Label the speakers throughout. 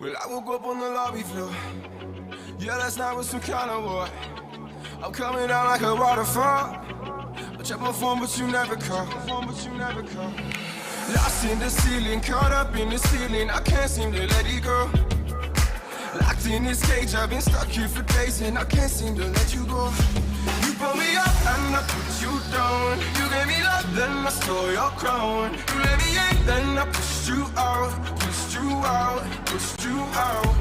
Speaker 1: Well, I woke up on the lobby floor. Yeah, last night was some kind of war. I'm coming down like a waterfall. I check my phone, but you never call. Lost in the ceiling, caught up in the ceiling. I can't seem to let it go. Locked in this cage, I've been stuck here for days, and I can't seem to let you go. You pull me up and I put you down. You gave me love, then I stole your crown. You let me in, then I pushed you out.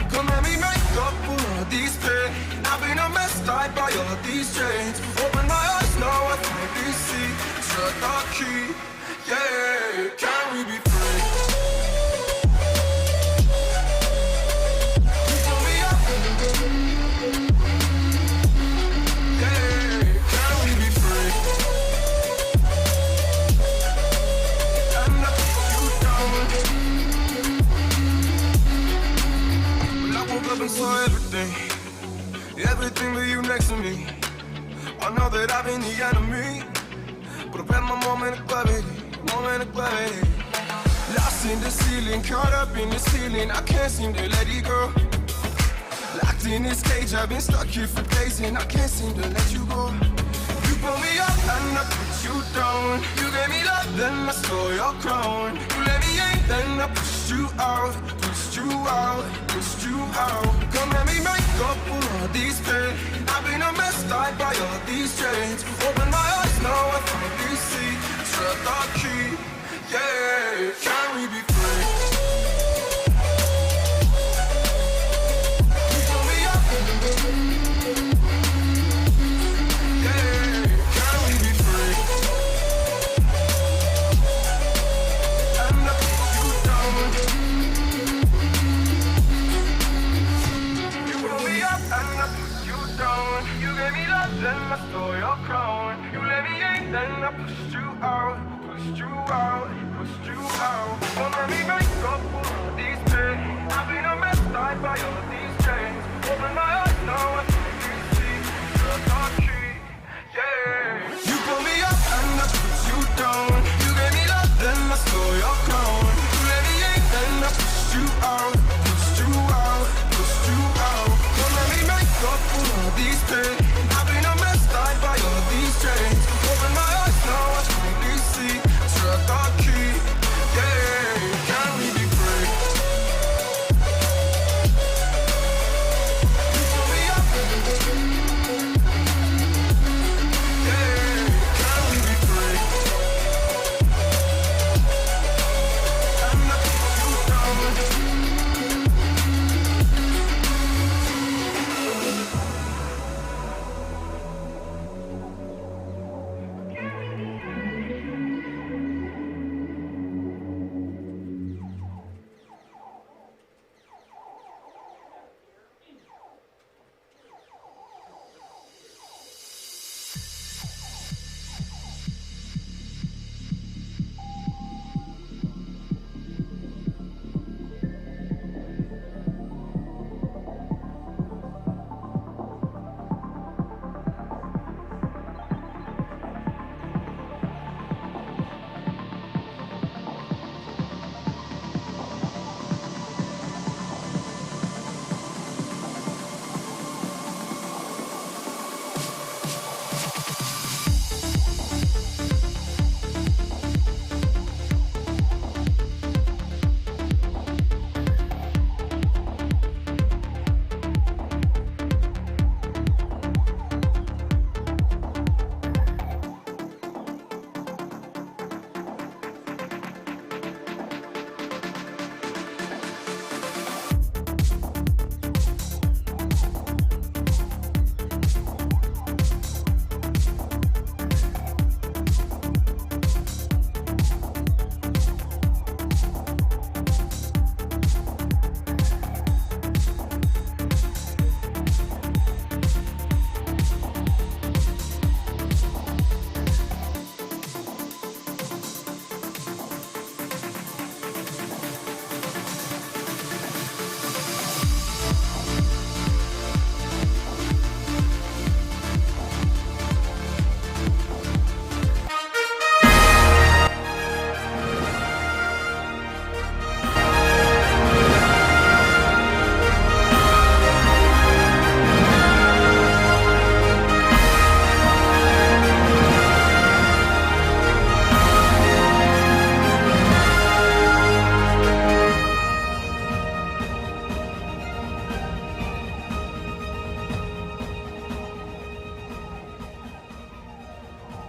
Speaker 1: Come let me make up for all these pain. I've been a mess, tied by all these chains. Open my eyes, now I finally see. Shut the key, yeah. Can we be free? You pull me up, yeah. Can we be free? And I put you down. Up and saw everything but you next to me. I know that I've been the enemy, but I've had my moment of clarity. Lost in the ceiling, caught up in the ceiling. I can't seem to let it go. Locked in this cage, I've been stuck here for days, and I can't seem to let you go. You pull me up and I put you down. You gave me love, then I stole your crown. You let me in, then I pushed you out. Come let me make up for all these pain. I've been a mess, tied by all these chains. Open my eyes, now I finally see. Shut the key, yeah. Can we be free? You pull me up, yeah. Can we be free? And I put you down. And I put you down. You gave me love, then I stole your crown. You let me in, then I pushed you out. Don't let me make up for all these pain. I've been a mess, tied by all these chains. Open my eyes, now I finally see. Shut the key, yeah. You pull me up and I put you down. You gave me love, then I stole your crown. You let me in, then I pushed you out. Don't let me make up for all these pain. I've been a mess, tied by all these chains. Open my eyes, now I finally see. Shut the key, yeah. Can we be free? You pull me up, yeah. Can we be free? And I put you down.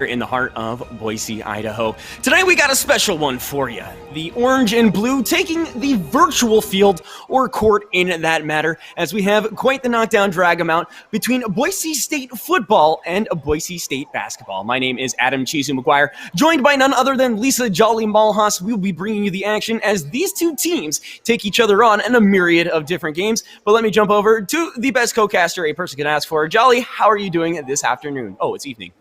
Speaker 2: in the heart of Boise, Idaho. Tonight we got a special one for you. The orange and blue taking the virtual field or court in that matter, as we have quite the knockdown drag amount between Boise State football and Boise State basketball. My name is Adam Chizu McGuire, joined by none other than Lisa Jolly Malhas. We'll be bringing you the action as these two teams take each other on in a myriad of different games. But let me jump over to the best co-caster a person can ask for. Jolly, how are you doing this afternoon? Oh, it's evening.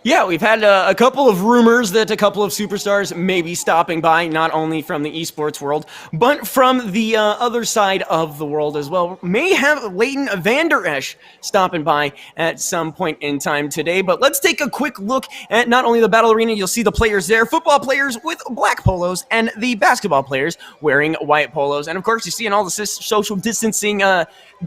Speaker 2: Yeah, we've had a couple of rumors that a couple of superstars may be stopping by, not only from the esports world, but from the other side of the world as well. May have Leighton Vander Esch stopping by at some point in time today. But let's take a quick look at not only the battle arena. You'll see the players there, football players with black polos, and the basketball players wearing white polos. And of course, you see in all the social distancing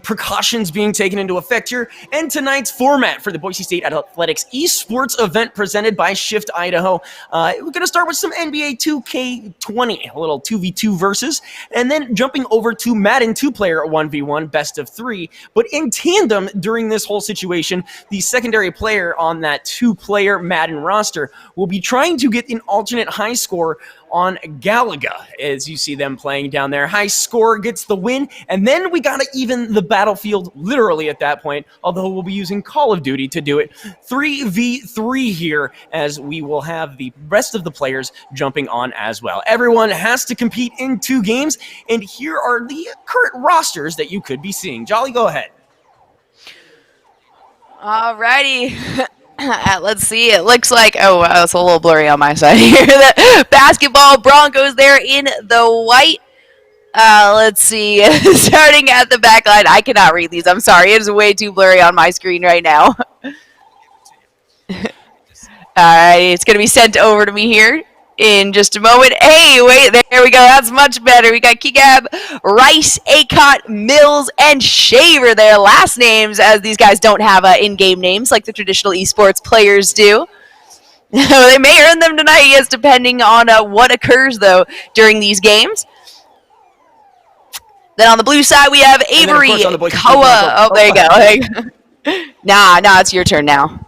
Speaker 2: precautions being taken into effect here. And tonight's format for the Boise State Athletics esports event presented by Shift Idaho. We're going to start with some NBA 2K20, a little 2v2 versus, and then jumping over to Madden 2-player 1v1 best of 3. But in tandem during this whole situation, the secondary player on that 2-player Madden roster will be trying to get an alternate high score on Galaga, as you see them playing down there. High score gets the win, and then we gotta even the battlefield literally at that point, although we'll be using Call of Duty to do it. 3v3 here, as we will have the rest of the players jumping on as well. Everyone has to compete in 2 games, and here are the current rosters that you could be seeing. Jolly, go ahead.
Speaker 3: Alrighty. Let's see. It looks like, oh, wow, it's a little blurry on my side here. The basketball Broncos there in the white. Let's see. Starting at the back line. I cannot read these. I'm sorry. It is way too blurry on my screen right now. Alright, it's going to be sent over to me here in just a moment. Hey, wait, there we go. That's much better. We got Kigab, Rice, Acott, Mills, and Shaver there. Last names, as these guys don't have in-game names like the traditional esports players do. They may earn them tonight, yes, depending on what occurs, though, during these games. Then on the blue side, we have Avery, Koa. Oh, there you go. Nah, it's your turn now.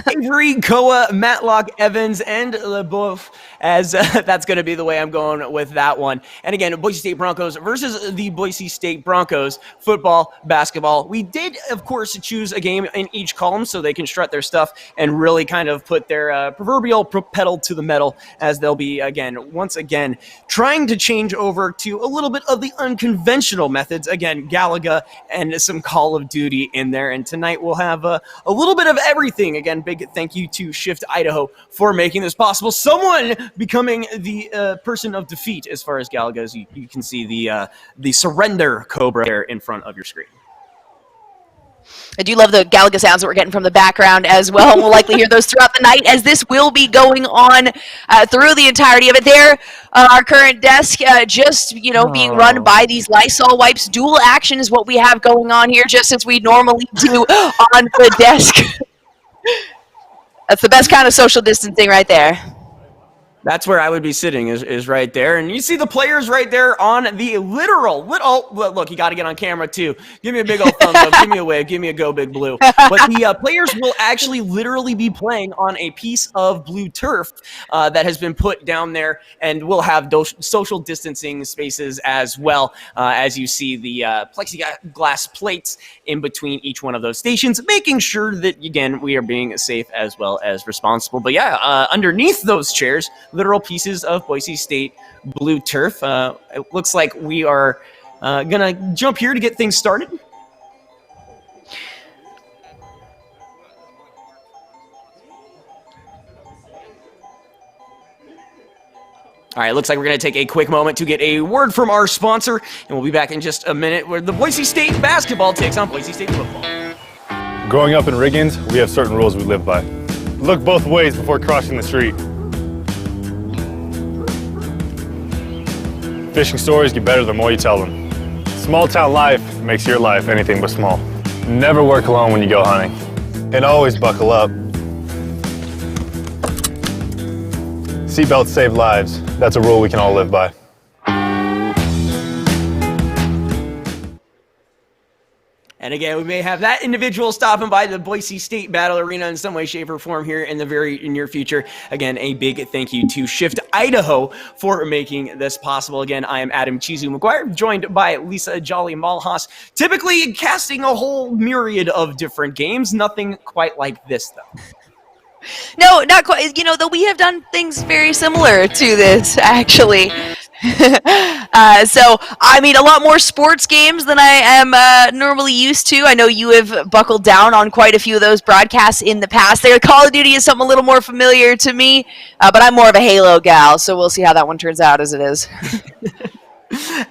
Speaker 2: Avery, Koa, Matlock, Evans, and LeBeouf, as that's going to be the way I'm going with that one. And again, Boise State Broncos versus the Boise State Broncos, football, basketball. We did, of course, choose a game in each column so they can strut their stuff and really kind of put their proverbial pedal to the metal, as they'll be, once again, trying to change over to a little bit of the unconventional methods. Again, Galaga and some Call of Duty in there. And tonight we'll have a little bit of everything. Again, big thank you to Shift Idaho for making this possible. Someone becoming the person of defeat as far as Galaga goes. You can see the surrender Cobra there in front of your screen.
Speaker 3: I do love the Galaga sounds that we're getting from the background as well. We'll likely hear those throughout the night, as this will be going on through the entirety of it. There, our current desk just, being run by these Lysol wipes. Dual action is what we have going on here, just as we normally do on the desk. That's the best kind of social distancing right there.
Speaker 2: That's where I would be sitting, is right there. And you see the players right there on the literal, look, you got to get on camera too. Give me a big old thumbs up, give me a wave, give me a go big blue. But the players will actually literally be playing on a piece of blue turf that has been put down there, and we'll have those social distancing spaces as well, as you see the plexiglass plates in between each one of those stations, making sure that, again, we are being safe as well as responsible. But yeah, underneath those chairs, literal pieces of Boise State blue turf. It looks like we are going to jump here to get things started. All right, looks like we're going to take a quick moment to get a word from our sponsor, and we'll be back in just a minute where the Boise State basketball takes on Boise State football.
Speaker 4: Growing up in Riggins, we have certain rules we live by. Look both ways before crossing the street. Fishing stories get better the more you tell them. Small town life makes your life anything but small. Never work alone when you go hunting. And always buckle up. Seatbelts save lives. That's a rule we can all live by.
Speaker 2: And again, we may have that individual stopping by the Boise State Battle Arena in some way, shape, or form here in the very near future. Again, a big thank you to Shift Idaho for making this possible. Again, I am Adam Chizu McGuire, joined by Lisa Jolly Malhas, typically casting a whole myriad of different games. Nothing quite like this, though.
Speaker 3: No, not quite. Though we have done things very similar to this, actually. A lot more sports games than I am normally used to. I know you have buckled down on quite a few of those broadcasts in the past. Call of Duty is something a little more familiar to me, but I'm more of a Halo gal, so we'll see how that one turns out as it is.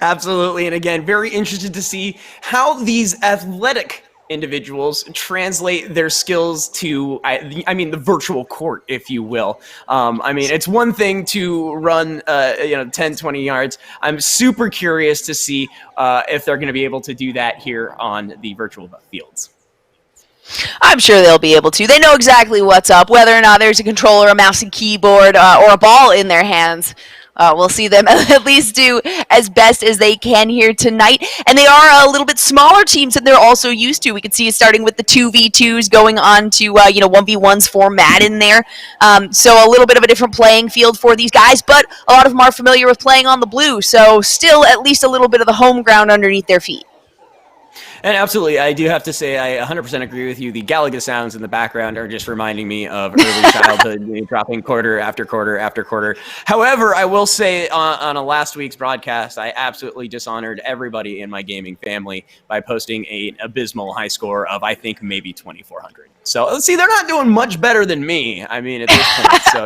Speaker 2: Absolutely. And again, very interested to see how these athletic individuals translate their skills to, the virtual court, if you will. It's one thing to run, 10, 20 yards. I'm super curious to see if they're going to be able to do that here on the virtual fields.
Speaker 3: I'm sure they'll be able to. They know exactly what's up, whether or not there's a controller, a mouse and keyboard, or a ball in their hands. We'll see them at least do as best as they can here tonight. And they are a little bit smaller teams than they're also used to. We can see it starting with the 2v2s going on to, 1v1s for Madden there. So a little bit of a different playing field for these guys, but a lot of them are familiar with playing on the blue. So still at least a little bit of the home ground underneath their feet.
Speaker 2: And absolutely, I do have to say I 100% agree with you. The Galaga sounds in the background are just reminding me of early childhood, dropping quarter after quarter after quarter. However, I will say on a last week's broadcast, I absolutely dishonored everybody in my gaming family by posting an abysmal high score of, I think, maybe 2,400. So let's see, they're not doing much better than me. At this point. So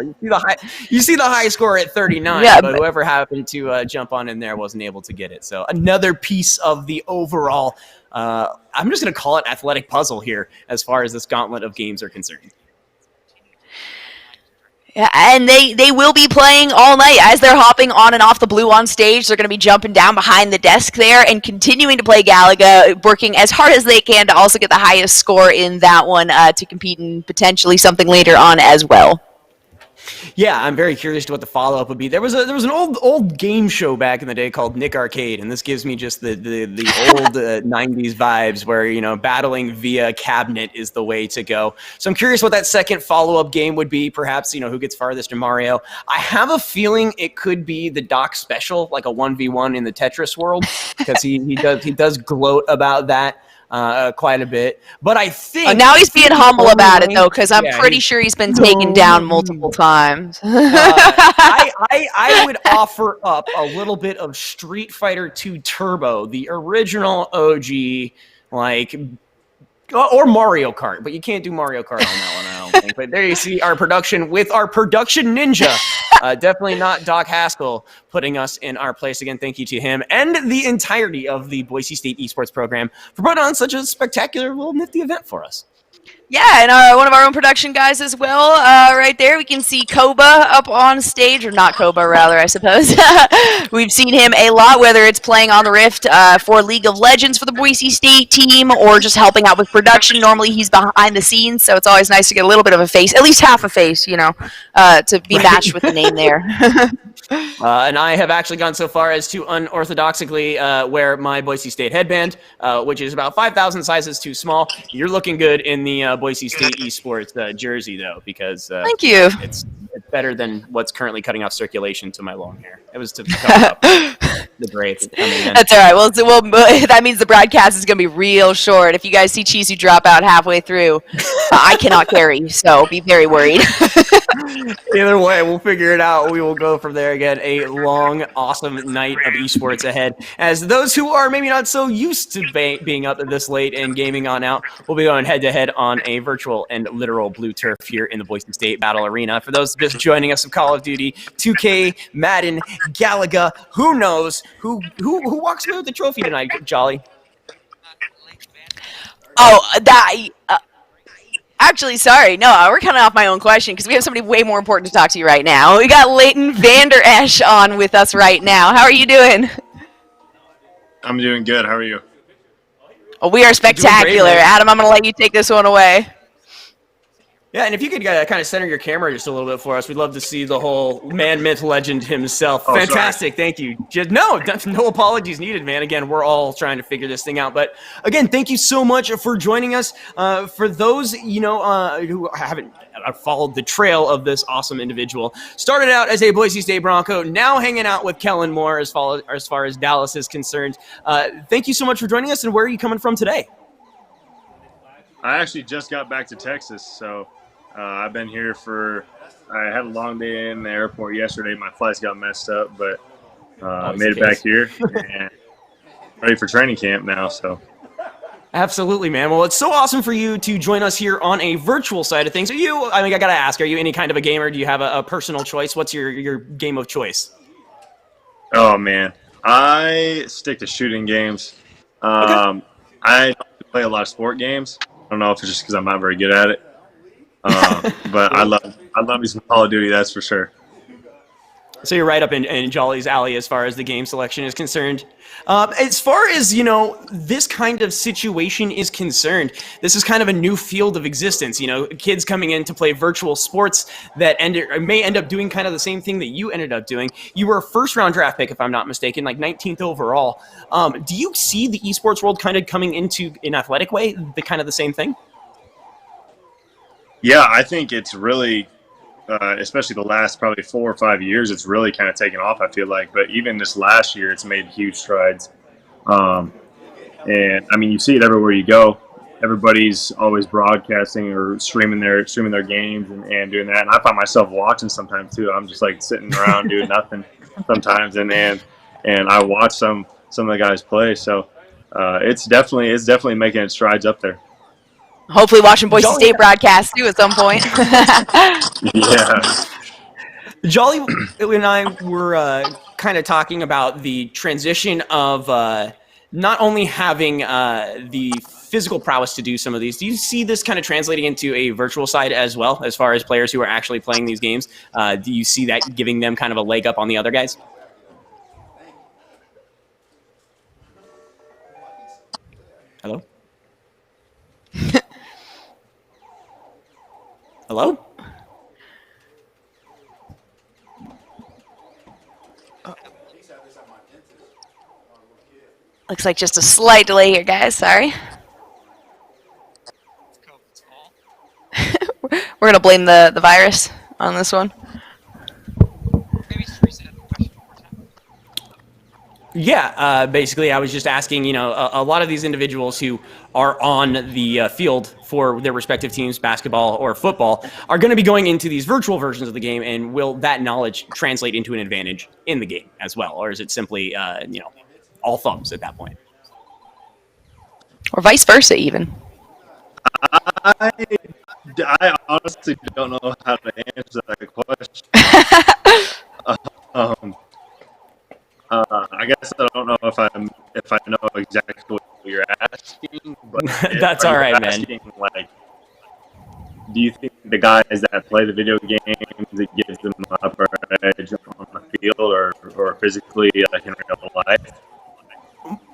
Speaker 2: you see the high score at 39, yeah, but whoever happened to jump on in there wasn't able to get it. So another piece of the overall, I'm just going to call it athletic puzzle here as far as this gauntlet of games are concerned.
Speaker 3: Yeah, and they will be playing all night as they're hopping on and off the blue on stage. They're going to be jumping down behind the desk there and continuing to play Galaga, working as hard as they can to also get the highest score in that one to compete in potentially something later on as well.
Speaker 2: Yeah, I'm very curious to what the follow-up would be. There was an old game show back in the day called Nick Arcade, and this gives me just the old 90s vibes where, battling via cabinet is the way to go. So I'm curious what that second follow-up game would be, perhaps, who gets farthest in Mario. I have a feeling it could be the Doc Special, like a 1v1 in the Tetris world, because he does gloat about that. Quite a bit, but I think
Speaker 3: now he's being humble about it though, because I'm pretty sure he's been taken down multiple times.
Speaker 2: I would offer up a little bit of Street Fighter 2 Turbo, the original OG, or Mario Kart, but you can't do Mario Kart on that one, I don't think. But there you see our production with our production ninja. Definitely not Doc Haskell putting us in our place. Again, thank you to him and the entirety of the Boise State esports program for putting on such a spectacular little nifty event for us.
Speaker 3: Yeah, and one of our own production guys as well. Right there, we can see Koba up on stage, or not Koba, rather, I suppose. We've seen him a lot, whether it's playing on the Rift for League of Legends for the Boise State team, or just helping out with production. Normally, he's behind the scenes, so it's always nice to get a little bit of a face, at least half a face, to be matched with the name there.
Speaker 2: And I have actually gone so far as to unorthodoxically wear my Boise State headband, which is about 5,000 sizes too small. You're looking good in the Boise State esports jersey, though, because
Speaker 3: thank you.
Speaker 2: It's better than what's currently cutting off circulation to my long hair. It was to cover up the gray coming in.
Speaker 3: That's all right. Well, that means the broadcast is going to be real short. If you guys see Chizu drop out halfway through, I cannot carry, so be very worried.
Speaker 2: Either way, we'll figure it out. We will go from there. Again, a long, awesome night of esports ahead. As those who are maybe not so used to being up this late and gaming on out, we'll be going head-to-head on a virtual and literal blue turf here in the Boise State Battle Arena. For those just joining us from Call of Duty, 2K, Madden, Galaga, who knows who walks away with the trophy tonight, Jolly?
Speaker 3: Actually, sorry. No, we're cutting off my own question because we have somebody way more important to talk to you right now. We got Leighton Vander Esch on with us right now. How are you doing?
Speaker 5: I'm doing good. How are you?
Speaker 3: Well, we are spectacular.
Speaker 2: man.
Speaker 3: Adam, I'm going to let you take this one away.
Speaker 2: Yeah, and if you could kind of center your camera just a little bit for us, we'd love to see the whole man, myth, legend himself.
Speaker 5: Oh,
Speaker 2: Fantastic, thank you. Just, no apologies needed, man. Again, we're all trying to figure this thing out. But again, thank you so much for joining us. For those who haven't followed the trail of this awesome individual, started out as a Boise State Bronco, now hanging out with Kellen Moore as far as Dallas is concerned. Thank you so much for joining us. And where are you coming from today?
Speaker 5: I actually just got back to Texas, so I've been here I had a long day in the airport yesterday. My flights got messed up, but made it back here and ready for training camp now. So.
Speaker 2: Absolutely, man. Well, it's so awesome for you to join us here on a virtual side of things. I got to ask, are you any kind of a gamer? Do you have a personal choice? What's your game of choice?
Speaker 5: Oh, man. I stick to shooting games.
Speaker 2: Okay.
Speaker 5: I don't play a lot of sport games. I don't know if it's just because I'm not very good at it. But I love me some Call of Duty, that's for sure.
Speaker 2: So you're right up in Jolly's alley as far as the game selection is concerned. As far as, this kind of situation is concerned, this is kind of a new field of existence. Kids coming in to play virtual sports that may end up doing kind of the same thing that you ended up doing. You were a first-round draft pick, if I'm not mistaken, like 19th overall. Do you see the esports world kind of coming into an athletic way, the same thing?
Speaker 5: Yeah, I think it's really, especially the last probably 4 or 5 years, it's really kind of taken off, I feel like. But even this last year, it's made huge strides. And I mean, you see it everywhere you go. Everybody's always broadcasting or streaming their games and doing that. And I find myself watching sometimes too. I'm just like sitting around doing nothing sometimes, and I watch some of the guys play. So it's definitely making its strides up there.
Speaker 3: Hopefully watching Boise State broadcast too at some point.
Speaker 5: Yeah.
Speaker 2: Jolly and I were kind of talking about the transition of not only having the physical prowess to do some of these. Do you see this kind of translating into a virtual side as well, as far as players who are actually playing these games? Do you see that giving them kind of a leg up on the other guys? Hello? Hello?
Speaker 3: Looks like just a slight delay here, guys. Sorry. We're going to blame the virus on this one.
Speaker 2: Yeah, basically, I was just asking, a lot of these individuals who are on the field for their respective teams, basketball or football, are going to be going into these virtual versions of the game, and will that knowledge translate into an advantage in the game as well? Or is it simply, all thumbs at that point?
Speaker 3: Or vice versa, even.
Speaker 5: I honestly don't know how to answer that question. I guess I don't know if I know exactly what you're asking, but
Speaker 2: that's all right, man.
Speaker 5: Like, do you think the guys that play the video games, it gives them an upper edge on the field or physically, like in real life?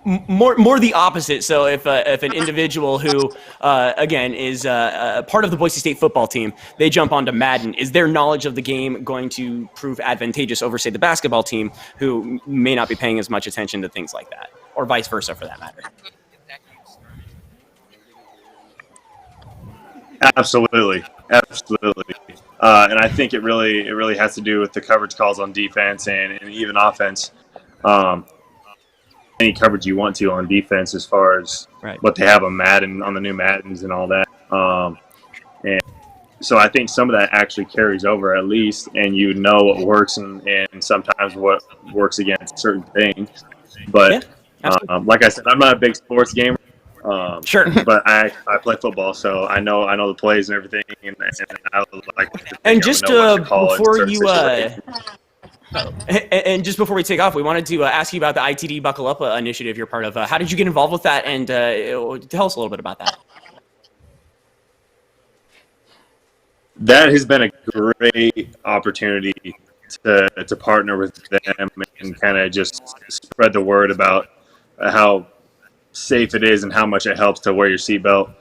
Speaker 2: More the opposite. So if an individual who again is part of the Boise State football team, they jump onto Madden, is their knowledge of the game going to prove advantageous over, say, the basketball team, who may not be paying as much attention to things like that, or vice versa for that matter?
Speaker 5: Absolutely. And I think it really has to do with the coverage calls on defense and even offense. Any coverage you want to on defense, as far as what they have on Madden, on the new Maddens and all that. And so I think some of that actually carries over, at least, and what works and sometimes what works against certain things. But like I said, I'm not a big sports gamer.
Speaker 2: Sure.
Speaker 5: But I play football, so I know the plays and everything, and I like to think
Speaker 2: and just before you and just before we take off, we wanted to ask you about the ITD Buckle Up initiative you're part of. How did you get involved with that, and tell us a little bit about that?
Speaker 5: That has been a great opportunity to partner with them and kind of just spread the word about how safe it is and how much it helps to wear your seatbelt.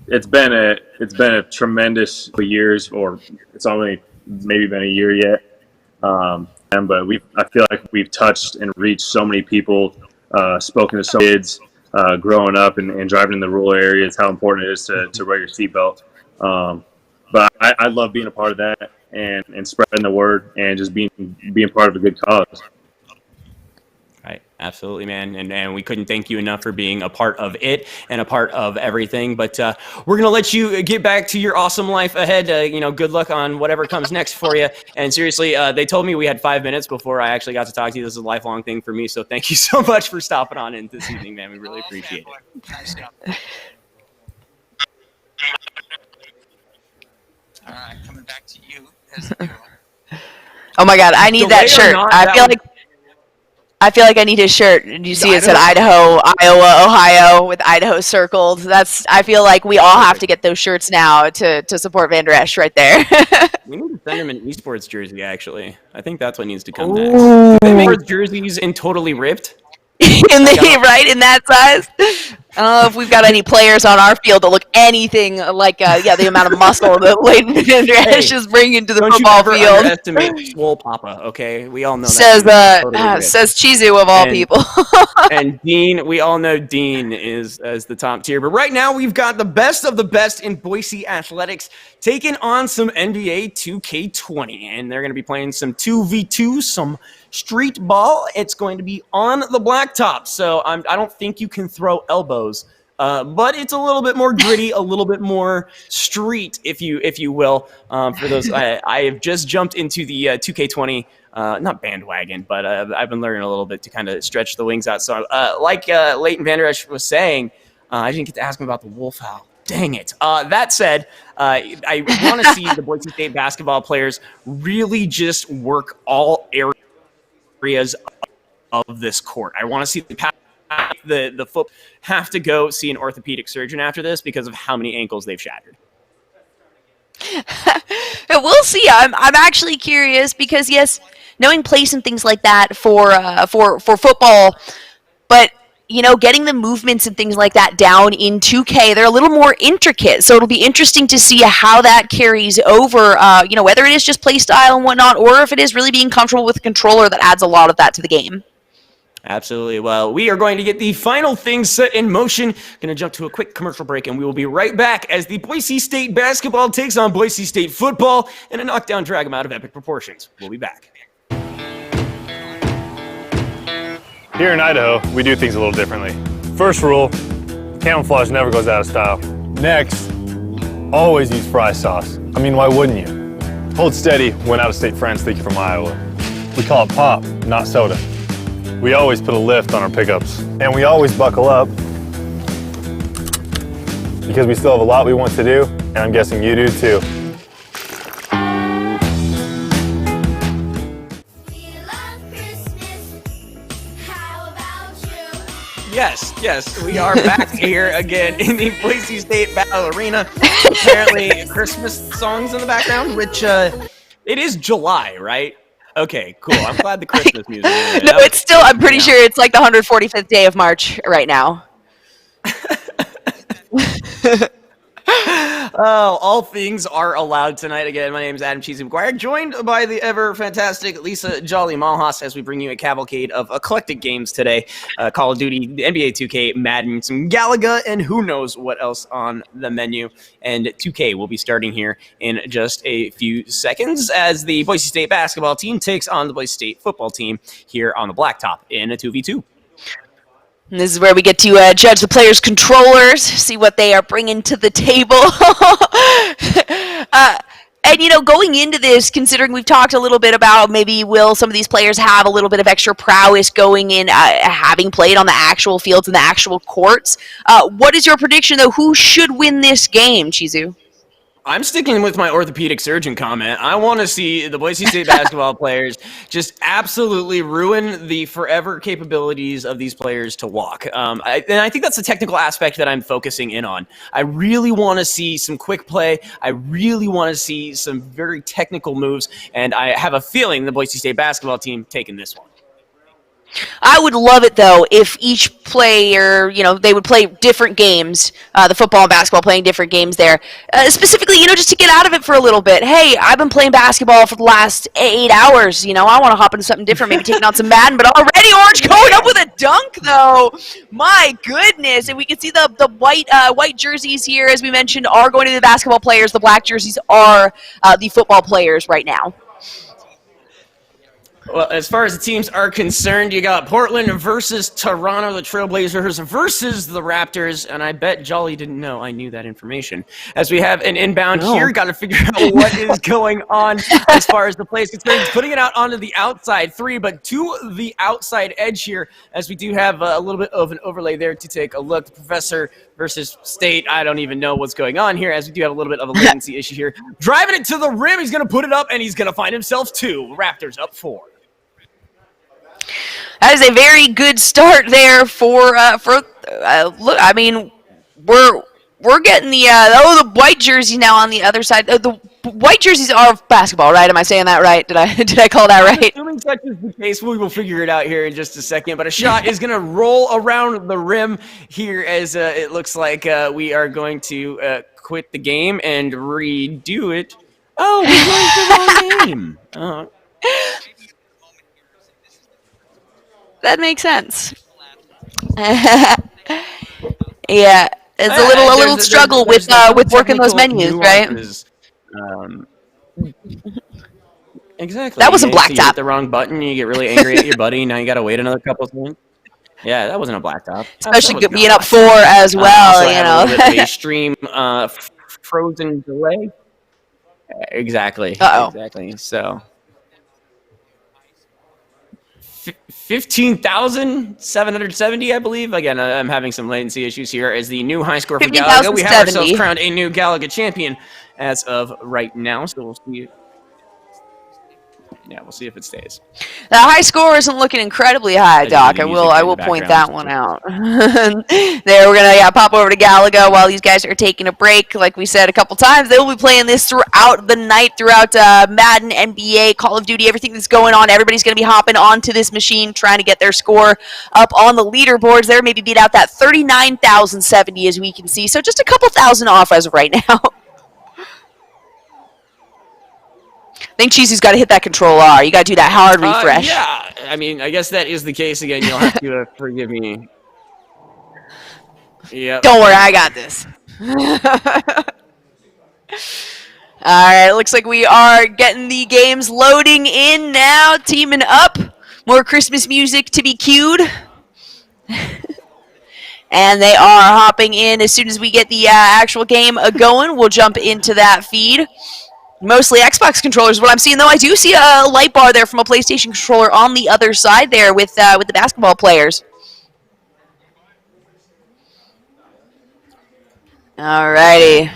Speaker 5: It's been a tremendous years, or it's only maybe been a year yet. But I feel like we've touched and reached so many people, spoken to so many kids growing up and driving in the rural areas, how important it is to wear your seatbelt. But I love being a part of that and spreading the word and just being part of a good cause.
Speaker 2: Right, absolutely, man, and we couldn't thank you enough for being a part of it and a part of everything. But we're gonna let you get back to your awesome life ahead. Good luck on whatever comes next for you. And seriously, they told me we had 5 minutes before I actually got to talk to you. This is a lifelong thing for me, so thank you so much for stopping on in this evening, man. We really appreciate it.
Speaker 6: All right, coming back to you.
Speaker 3: Oh my God, I need that shirt. I feel like I need his shirt. Did you see it said Idaho, Iowa, Ohio with Idaho circled? I feel like we all have to get those shirts now to support Van Der Esch right there.
Speaker 2: We need to send him an esports jersey, actually. I think that's what needs to come next. Do they make jerseys in totally ripped?
Speaker 3: In that size. I don't know if we've got any players on our field that look anything like the amount of muscle that Leighton Van Der Esch is bringing to the football
Speaker 2: field. Don't you ever underestimate Swole Papa, okay? We all know that.
Speaker 3: Says Chizu of all people.
Speaker 2: And Dean, we all know Dean is as the top tier. But right now we've got the best of the best in Boise athletics taking on some NBA 2K20. And they're going to be playing some 2v2, some street ball. It's going to be on the blacktop. So I don't think you can throw elbows. But it's a little bit more gritty, a little bit more street, if you will. For those, I have just jumped into the 2K20, not bandwagon, but I've been learning a little bit to kind of stretch the wings out. So, like Leighton Van Der Esch was saying, I didn't get to ask him about the wolf howl. Dang it. That said, I want to see the Boise State basketball players really just work all areas of this court. I want to see the foot have to go see an orthopedic surgeon after this because of how many ankles they've shattered.
Speaker 3: We'll see. I'm actually curious because yes, knowing place and things like that for football, but getting the movements and things like that down in 2K, they're a little more intricate. So it'll be interesting to see how that carries over. Whether it is just play style and whatnot, or if it is really being comfortable with the controller that adds a lot of that to the game.
Speaker 2: Absolutely. Well, we are going to get the final things set in motion. Going to jump to a quick commercial break, and we will be right back as the Boise State basketball takes on Boise State football in a knockdown drag 'em out of epic proportions. We'll be back.
Speaker 4: Here in Idaho, we do things a little differently. First rule, camouflage never goes out of style. Next, always use fry sauce. I mean, why wouldn't you? Hold steady when out-of-state friends think you're from Iowa. We call it pop, not soda. We always put a lift on our pickups. And we always buckle up because we still have a lot we want to do, and I'm guessing you do too.
Speaker 2: Yes, we are back here again in the Boise State Battle Arena. Apparently, Christmas songs in the background, which it is July, right? Okay, cool. I'm glad the Christmas music.
Speaker 3: No, it's still. I'm pretty sure it's like the 145th day of March right now.
Speaker 2: Oh, all things are allowed tonight. Again, my name is Adam Cheesy McGuire, joined by the ever fantastic Lisa Jolly Malhas as we bring you a cavalcade of eclectic games today. Call of Duty, NBA 2K, Madden, some Galaga, and who knows what else on the menu. And 2K will be starting here in just a few seconds as the Boise State basketball team takes on the Boise State football team here on the blacktop in a 2v2.
Speaker 3: And this is where we get to judge the players' controllers, see what they are bringing to the table. And, going into this, considering we've talked a little bit about maybe will some of these players have a little bit of extra prowess going in, having played on the actual fields and the actual courts. What is your prediction, though? Who should win this game, Chizu?
Speaker 2: I'm sticking with my orthopedic surgeon comment. I want to see the Boise State basketball players just absolutely ruin the forever capabilities of these players to walk. And I think that's the technical aspect that I'm focusing in on. I really want to see some quick play. I really want to see some very technical moves. And I have a feeling the Boise State basketball team taking this one.
Speaker 3: I would love it though if each player, they would play different games. The football and basketball playing different games there, specifically, just to get out of it for a little bit. Hey, I've been playing basketball for the last 8 hours. I want to hop into something different, maybe taking on some Madden. But already Orange going up with a dunk though. My goodness! And we can see the white jerseys here, as we mentioned, are going to be the basketball players. The black jerseys are the football players right now.
Speaker 2: Well, as far as the teams are concerned, you got Portland versus Toronto, the Trailblazers versus the Raptors, and I bet Jolly didn't know I knew that information. As we have an inbound here, got to figure out what is going on as far as the play is concerned. He's putting it out onto the outside three, but to the outside edge here, as we do have a little bit of an overlay there to take a look. The Professor versus State, I don't even know what's going on here, as we do have a little bit of a latency issue here. Driving it to the rim, he's going to put it up, and he's going to find himself two. Raptors up 4.
Speaker 3: That is a very good start there for look. I mean, we're getting the white jersey now on the other side. The white jerseys are basketball, right? Am I saying that right? Did I call that right?
Speaker 2: Assuming such is the case, we will figure it out here in just a second. But a shot is going to roll around the rim here, as it looks like we are going to quit the game and redo it. Oh, we went the wrong game.
Speaker 3: That makes sense. Yeah, it's a little struggle with working those menus, right?
Speaker 2: Exactly.
Speaker 3: That wasn't blacktop.
Speaker 2: You hit the wrong button, you get really angry at your buddy. Now you got to wait another couple of seconds. Yeah, that wasn't a blacktop.
Speaker 3: Especially being up 4 as well,
Speaker 2: A little bit of a stream frozen delay. Exactly.
Speaker 3: Uh-oh.
Speaker 2: Exactly. So 15,770, I believe. Again, I'm having some latency issues here as the new high score for Galaga. We have ourselves crowned a new Galaga champion as of right now, so we'll see. Yeah, we'll see if it stays.
Speaker 3: The high score isn't looking incredibly high, Doc. I will point that one out. There, we're gonna pop over to Galaga while these guys are taking a break. Like we said a couple times, they will be playing this throughout the night, throughout Madden, NBA, Call of Duty, everything that's going on. Everybody's gonna be hopping onto this machine, trying to get their score up on the leaderboards. There, maybe beat out that 39,070 as we can see. So just a couple thousand off as of right now. I think Cheesy's got to hit that Control R. You got to do that hard refresh.
Speaker 2: Yeah, I mean, I guess that is the case again. You'll have to forgive me. Yeah.
Speaker 3: Don't worry, I got this. All right, looks like we are getting the games loading in now, teaming up. More Christmas music to be cued. And they are hopping in as soon as we get the actual game going. We'll jump into that feed. Mostly Xbox controllers. What I'm seeing, though, I do see a light bar there from a PlayStation controller on the other side there with the basketball players. Alrighty.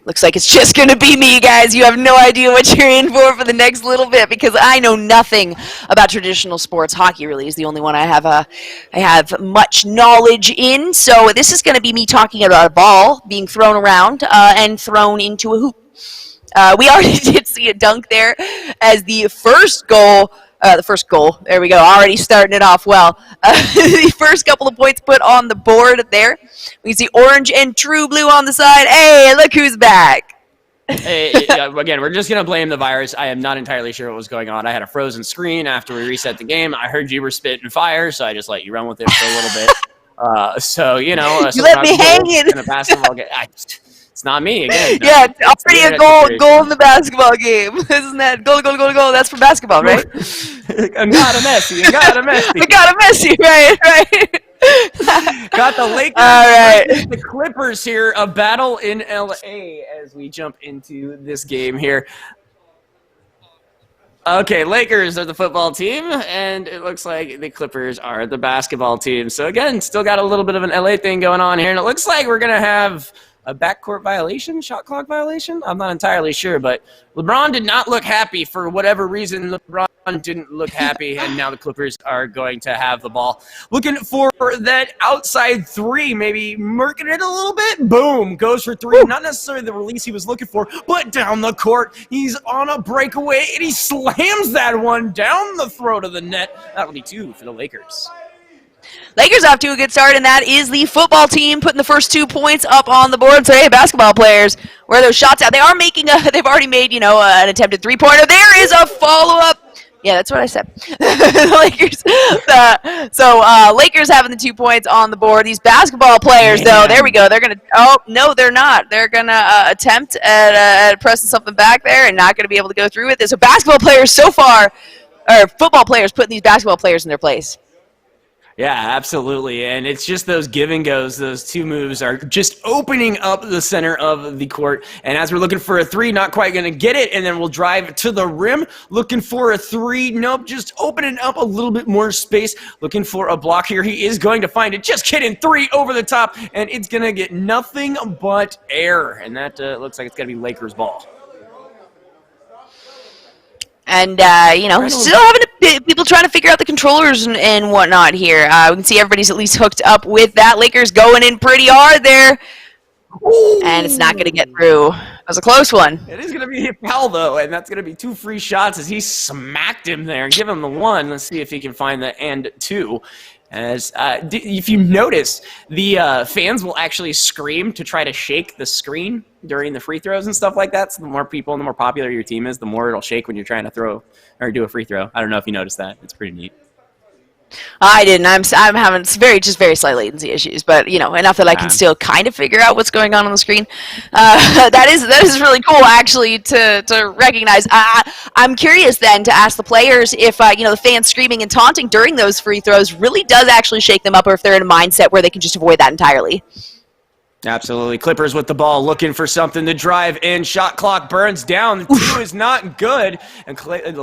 Speaker 3: Looks like it's just going to be me, guys. You have no idea what you're in for the next little bit because I know nothing about traditional sports. Hockey really is the only one I have much knowledge in. So this is going to be me talking about a ball being thrown around and thrown into a hoop. We already did see a dunk there as the first goal, there we go, already starting it off well. The first couple of points put on the board there. We see orange and true blue on the side. Hey, look who's back.
Speaker 2: Hey, again, we're just going to blame the virus. I am not entirely sure what was going on. I had a frozen screen after we reset the game. I heard you were spitting fire, so I just let you run with it for a little bit.
Speaker 3: You let me hang it.
Speaker 2: In a basketball game. It's not me again.
Speaker 3: Yeah, it's already a goal in the basketball game. Isn't that goal? That's for basketball, right?
Speaker 2: I got a Messi. I got a Messi.
Speaker 3: Right.
Speaker 2: Got the Lakers.
Speaker 3: All right.
Speaker 2: The Clippers here. A battle in LA as we jump into this game here. Okay, Lakers are the football team, and it looks like the Clippers are the basketball team. So again, still got a little bit of an LA thing going on here, and it looks like we're gonna have a backcourt violation, shot clock violation. I'm not entirely sure, but LeBron did not look happy for whatever reason. LeBron didn't look happy, and now the Clippers are going to have the ball. Looking for that outside three, maybe murking it a little bit. Boom, goes for three. Not necessarily the release he was looking for, but down the court. He's on a breakaway, and he slams that one down the throat of the net. That'll be 2 for the Lakers.
Speaker 3: Lakers off to a good start, and that is the football team putting the first 2 points up on the board. So, hey, basketball players, where are those shots at? They are making they've already made, an attempted three-pointer. There is a follow-up. Yeah, that's what I said. The Lakers. Lakers having the 2 points on the board. These basketball players, though, there we go. They're going to, oh, no, they're not. They're going to attempt at pressing something back there and not going to be able to go through with it. So basketball players so far, or football players putting these basketball players in their place.
Speaker 2: Yeah, absolutely. And it's just those give and goes. Those 2 moves are just opening up the center of the court. And as we're looking for a 3, not quite going to get it. And then we'll drive to the rim. Looking for a 3. Nope, just opening up a little bit more space. Looking for a block here. He is going to find it. Just kidding. 3 over the top. And it's going to get nothing but air. And that looks like it's going to be Lakers ball.
Speaker 3: And, still having people trying to figure out the controllers and whatnot here. We can see everybody's at least hooked up with that. Lakers going in pretty hard there. Ooh. And it's not going to get through. That was a close one.
Speaker 2: It is going to be a foul, though, and that's going to be 2 free shots as he smacked him there. Give him the 1. Let's see if he can find the and 2. As if you notice, the fans will actually scream to try to shake the screen during the free throws and stuff like that. So the more people and the more popular your team is, the more it'll shake when you're trying to throw or do a free throw. I don't know if you noticed that. It's pretty neat.
Speaker 3: I didn't. I'm having very slight latency issues, but enough that I can still kind of figure out what's going on the screen. That is really cool, actually, to recognize. I'm curious then to ask the players if the fans screaming and taunting during those free throws really does actually shake them up, or if they're in a mindset where they can just avoid that entirely.
Speaker 2: Absolutely. Clippers with the ball, looking for something to drive in. Shot clock burns down. The 2 is not good. And the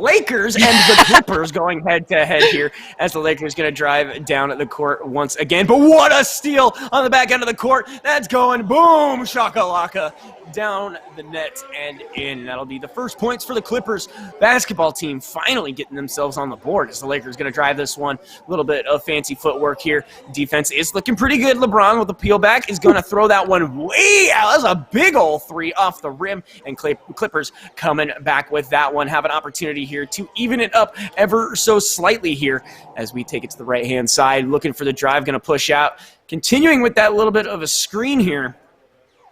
Speaker 2: Lakers and the Clippers going head-to-head here as the Lakers going to drive down at the court once again. But what a steal on the back end of the court. That's going boom, shakalaka, down the net and in. That'll be the first points for the Clippers basketball team, finally getting themselves on the board as the Lakers going to drive this one. A little bit of fancy footwork here. Defense is looking pretty good. LeBron with the peel back is going to throw that one way out. That's a big old 3 off the rim, and Clippers coming back with that one. Have an opportunity here to even it up ever so slightly here as we take it to the right-hand side. Looking for the drive, going to push out. Continuing with that little bit of a screen here.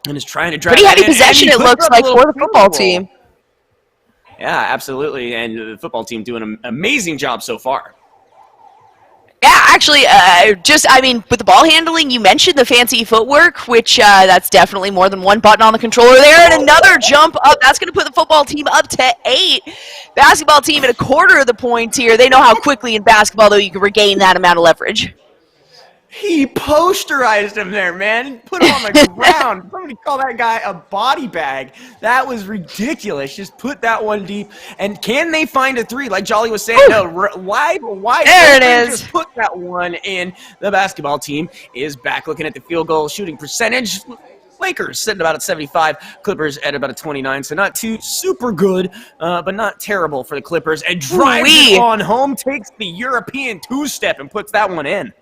Speaker 2: And is trying to drive.
Speaker 3: Pretty heavy possession, it looks like, for the football team.
Speaker 2: Yeah, absolutely. And the football team doing an amazing job so far.
Speaker 3: Yeah, actually, with the ball handling, you mentioned the fancy footwork, which that's definitely more than one button on the controller there. And another jump up. That's going to put the football team up to 8. Basketball team at a quarter of the points here. They know how quickly in basketball, though, you can regain that amount of leverage.
Speaker 2: He posterized him there, man. Put him on the ground. Somebody call that guy a body bag. That was ridiculous. Just put that one deep. And can they find a 3? Like Jolly was saying, no. Why?
Speaker 3: There it is.
Speaker 2: Just put that one in. The basketball team is back looking at the field goal shooting percentage. Lakers sitting about at 75, Clippers at about a 29, so not too super good, but not terrible for the Clippers. And drives it on home, takes the European 2-step and puts that one in.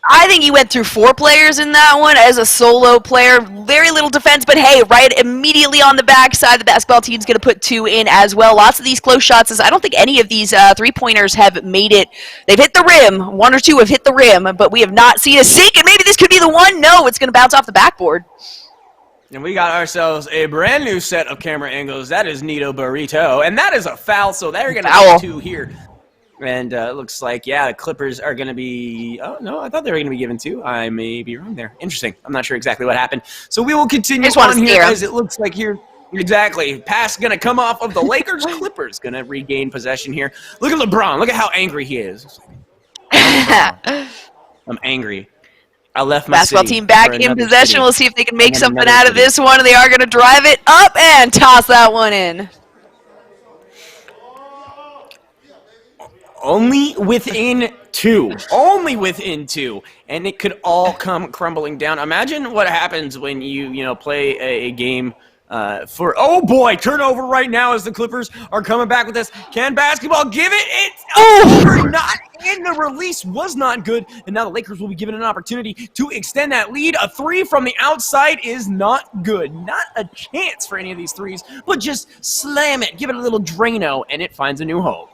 Speaker 3: I think he went through 4 players in that one as a solo player. Very little defense, but hey, right immediately on the backside, the basketball team's going to put 2 in as well. Lots of these close shots. As I don't think any of these three-pointers have made it. They've hit the rim. 1 or 2 have hit the rim, but we have not seen a sink, and maybe this could be the one. No, it's going to bounce off the backboard.
Speaker 2: And we got ourselves a brand new set of camera angles. That is Nito Burrito, and that is a foul, so they're going to be 2 here. And it looks like, yeah, the Clippers are going to be – oh, no, I thought they were going to be given 2. I may be wrong there. Interesting. I'm not sure exactly what happened. So we will continue on here as it looks like here. Exactly. Pass going to come off of the Lakers. Clippers going to regain possession here. Look at LeBron. Look at how angry he is. I'm angry. I left my
Speaker 3: basketball team back in possession. We'll see if they can make something out of this one. They are going to drive it up and toss that one in.
Speaker 2: Only within two. Only within two. And it could all come crumbling down. Imagine what happens when you play a game for, oh boy, turnover right now as the Clippers are coming back with this. Can basketball give it? It's over. Not in. The release was not good. And now the Lakers will be given an opportunity to extend that lead. A three from the outside is not good. Not a chance for any of these threes, but just slam it. Give it a little Drano, and it finds a new home.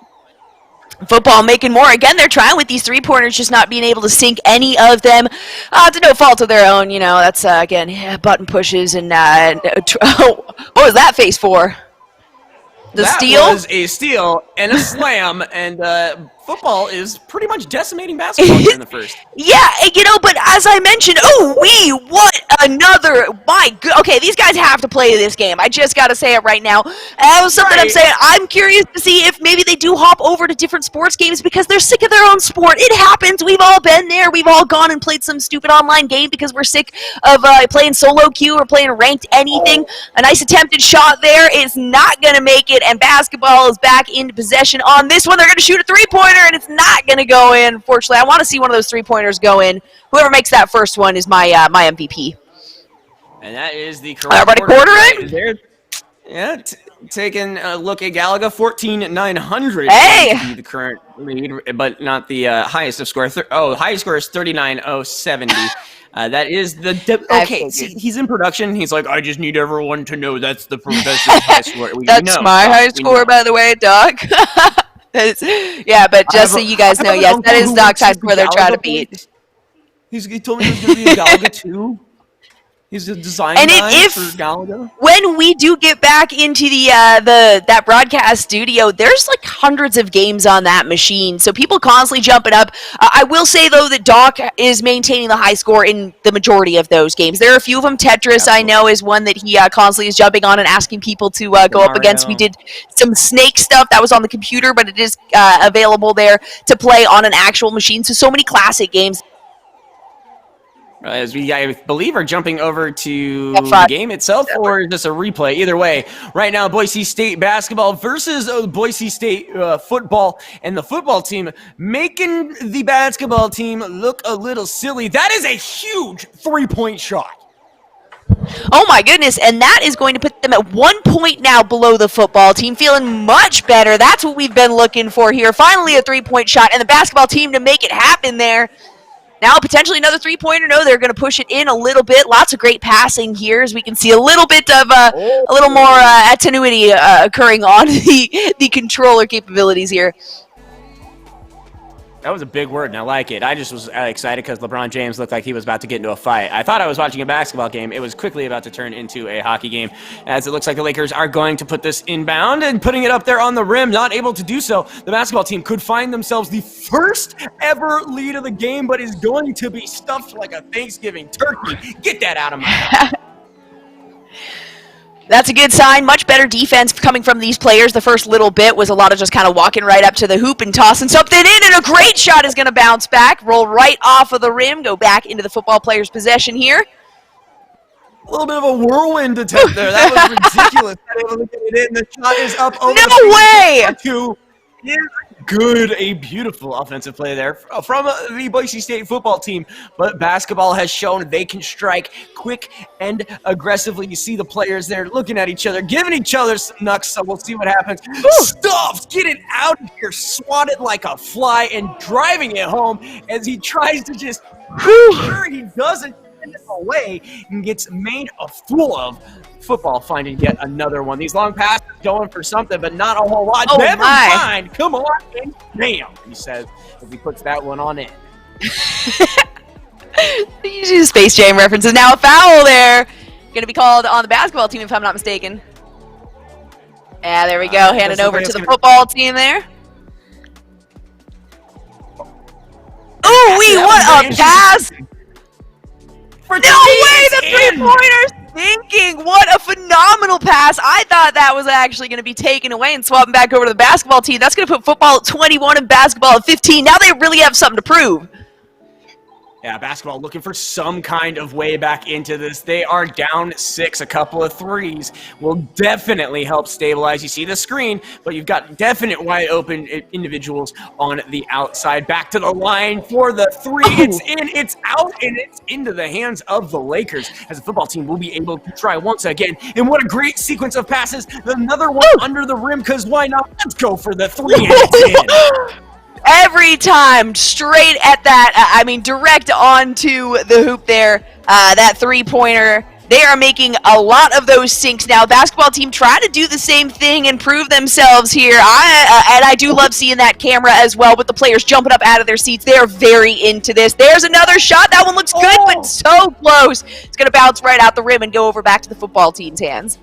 Speaker 3: Football making more. Again, they're trying with these three-pointers, just not being able to sink any of them. To no fault of their own, that's, again, button pushes and what was that face for? Steal?
Speaker 2: That was a steal and a slam, and football is pretty much decimating basketball here in the first.
Speaker 3: Yeah, but as I mentioned, what another, okay, these guys have to play this game. I just got to say it right now. That was something I'm saying. I'm curious to see if maybe they do hop over to different sports games because they're sick of their own sport. It happens. We've all been there. We've all gone and played some stupid online game because we're sick of playing solo queue or playing ranked anything. A nice attempted shot there is not going to make it, and basketball is back into possession on this one. They're going to shoot a three-pointer, and it's not going to go in. Unfortunately, I want to see one of those three-pointers go in. Whoever makes that first one is my MVP.
Speaker 2: And that is the correct
Speaker 3: Everybody quartering?
Speaker 2: There. Yeah, taking a look at Galaga, 14,900.
Speaker 3: Hey!
Speaker 2: The current lead, but not the highest of score. Highest score is 39,070. That is the okay. See, he's in production. He's like, I just need everyone to know that's the professional high score.
Speaker 3: That's my high score, by the way, Doc. Yeah, but just so you guys know, yes, that is Doc's high score they're trying to beat.
Speaker 2: He told me he was going to be a Galaga too. He's a design guy for Galaga.
Speaker 3: When we do get back into that broadcast studio, there's like hundreds of games on that machine, so people constantly jumping up. I will say, though, that Doc is maintaining the high score in the majority of those games. There are a few of them. Tetris, I know, is one that he constantly is jumping on and asking people to go up against. We did some Snake stuff that was on the computer, but it is available there to play on an actual machine, so many classic games.
Speaker 2: As we, I believe, are jumping over to the game itself or just a replay. Either way, right now, Boise State basketball versus Boise State football, and the football team making the basketball team look a little silly. That is a huge three-point shot.
Speaker 3: Oh my goodness, and that is going to put them at 1 point now below the football team, feeling much better. That's what we've been looking for here. Finally a three-point shot, and the basketball team to make it happen there. Now, potentially another three-pointer. No, they're going to push it in a little bit. Lots of great passing here, as we can see a little bit of a little more attenuity occurring on the controller capabilities here.
Speaker 2: That was a big word, and I like it. I just was excited because LeBron James looked like he was about to get into a fight. I thought I was watching a basketball game. It was quickly about to turn into a hockey game, as it looks like the Lakers are going to put this inbound and putting it up there on the rim. Not able to do so. The basketball team could find themselves the first ever lead of the game, but is going to be stuffed like a Thanksgiving turkey. Get that out of my mouth.
Speaker 3: That's a good sign. Much better defense coming from these players. The first little bit was a lot of just kind of walking right up to the hoop and tossing something in, and a great shot is going to bounce back, roll right off of the rim, go back into the football player's possession here.
Speaker 2: A little bit of a whirlwind attempt there. That was ridiculous. Able to get it in. The shot is up over
Speaker 3: no way!
Speaker 2: Two. Good, a beautiful offensive play there from the Boise State football team. But basketball has shown they can strike quick and aggressively. You see the players there looking at each other, giving each other some knucks, so we'll see what happens. Stuffed, get it out of here, swatted like a fly, and driving it home as he tries to just, sure he doesn't, send it away and gets made a fool of. Football finding yet another one. These long passes going for something, but not a whole lot.
Speaker 3: Oh,
Speaker 2: never
Speaker 3: my.
Speaker 2: mind. Come on and bam, he says, as he puts that one on in.
Speaker 3: These Space Jam references. Now a foul there. Going to be called on the basketball team, if I'm not mistaken. Yeah, there we go. Hand it over to the football team there. Ooh, what a pass! No way, the three-pointer's thinking. What a phenomenal pass. I thought that was actually going to be taken away and swapping back over to the basketball team. That's going to put football at 21 and basketball at 15. Now they really have something to prove.
Speaker 2: Yeah, basketball looking for some kind of way back into this. They are down 6. A couple of threes will definitely help stabilize. You see the screen, but you've got definite wide open individuals on the outside. Back to the line for the three. It's in, it's out, and it's into the hands of the Lakers as the football team will be able to try once again. And what a great sequence of passes. Another one under the rim, because why not? Let's go for the three, and it's in.
Speaker 3: Every time, straight at that, direct onto the hoop there, that three-pointer. They are making a lot of those sinks now. Basketball team trying to do the same thing and prove themselves here. I do love seeing that camera as well with the players jumping up out of their seats. They are very into this. There's another shot. That one looks good, but so close. It's going to bounce right out the rim and go over back to the football team's hands.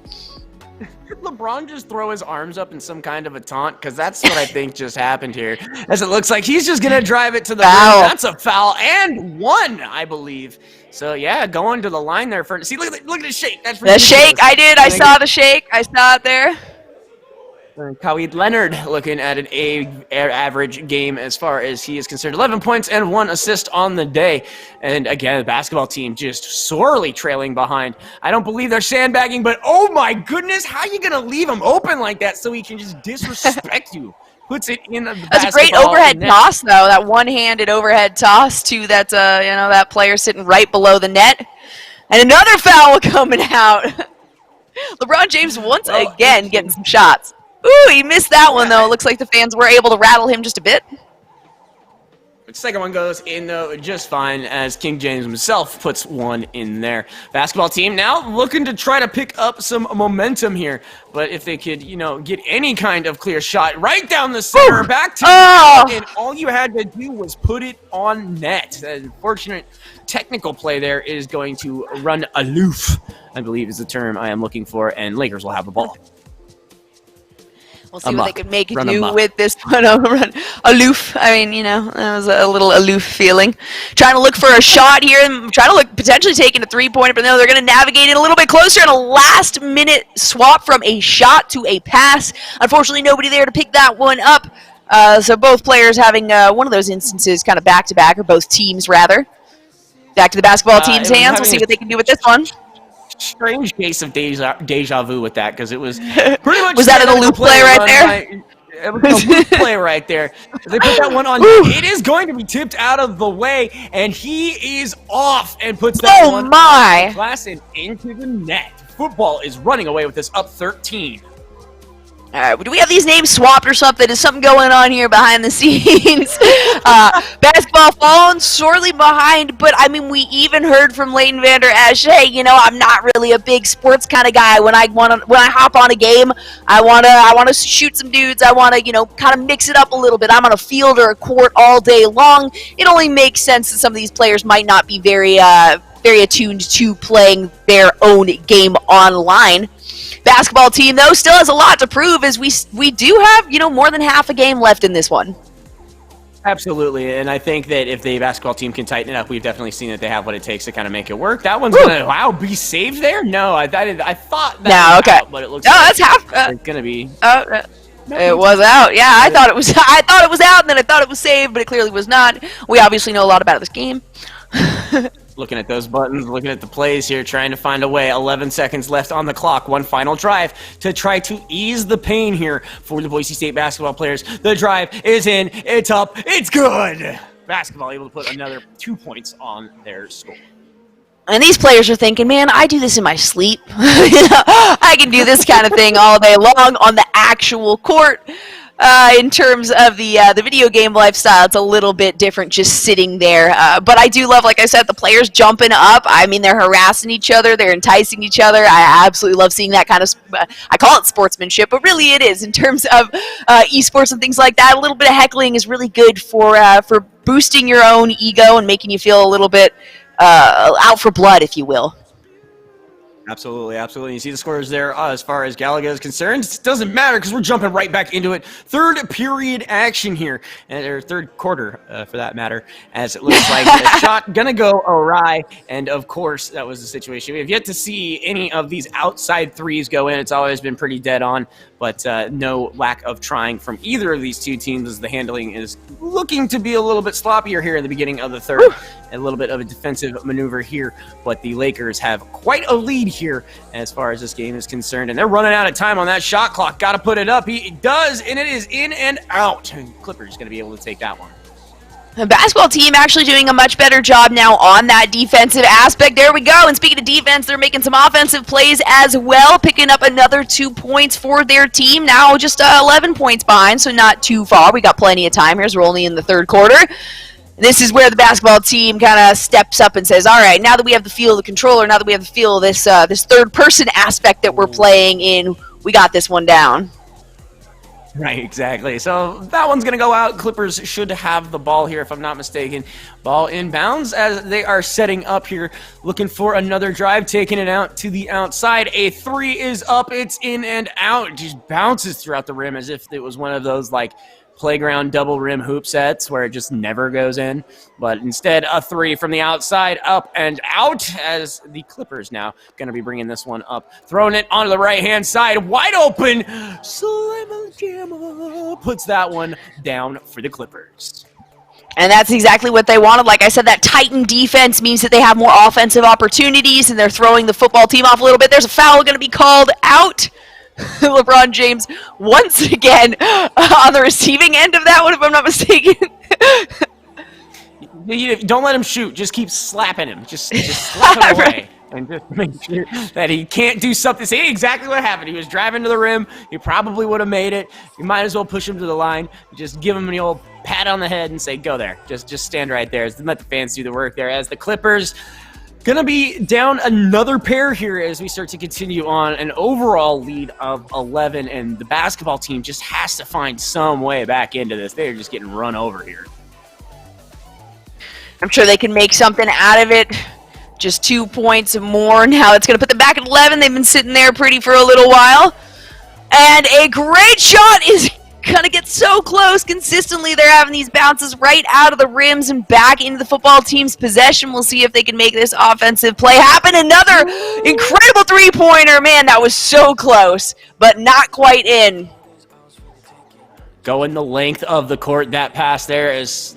Speaker 2: LeBron just throw his arms up in some kind of a taunt? Because that's what I think just happened here. As it looks like he's just going to drive it to the rim. That's a foul and one, I believe. So, yeah, going to the line there. See, look at the shake. That's
Speaker 3: the shake, I did. I saw the shake. I saw it there.
Speaker 2: Kawhi Leonard looking at an average game as far as he is concerned. 11 points and 1 assist on the day. And again, the basketball team just sorely trailing behind. I don't believe they're sandbagging, but oh my goodness, how are you going to leave him open like that so he can just disrespect you? Puts it in the
Speaker 3: That's a great overhead toss, though. That one-handed overhead toss to that, that player sitting right below the net. And another foul coming out. LeBron James once again getting some shots. Ooh, he missed that one, though. It looks like the fans were able to rattle him just a bit.
Speaker 2: The second one goes in, though, just fine, as King James himself puts one in there. Basketball team now looking to try to pick up some momentum here. But if they could, get any kind of clear shot right down the center, back to and all you had to do was put it on net. An unfortunate technical play there is going to run aloof, I believe is the term I am looking for, and Lakers will have the ball.
Speaker 3: We'll see what they can make it do with this one. Run aloof. That was a little aloof feeling. Trying to look for a shot here and trying to look potentially taking a three-pointer, but no, they're going to navigate it a little bit closer and a last-minute swap from a shot to a pass. Unfortunately, nobody there to pick that one up. So both players having one of those instances kind of back-to-back, or both teams, rather. Back to the basketball team's hands. We'll see what they can do with this one.
Speaker 2: Strange case of deja vu with that, because it was pretty much
Speaker 3: was that an aloof play right there?
Speaker 2: It was an aloof play right there. They put that one on. It is going to be tipped out of the way, and he is off and puts that one on glass and into the net. Football is running away with this, up 13.
Speaker 3: All right, do we have these names swapped or something? Is something going on here behind the scenes? Basketball falling sorely behind, but we even heard from Leighton Vander Esch, hey, I'm not really a big sports kind of guy. When I hop on a game, I wanna shoot some dudes. I wanna kind of mix it up a little bit. I'm on a field or a court all day long. It only makes sense that some of these players might not be very attuned to playing their own game online. Basketball team, though, still has a lot to prove, as we do have, more than half a game left in this one.
Speaker 2: Absolutely, and I think that if the basketball team can tighten it up, we've definitely seen that they have what it takes to kind of make it work. That one's gonna be saved there. No, I thought that.
Speaker 3: No, okay.
Speaker 2: Out, but it looks like
Speaker 3: that's half.
Speaker 2: It's gonna be.
Speaker 3: It was out. Yeah, I thought it was. I thought it was out, and then I thought it was saved, but it clearly was not. We obviously know a lot about this game.
Speaker 2: Looking at those buttons, looking at the plays here, trying to find a way. 11 seconds left on the clock. One final drive to try to ease the pain here for the Boise State basketball players. The drive is in. It's up. It's good. Basketball able to put another 2 points on their score.
Speaker 3: And these players are thinking, man, I do this in my sleep. I can do this kind of thing all day long on the actual court. In terms of the video game lifestyle, it's a little bit different just sitting there. But I do love, like I said, the players jumping up. They're harassing each other. They're enticing each other. I absolutely love seeing that kind of, I call it sportsmanship, but really it is in terms of esports and things like that. A little bit of heckling is really good for boosting your own ego and making you feel a little bit out for blood, if you will.
Speaker 2: Absolutely, absolutely. You see the scores there as far as Galaga is concerned. It doesn't matter because we're jumping right back into it. Third period action here, or third quarter for that matter, as it looks like a shot gonna go awry. And of course, that was the situation. We have yet to see any of these outside threes go in. It's always been pretty dead on, but no lack of trying from either of these two teams as the handling is looking to be a little bit sloppier here in the beginning of the third. Woo! A little bit of a defensive maneuver here, but the Lakers have quite a lead here as far as this game is concerned, and they're running out of time on that shot clock. Got to put it up. He does, and it is in and out. Clippers going to be able to take that one.
Speaker 3: The basketball team actually doing a much better job now on that defensive aspect. There we go. And speaking of defense, they're making some offensive plays as well, picking up another 2 points for their team. Now just 11 points behind, so not too far. We got plenty of time here as we're only in the third quarter. This is where the basketball team kind of steps up and says, all right, now that we have the feel of the controller, now that we have the feel of this third-person aspect that we're playing in, we got this one down.
Speaker 2: Right, exactly. So that one's going to go out. Clippers should have the ball here, if I'm not mistaken. Ball inbounds as they are setting up here, looking for another drive, taking it out to the outside. A three is up. It's in and out. It just bounces throughout the rim as if it was one of those, like, playground double rim hoop sets where it just never goes in, but instead a three from the outside, up and out, as the Clippers now going to be bringing this one up, throwing it onto the right hand side, wide open. Slim Jamma puts that one down for the Clippers.
Speaker 3: And that's exactly what they wanted. Like I said, that tightened defense means that they have more offensive opportunities, and they're throwing the football team off a little bit. There's a foul going to be called out. LeBron James once again on the receiving end of that one, if I'm not mistaken.
Speaker 2: Don't let him shoot. Just keep slapping him. Just slap him away.
Speaker 3: Right.
Speaker 2: And just make sure that he can't do something. See exactly what happened. He was driving to the rim. He probably would have made it. You might as well push him to the line. Just give him the old pat on the head and say, go there. Just stand right there. Let the fans do the work there. As the Clippers gonna be down another pair here as we start to continue on an overall lead of 11, and the basketball team just has to find some way back into this. They're just getting run over here.
Speaker 3: I'm sure they can make something out of it. Just 2 points more. Now it's going to put them back at 11. They've been sitting there pretty for a little while. And a great shot is going to get so close. Consistently, they're having these bounces right out of the rims and back into the football team's possession. We'll see if they can make this offensive play happen. Another incredible three-pointer. Man, that was so close, but not quite in.
Speaker 2: Going the length of the court, that pass there is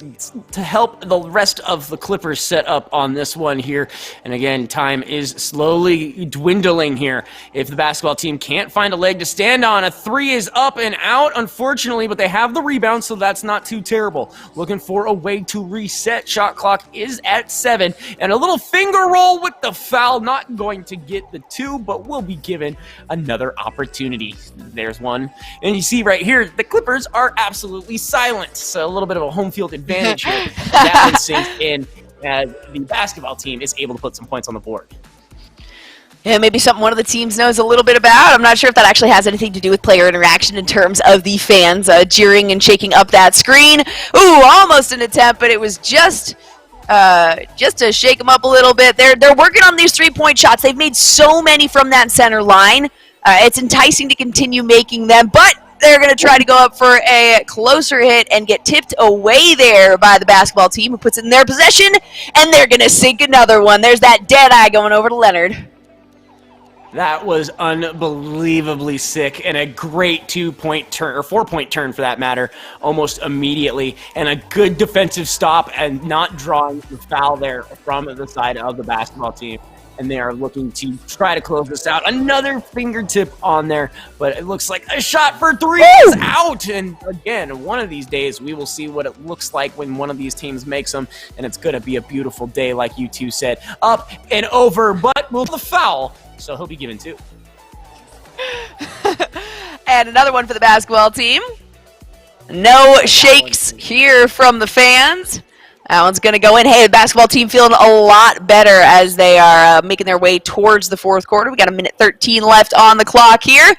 Speaker 2: to help the rest of the Clippers set up on this one here. And again, time is slowly dwindling here. If the basketball team can't find a leg to stand on, a three is up and out, unfortunately, but they have the rebound, so that's not too terrible. Looking for a way to reset. Shot clock is at 7. And a little finger roll with the foul. Not going to get the 2, but will be given another opportunity. There's one. And you see right here, the Clippers are absolutely silent. So a little bit of a home field advantage here. That would sink in as the basketball team is able to put some points on the board.
Speaker 3: Yeah, maybe something one of the teams knows a little bit about. I'm not sure if that actually has anything to do with player interaction in terms of the fans jeering and shaking up that screen. Ooh, almost an attempt, but it was just to shake them up a little bit. They're working on these three-point shots. They've made so many from that center line. It's enticing to continue making them, but they're going to try to go up for a closer hit and get tipped away there by the basketball team, who puts it in their possession, and they're going to sink another one. There's that dead eye going over to Leonard.
Speaker 2: That was unbelievably sick, and a great 2-point turn, or 4-point turn for that matter, almost immediately, and a good defensive stop and not drawing the foul there from the side of the basketball team. And they are looking to try to close this out. Another fingertip on there, but it looks like a shot for 3 is out. And again, one of these days, we will see what it looks like when one of these teams makes them, and it's going to be a beautiful day, like you two said. Up and over, but will the foul, so he'll be given 2.
Speaker 3: And another one for the basketball team. No shakes here from the fans. That one's going to go in. Hey, the basketball team feeling a lot better as they are making their way towards the fourth quarter. We got 1:13 left on the clock here.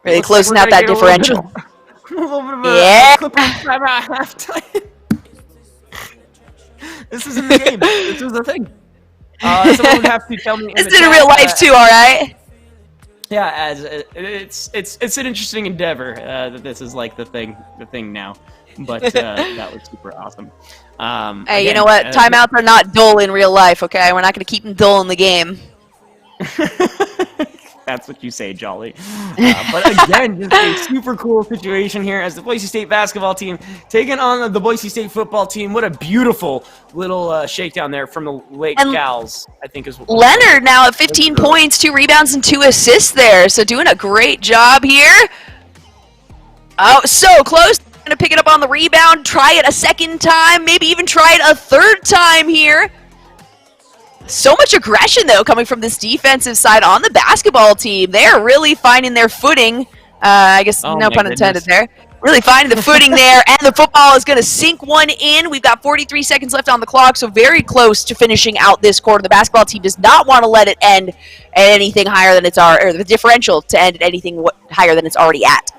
Speaker 3: Really closing out that differential.
Speaker 2: A little bit of a Clippers timeout halftime. This isn't the game. This is the thing. Someone would have to tell me.
Speaker 3: This is in real life too, all right?
Speaker 2: Yeah, as it's an interesting endeavor that this is like the thing now, but that was super awesome.
Speaker 3: Hey, you know what? Timeouts are not dull in real life. Okay, we're not going to keep them dull in the game.
Speaker 2: That's what you say, Jolly. But again, just a super cool situation here as the Boise State basketball team taking on the Boise State football team. What a beautiful little shakedown there from the Lake Gals, I think is what
Speaker 3: Leonard now at 15 points, 2 rebounds, and 2 assists there. So doing a great job here. Oh, so close. Going to pick it up on the rebound, try it a second time, maybe even try it a third time here. So much aggression, though, coming from this defensive side on the basketball team. They're really finding their footing. I guess no pun intended there. Really finding the footing there, and the football is going to sink one in. We've got 43 seconds left on the clock, so very close to finishing out this quarter. The basketball team does not want to let it end at anything higher than or the differential to end at anything higher than it's already at.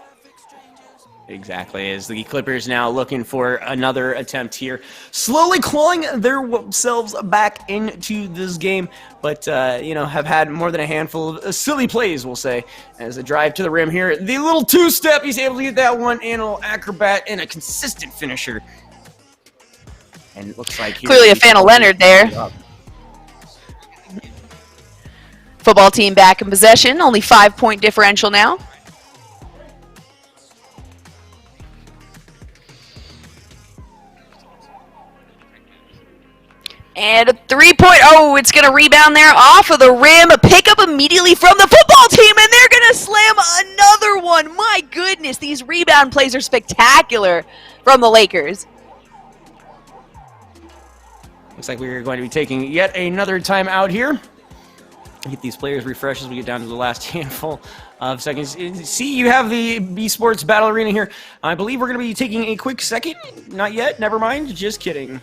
Speaker 2: Exactly, as the Clippers now looking for another attempt here, slowly clawing themselves back into this game, but have had more than a handful of silly plays, we'll say, as a drive to the rim here. The little two-step, he's able to get that one in, a little acrobat and a consistent finisher. And it looks like
Speaker 3: clearly a fan of Leonard there. Football team back in possession, only 5-point differential now. And a 3-point, oh, it's going to rebound there off of the rim. A pickup immediately from the football team, and they're going to slam another one. My goodness, these rebound plays are spectacular from the Lakers.
Speaker 2: Looks like we're going to be taking yet another timeout here. Get these players refreshed as we get down to the last handful of seconds. See, you have the B Sports Battle Arena here. I believe we're going to be taking a quick second. Not yet, never mind, just kidding.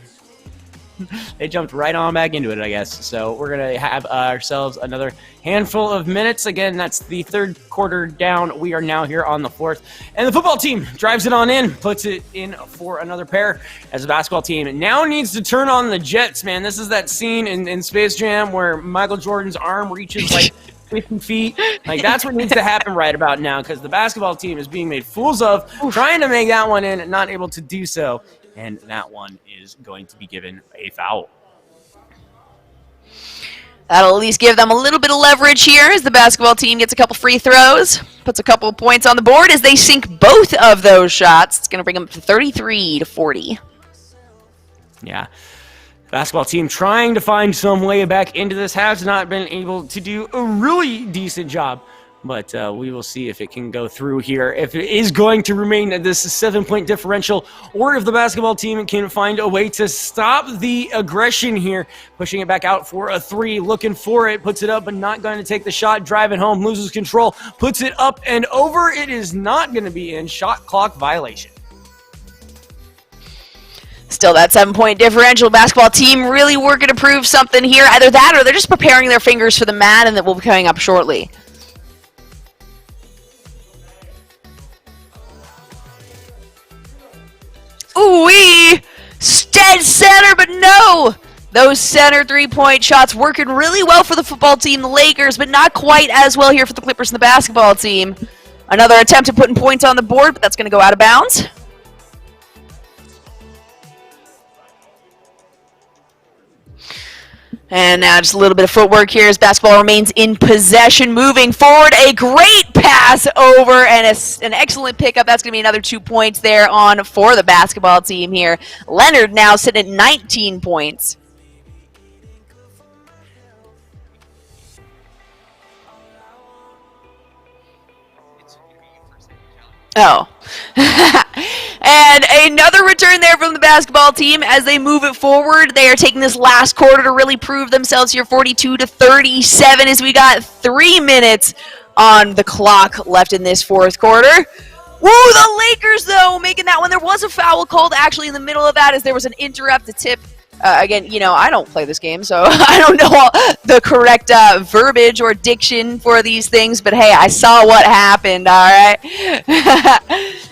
Speaker 2: They jumped right on back into it, I guess. So we're going to have ourselves another handful of minutes. Again, that's the third quarter down. We are now here on the fourth. And the football team drives it on in, puts it in for another pair as the basketball team now needs to turn on the Jets, man. This is that scene in Space Jam where Michael Jordan's arm reaches like 50 feet. Like, that's what needs to happen right about now because the basketball team is being made fools of, trying to make that one in and not able to do so. And that one is going to be given a foul.
Speaker 3: That'll at least give them a little bit of leverage here as the basketball team gets a couple free throws, puts a couple of points on the board as they sink both of those shots. It's going to bring them up to 33-40.
Speaker 2: Yeah. Basketball team trying to find some way back into this has not been able to do a really decent job. But we will see if it can go through here, if it is going to remain at this 7-point differential, or if the basketball team can find a way to stop the aggression here. Pushing it back out for a 3, looking for it, puts it up, but not going to take the shot, driving home, loses control, puts it up and over. It is not going to be in. Shot clock violation.
Speaker 3: Still that 7-point differential. Basketball team really working to prove something here. Either that or they're just preparing their fingers for the mat and that will be coming up shortly. Ooh-wee! Dead center, but no! Those center 3-point shots working really well for the football team, the Lakers, but not quite as well here for the Clippers and the basketball team. Another attempt at putting points on the board, but that's going to go out of bounds. And now just a little bit of footwork here as basketball remains in possession. Moving forward, a great pass over and an excellent pickup. That's going to be another 2 points there on for the basketball team here. Leonard now sitting at 19 points. Oh. And another return there from the basketball team as they move it forward. They are taking this last quarter to really prove themselves here, 42-37, as we got 3 minutes on the clock left in this fourth quarter. Woo, the Lakers, though, making that one. There was a foul called actually in the middle of that as there was an interrupt, a tip. Again, you know, I don't play this game, so I don't know the correct verbiage or diction for these things, but hey, I saw what happened, all right?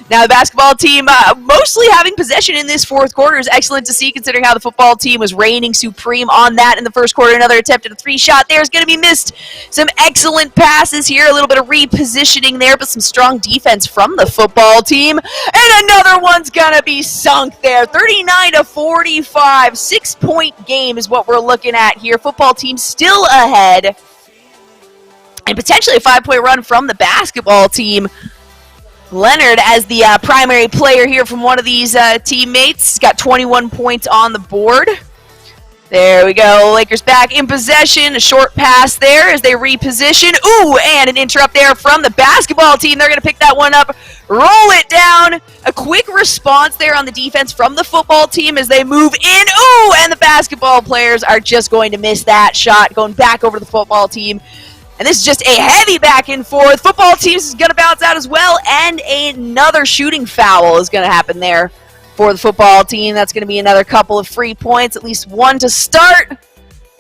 Speaker 3: Now, the basketball team mostly having possession in this fourth quarter is excellent to see, considering how the football team was reigning supreme on that in the first quarter. Another attempt at a three-shot there is going to be missed. Some excellent passes here, a little bit of repositioning there, but some strong defense from the football team. And another one's going to be sunk there. 39-45, 6-point game is what we're looking at here. Football team still ahead. And potentially a 5-point run from the basketball team. Leonard, as the primary player here from one of these teammates, got 21 points on the board. There we go. Lakers back in possession. A short pass there as they reposition. Ooh, and an interrupt there from the basketball team. They're going to pick that one up, roll it down. A quick response there on the defense from the football team as they move in. Ooh, and the basketball players are just going to miss that shot, going back over to the football team. And this is just a heavy back and forth. Football team is going to bounce out as well, and another shooting foul is going to happen there for the football team. That's going to be another couple of free points, at least one to start.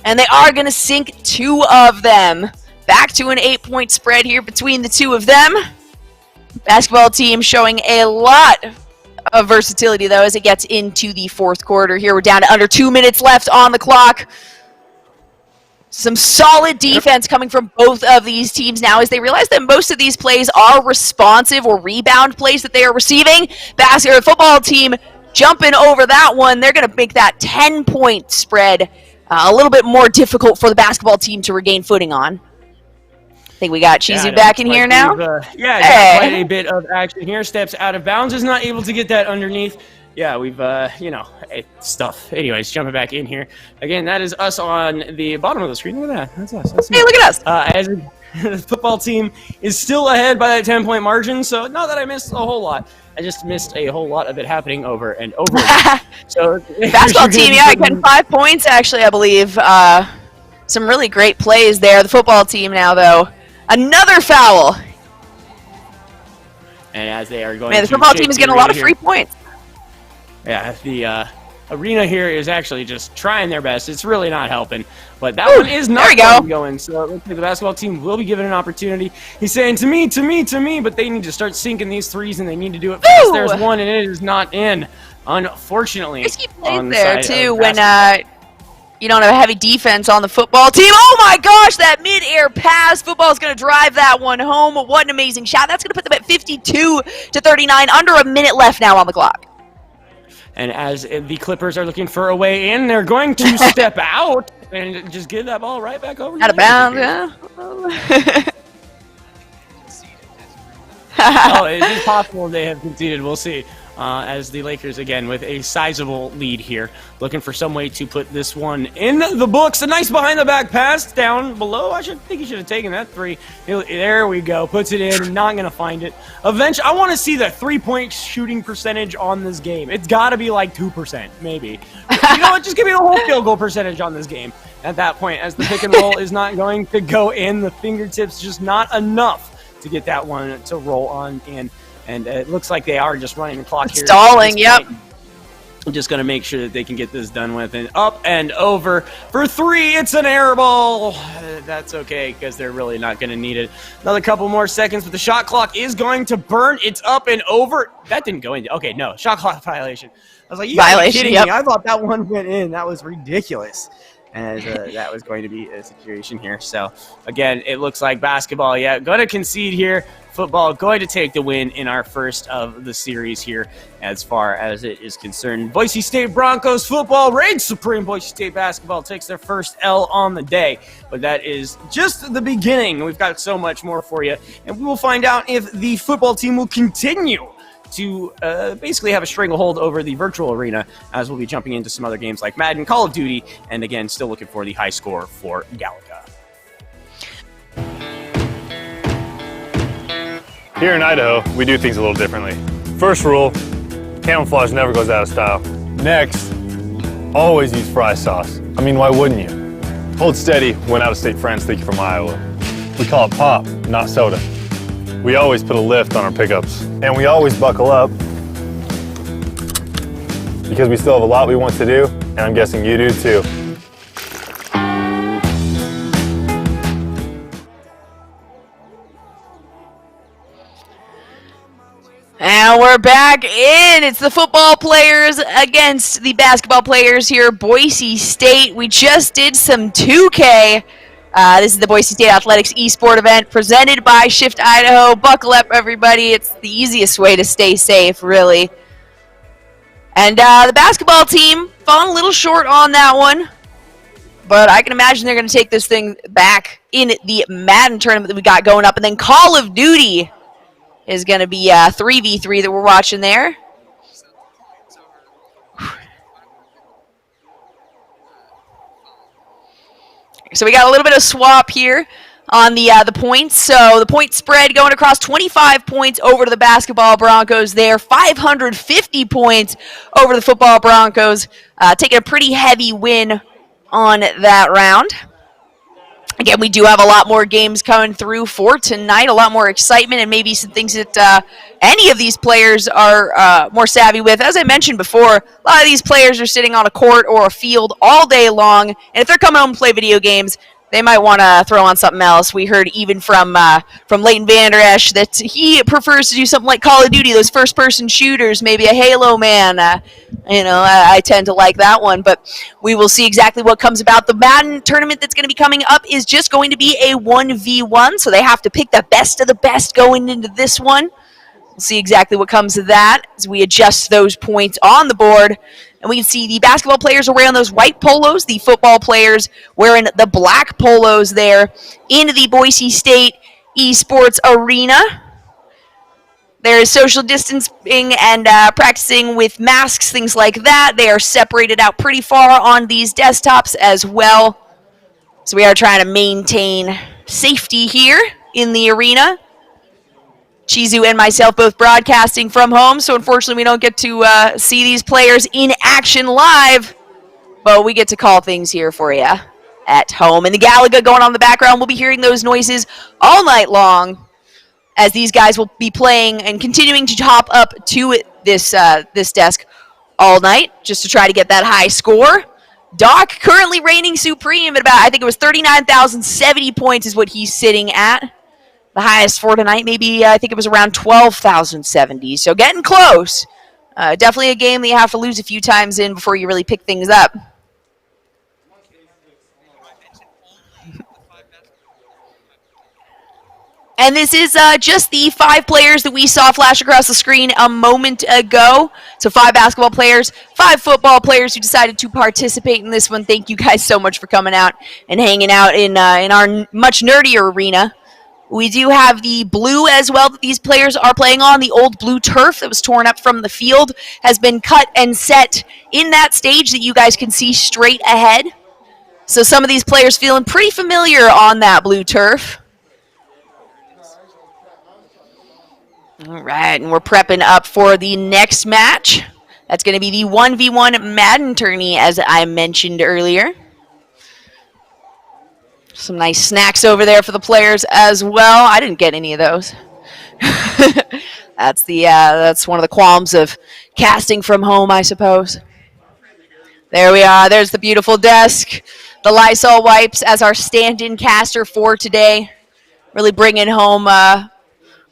Speaker 3: And they are going to sink 2 of them. Back to an 8-point spread here between the 2 of them. Basketball team showing a lot of versatility, though, as it gets into the fourth quarter. Here we're down to under 2 minutes left on the clock. Some solid defense coming from both of these teams now as they realize that most of these plays are responsive or rebound plays that they are receiving. Football team jumping over that one. They're going to make that 10-point spread a little bit more difficult for the basketball team to regain footing on. I think we got Chizu back in here now.
Speaker 2: Got quite a bit of action here. Steps out of bounds, is not able to get that underneath. Yeah, we've, stuff. Anyways, jumping back in here. Again, that is us on the bottom of the screen. Look at that. That's us. That's
Speaker 3: Hey, look at us.
Speaker 2: As the football team is still ahead by that 10-point margin, so not that I missed a whole lot. I just missed a whole lot of it happening over and over again. So,
Speaker 3: basketball team, getting 5 points, actually, I believe. Some really great plays there. The football team now, though. Another foul.
Speaker 2: And as they are going
Speaker 3: the football team is getting a lot of free points.
Speaker 2: Yeah, the arena here is actually just trying their best. It's really not helping. But that one is not going. So it looks like the basketball team will be given an opportunity. He's saying, to me, but they need to start sinking these threes, and they need to do it fast. There's one, and it is not in, unfortunately.
Speaker 3: Risky plays there, too, when you don't have a heavy defense on the football team. Oh, my gosh, that mid-air pass. Football's going to drive that one home. What an amazing shot. That's going to put them at 52-39, under a minute left now on the clock.
Speaker 2: And as the Clippers are looking for a way in, they're going to step out and just give that ball right back over.
Speaker 3: Out of bounds, yeah.
Speaker 2: It is possible they have conceded. We'll see. As the Lakers, again, with a sizable lead here, looking for some way to put this one in the books. A nice behind-the-back pass down below. I think he should have taken that 3. There we go. Puts it in. Not going to find it. Eventually, I want to see the 3-point shooting percentage on this game. It's got to be like 2%, maybe. You know what? Just give me the whole field goal percentage on this game at that point, as the pick and roll is not going to go in. The fingertips just not enough to get that one to roll on in. And it looks like they are just running the clock here.
Speaker 3: Stalling, yep.
Speaker 2: I'm just going to make sure that they can get this done with. And up and over for 3. It's an air ball. That's okay, because they're really not going to need it. Another couple more seconds, but the shot clock is going to burn. It's up and over. That didn't go in. Okay, no. Shot clock violation. I was like, you are kidding me. I thought that one went in. That was ridiculous. And that was going to be a situation here. So, again, it looks like basketball, going to concede here. Football going to take the win in our first of the series here as far as it is concerned. Boise State Broncos football reigns supreme. Boise State basketball takes their first L on the day. But that is just the beginning. We've got so much more for you. And we will find out if the football team will continue to basically have a stranglehold over the virtual arena, as we'll be jumping into some other games like Madden, Call of Duty, and again, still looking for the high score for Galaga.
Speaker 4: Here in Idaho, we do things a little differently. First rule, camouflage never goes out of style. Next, always use fry sauce. I mean, why wouldn't you? Hold steady when out-of-state friends think you're from Iowa. We call it pop, not soda. We always put a lift on our pickups, and we always buckle up because we still have a lot we want to do, and I'm guessing you do too.
Speaker 3: And we're back in. It's the football players against the basketball players here. Boise State. We just did some 2K. This is the Boise State Athletics eSport event presented by Shift Idaho. Buckle up, everybody. It's the easiest way to stay safe, really. And the basketball team falling a little short on that one. But I can imagine they're going to take this thing back in the Madden tournament that we got going up. And then Call of Duty is going to be 3v3 that we're watching there. So we got a little bit of swap here on the points. So the point spread going across 25 points over to the basketball Broncos there. 550 points over the football Broncos. Taking a pretty heavy win on that round. Again, we do have a lot more games coming through for tonight, a lot more excitement, and maybe some things that any of these players are more savvy with. As I mentioned before, a lot of these players are sitting on a court or a field all day long, and if they're coming home to play video games, they might want to throw on something else. We heard even from Leighton Vander Esch that he prefers to do something like Call of Duty, those first-person shooters, maybe a Halo man. I tend to like that one, but we will see exactly what comes about. The Madden tournament that's going to be coming up is just going to be a 1v1, so they have to pick the best of the best going into this one. We'll see exactly what comes of that as we adjust those points on the board. And we can see the basketball players are wearing those white polos, the football players wearing the black polos there into the Boise State Esports Arena. There is social distancing and practicing with masks, things like that. They are separated out pretty far on these desktops as well. So we are trying to maintain safety here in the arena. Chizu and myself both broadcasting from home, so unfortunately we don't get to see these players in action live, but we get to call things here for you at home. And the Galaga going on in the background, we'll be hearing those noises all night long as these guys will be playing and continuing to hop up to this desk all night just to try to get that high score. Doc currently reigning supreme at about, I think it was 39,070 points is what he's sitting at. The highest for tonight, maybe I think it was around 12,070. So getting close. Definitely a game that you have to lose a few times in before you really pick things up. And this is just the 5 players that we saw flash across the screen a moment ago. So 5 basketball players, 5 football players who decided to participate in this one. Thank you guys so much for coming out and hanging out in our much nerdier arena. We do have the blue as well that these players are playing on. The old blue turf that was torn up from the field has been cut and set in that stage that you guys can see straight ahead. So some of these players feeling pretty familiar on that blue turf. All right, and we're prepping up for the next match. That's going to be the 1v1 Madden tourney, as I mentioned earlier. Some nice snacks over there for the players as well. I didn't get any of those. That's one of the qualms of casting from home, I suppose. There we are. There's the beautiful desk. The Lysol wipes as our stand-in caster for today. Really bringing home a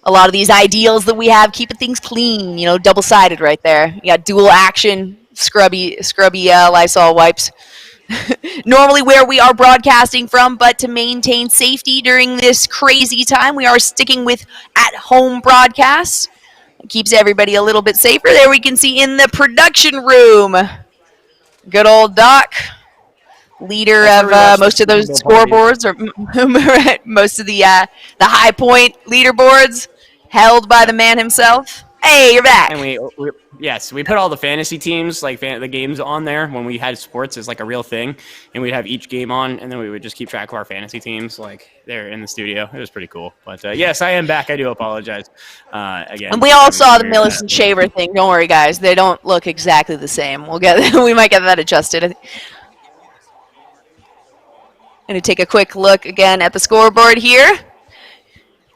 Speaker 3: lot of these ideals that we have, keeping things clean. You know, double-sided right there. You got dual action, scrubby Lysol wipes. Normally where we are broadcasting from, but to maintain safety during this crazy time, we are sticking with at-home broadcasts. It keeps everybody a little bit safer. There we can see in the production room, good old Doc, leader of most of those scoreboards, or most of the high point leaderboards held by the man himself. Hey, you're back.
Speaker 2: And we put all the fantasy teams, like the games on there when we had sports as like a real thing, and we'd have each game on, and then we would just keep track of our fantasy teams like they're in the studio. It was pretty cool. But yes, I am back. I do apologize again.
Speaker 3: And we all saw the Millicent Shaver thing. Don't worry, guys. They don't look exactly the same. We might get that adjusted. Going to take a quick look again at the scoreboard here.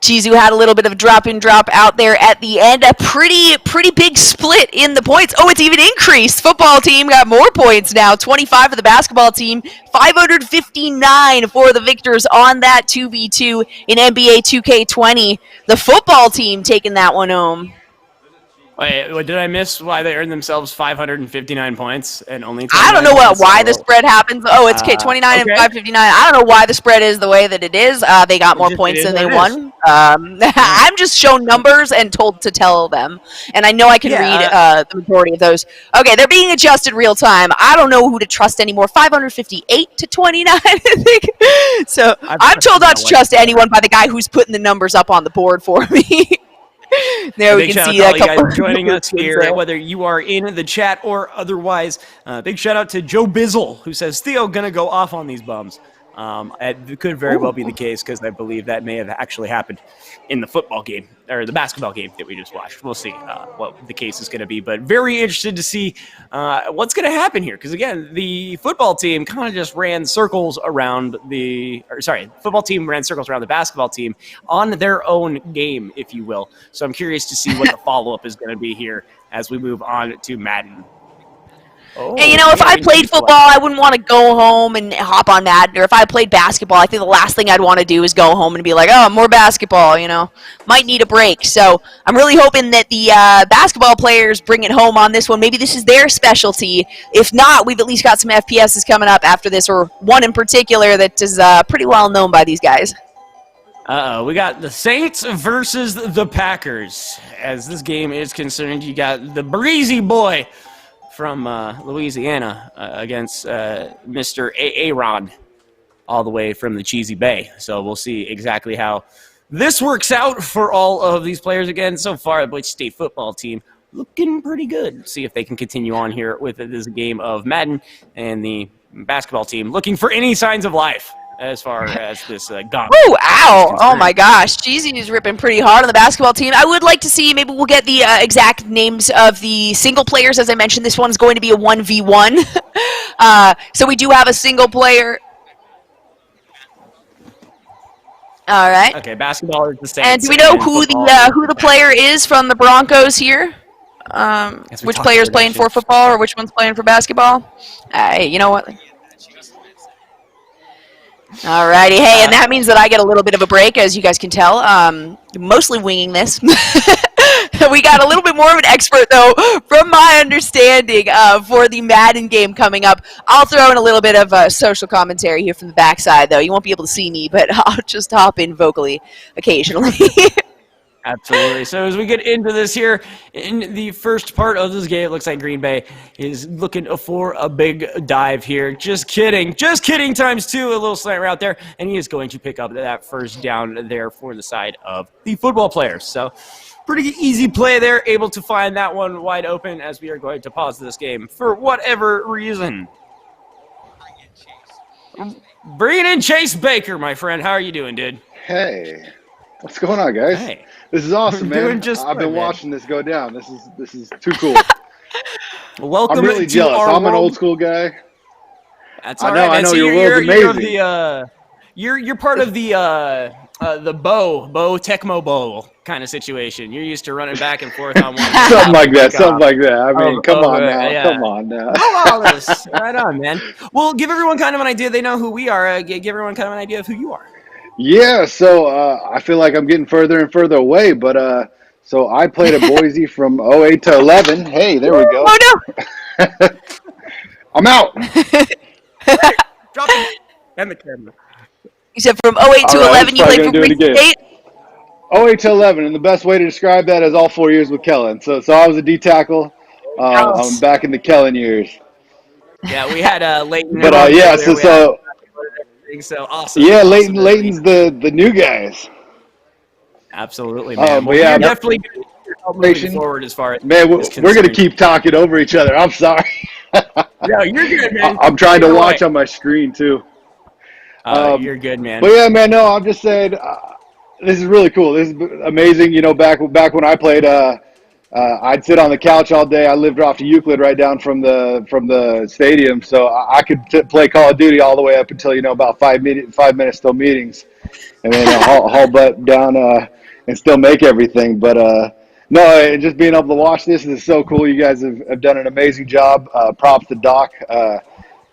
Speaker 3: Chizu had a little bit of a drop-in, drop-out there at the end. A pretty big split in the points. Oh, it's even increased. Football team got more points now. 25 for the basketball team. 559 for the victors on that 2v2 in NBA 2K20. The football team taking that one home.
Speaker 2: Wait, what, did I miss why they earned themselves 559 points and only
Speaker 3: I don't
Speaker 2: 29
Speaker 3: know
Speaker 2: points?
Speaker 3: why the spread happens. Oh, it's 29 and
Speaker 2: okay.
Speaker 3: 559. I don't know why the spread is the way that it is. They got more points than they won. I'm just shown numbers and told to tell them. And I know I can read the majority of those. Okay, they're being adjusted real time. I don't know who to trust anymore. 558 to 29, I think. So I'm told not to trust anyone by the guy who's putting the numbers up on the board for me. There we can see
Speaker 2: a
Speaker 3: couple
Speaker 2: you guys joining us here, whether you are in the chat or otherwise. Big shout out to Joe Bizzle, who says Theo gonna go off on these bums. It could very well be the case because I believe that may have actually happened in the football game or the basketball game that we just watched. We'll see what the case is going to be, but very interested to see what's going to happen here. Because again, the football team kind of just ran circles around football team ran circles around the basketball team on their own game, if you will. So I'm curious to see what the follow-up is going to be here as we move on to Madden.
Speaker 3: And, if I played football, I wouldn't want to go home and hop on Madden. Or if I played basketball, I think the last thing I'd want to do is go home and be like, oh, more basketball, Might need a break. So I'm really hoping that the basketball players bring it home on this one. Maybe this is their specialty. If not, we've at least got some FPSs coming up after this, or one in particular that is pretty well known by these guys.
Speaker 2: We got the Saints versus the Packers. As this game is concerned, you got the breezy boy from Louisiana against Mr. Aaron, all the way from the Cheesy Bay. So we'll see exactly how this works out for all of these players. Again, so far, the Boise State football team looking pretty good. See if they can continue on here with this game of Madden, and the basketball team looking for any signs of life as far as this gauntlet.
Speaker 3: Ooh, ow! Oh my gosh, Cheesy is ripping pretty hard on the basketball team. I would like to see, maybe we'll get the exact names of the single players. As I mentioned, this one's going to be a 1v1. So we do have a single player. All right.
Speaker 2: Okay, basketball is the Saints.
Speaker 3: And do we know who the player is from the Broncos here? Which player's playing for football or which one's playing for basketball? Hey, you know what? Alrighty, hey, and that means that I get a little bit of a break, as you guys can tell. Mostly winging this. We got a little bit more of an expert, though, from my understanding, for the Madden game coming up. I'll throw in a little bit of social commentary here from the backside, though. You won't be able to see me, but I'll just hop in vocally occasionally.
Speaker 2: Absolutely. So as we get into this here, in the first part of this game, it looks like Green Bay is looking for a big dive here. Just kidding. Just kidding times two. A little slant route there. And he is going to pick up that first down there for the side of the football players. So pretty easy play there. Able to find that one wide open as we are going to pause this game for whatever reason. Bringing in Chase Baker, my friend. How are you doing, dude?
Speaker 7: Hey. What's going on, guys?
Speaker 2: Hey.
Speaker 7: This is awesome, man. I've been
Speaker 2: man.
Speaker 7: watching this go down. This is too cool.
Speaker 2: Welcome.
Speaker 7: I'm really jealous. I'm an old school guy.
Speaker 2: That's all right.
Speaker 7: I know your world's amazing.
Speaker 2: You're part of the Bo Tecmo Bowl kind of situation. You're used to running back and forth on one.
Speaker 7: Something like that. I mean, come on now.
Speaker 2: Yeah.
Speaker 7: Come on now.
Speaker 2: Right on, man. Well, give everyone kind of an idea. They know who we are. Give everyone kind of an idea of who you are.
Speaker 7: Yeah, so I feel like I'm getting further and further away, but so I played at Boise from 08 to 11. Hey, there we go.
Speaker 3: Oh, no.
Speaker 7: I'm out.
Speaker 2: Drop it. And the camera.
Speaker 3: You said from 08 to 11 you played for Boise State?
Speaker 7: 08 to 11, and the best way to describe that is all 4 years with Kellen. So I was a D tackle. I'm back in the Kellen years.
Speaker 2: Yeah, we had Leighton.
Speaker 7: But yeah,
Speaker 2: so awesome.
Speaker 7: Yeah,
Speaker 2: awesome
Speaker 7: Leighton's the new guys.
Speaker 2: Absolutely, man.
Speaker 7: Well, yeah,
Speaker 2: definitely moving forward as far as
Speaker 7: we're gonna keep talking over each other. I'm sorry.
Speaker 2: No, you're good, man.
Speaker 7: I'm trying to watch on my screen too.
Speaker 2: You're good, man.
Speaker 7: But yeah, man. No, I'm just saying, this is really cool. This is amazing. You know, back when I played, I'd sit on the couch all day. I lived off to Euclid, right down from the stadium, so I could play Call of Duty all the way up until about 5 minutes till meetings, and then haul butt down and still make everything. But no, just being able to watch this is so cool. You guys have done an amazing job. Props to Doc.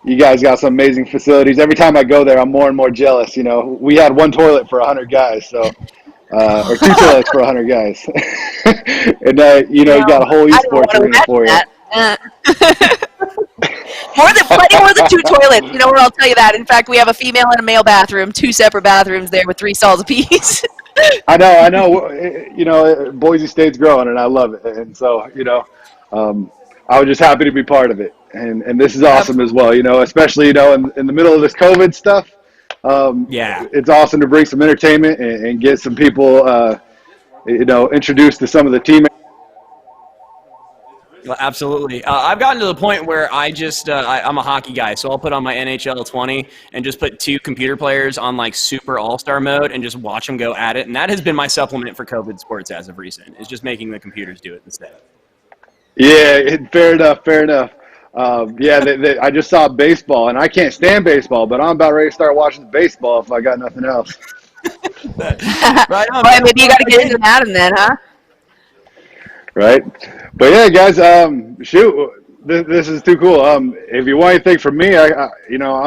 Speaker 7: You guys got some amazing facilities. Every time I go there, I'm more and more jealous. You know, we had one toilet for 100 guys, so or 2 toilets for 100 guys. And, you got a whole
Speaker 3: I didn't want
Speaker 7: esports
Speaker 3: to
Speaker 7: arena for you.
Speaker 3: imagine plenty more than 2 toilets. You know where I'll tell you that. In fact, we have a female and a male bathroom, 2 separate bathrooms there with 3 stalls apiece.
Speaker 7: I know. Boise State's growing, and I love it. And so, I was just happy to be part of it. And this is awesome as well, especially, in the middle of this COVID stuff. It's awesome to bring some entertainment and get some people, introduced to some of the teammates.
Speaker 2: Well, absolutely. I've gotten to the point where I'm a hockey guy, so I'll put on my NHL 20 and just put 2 computer players on like super all-star mode and just watch them go at it. And that has been my supplement for COVID sports as of recent, is just making the computers do it instead.
Speaker 7: Yeah, fair enough. I just saw baseball, and I can't stand baseball, but I'm about ready to start watching baseball if I got nothing else.
Speaker 2: Right on.
Speaker 3: Well, maybe you got to get into Madden then, huh?
Speaker 7: Right, but yeah, guys, this is too cool. If you want anything from me, I'm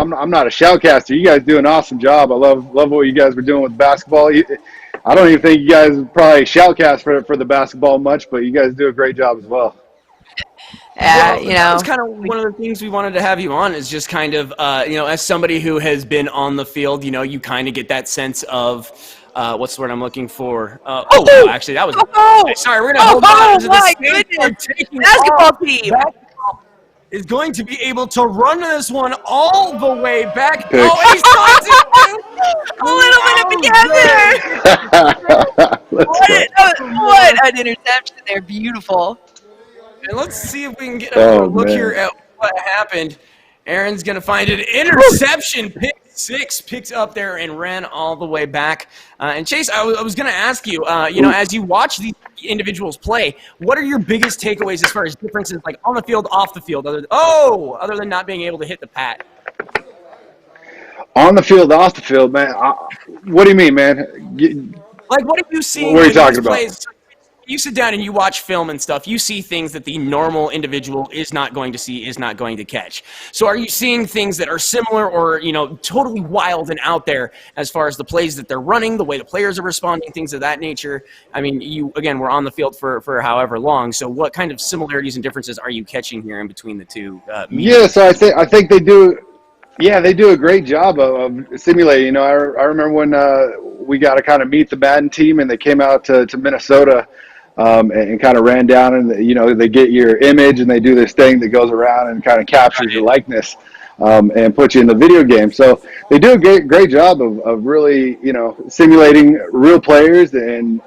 Speaker 7: not a shoutcaster. You guys do an awesome job. I love what you guys were doing with basketball. I don't even think you guys probably shoutcast for the basketball much, but you guys do a great job as well.
Speaker 2: That's kind of one of the things we wanted to have you on, is just kind of, as somebody who has been on the field, you kind of get that sense of, what's the word I'm looking for? Actually, that was. Sorry, we're gonna hold on to
Speaker 3: my
Speaker 2: the
Speaker 3: goodness! Basketball team
Speaker 2: is going to be able to run this one all the way back.
Speaker 7: Pick.
Speaker 2: Oh, he's
Speaker 3: a little bit together. What an interception there! Beautiful.
Speaker 2: And let's see if we can get a look here at what happened. Aaron's going to find an interception, pick 6, picked up there and ran all the way back. And Chase, I was going to ask you, as you watch these individuals play, what are your biggest takeaways as far as differences, like on the field, off the field, other than not being able to hit the pad?
Speaker 7: On the field, off the field, man. What do you mean, man?
Speaker 2: Like, what are you seeing?
Speaker 7: What are you talking about?
Speaker 2: You sit down and you watch film and stuff, you see things that the normal individual is not going to see, is not going to catch. So are you seeing things that are similar or, totally wild and out there as far as the plays that they're running, the way the players are responding, things of that nature? I mean, you, again, were on the field for however long. So what kind of similarities and differences are you catching here in between the two?
Speaker 7: So I think they do. Yeah, they do a great job of simulating. I remember when we got to kind of meet the Madden team, and they came out to Minnesota. And kind of ran down, and they get your image, and they do this thing that goes around and kind of captures your likeness and puts you in the video game. So they do a great job of really simulating real players and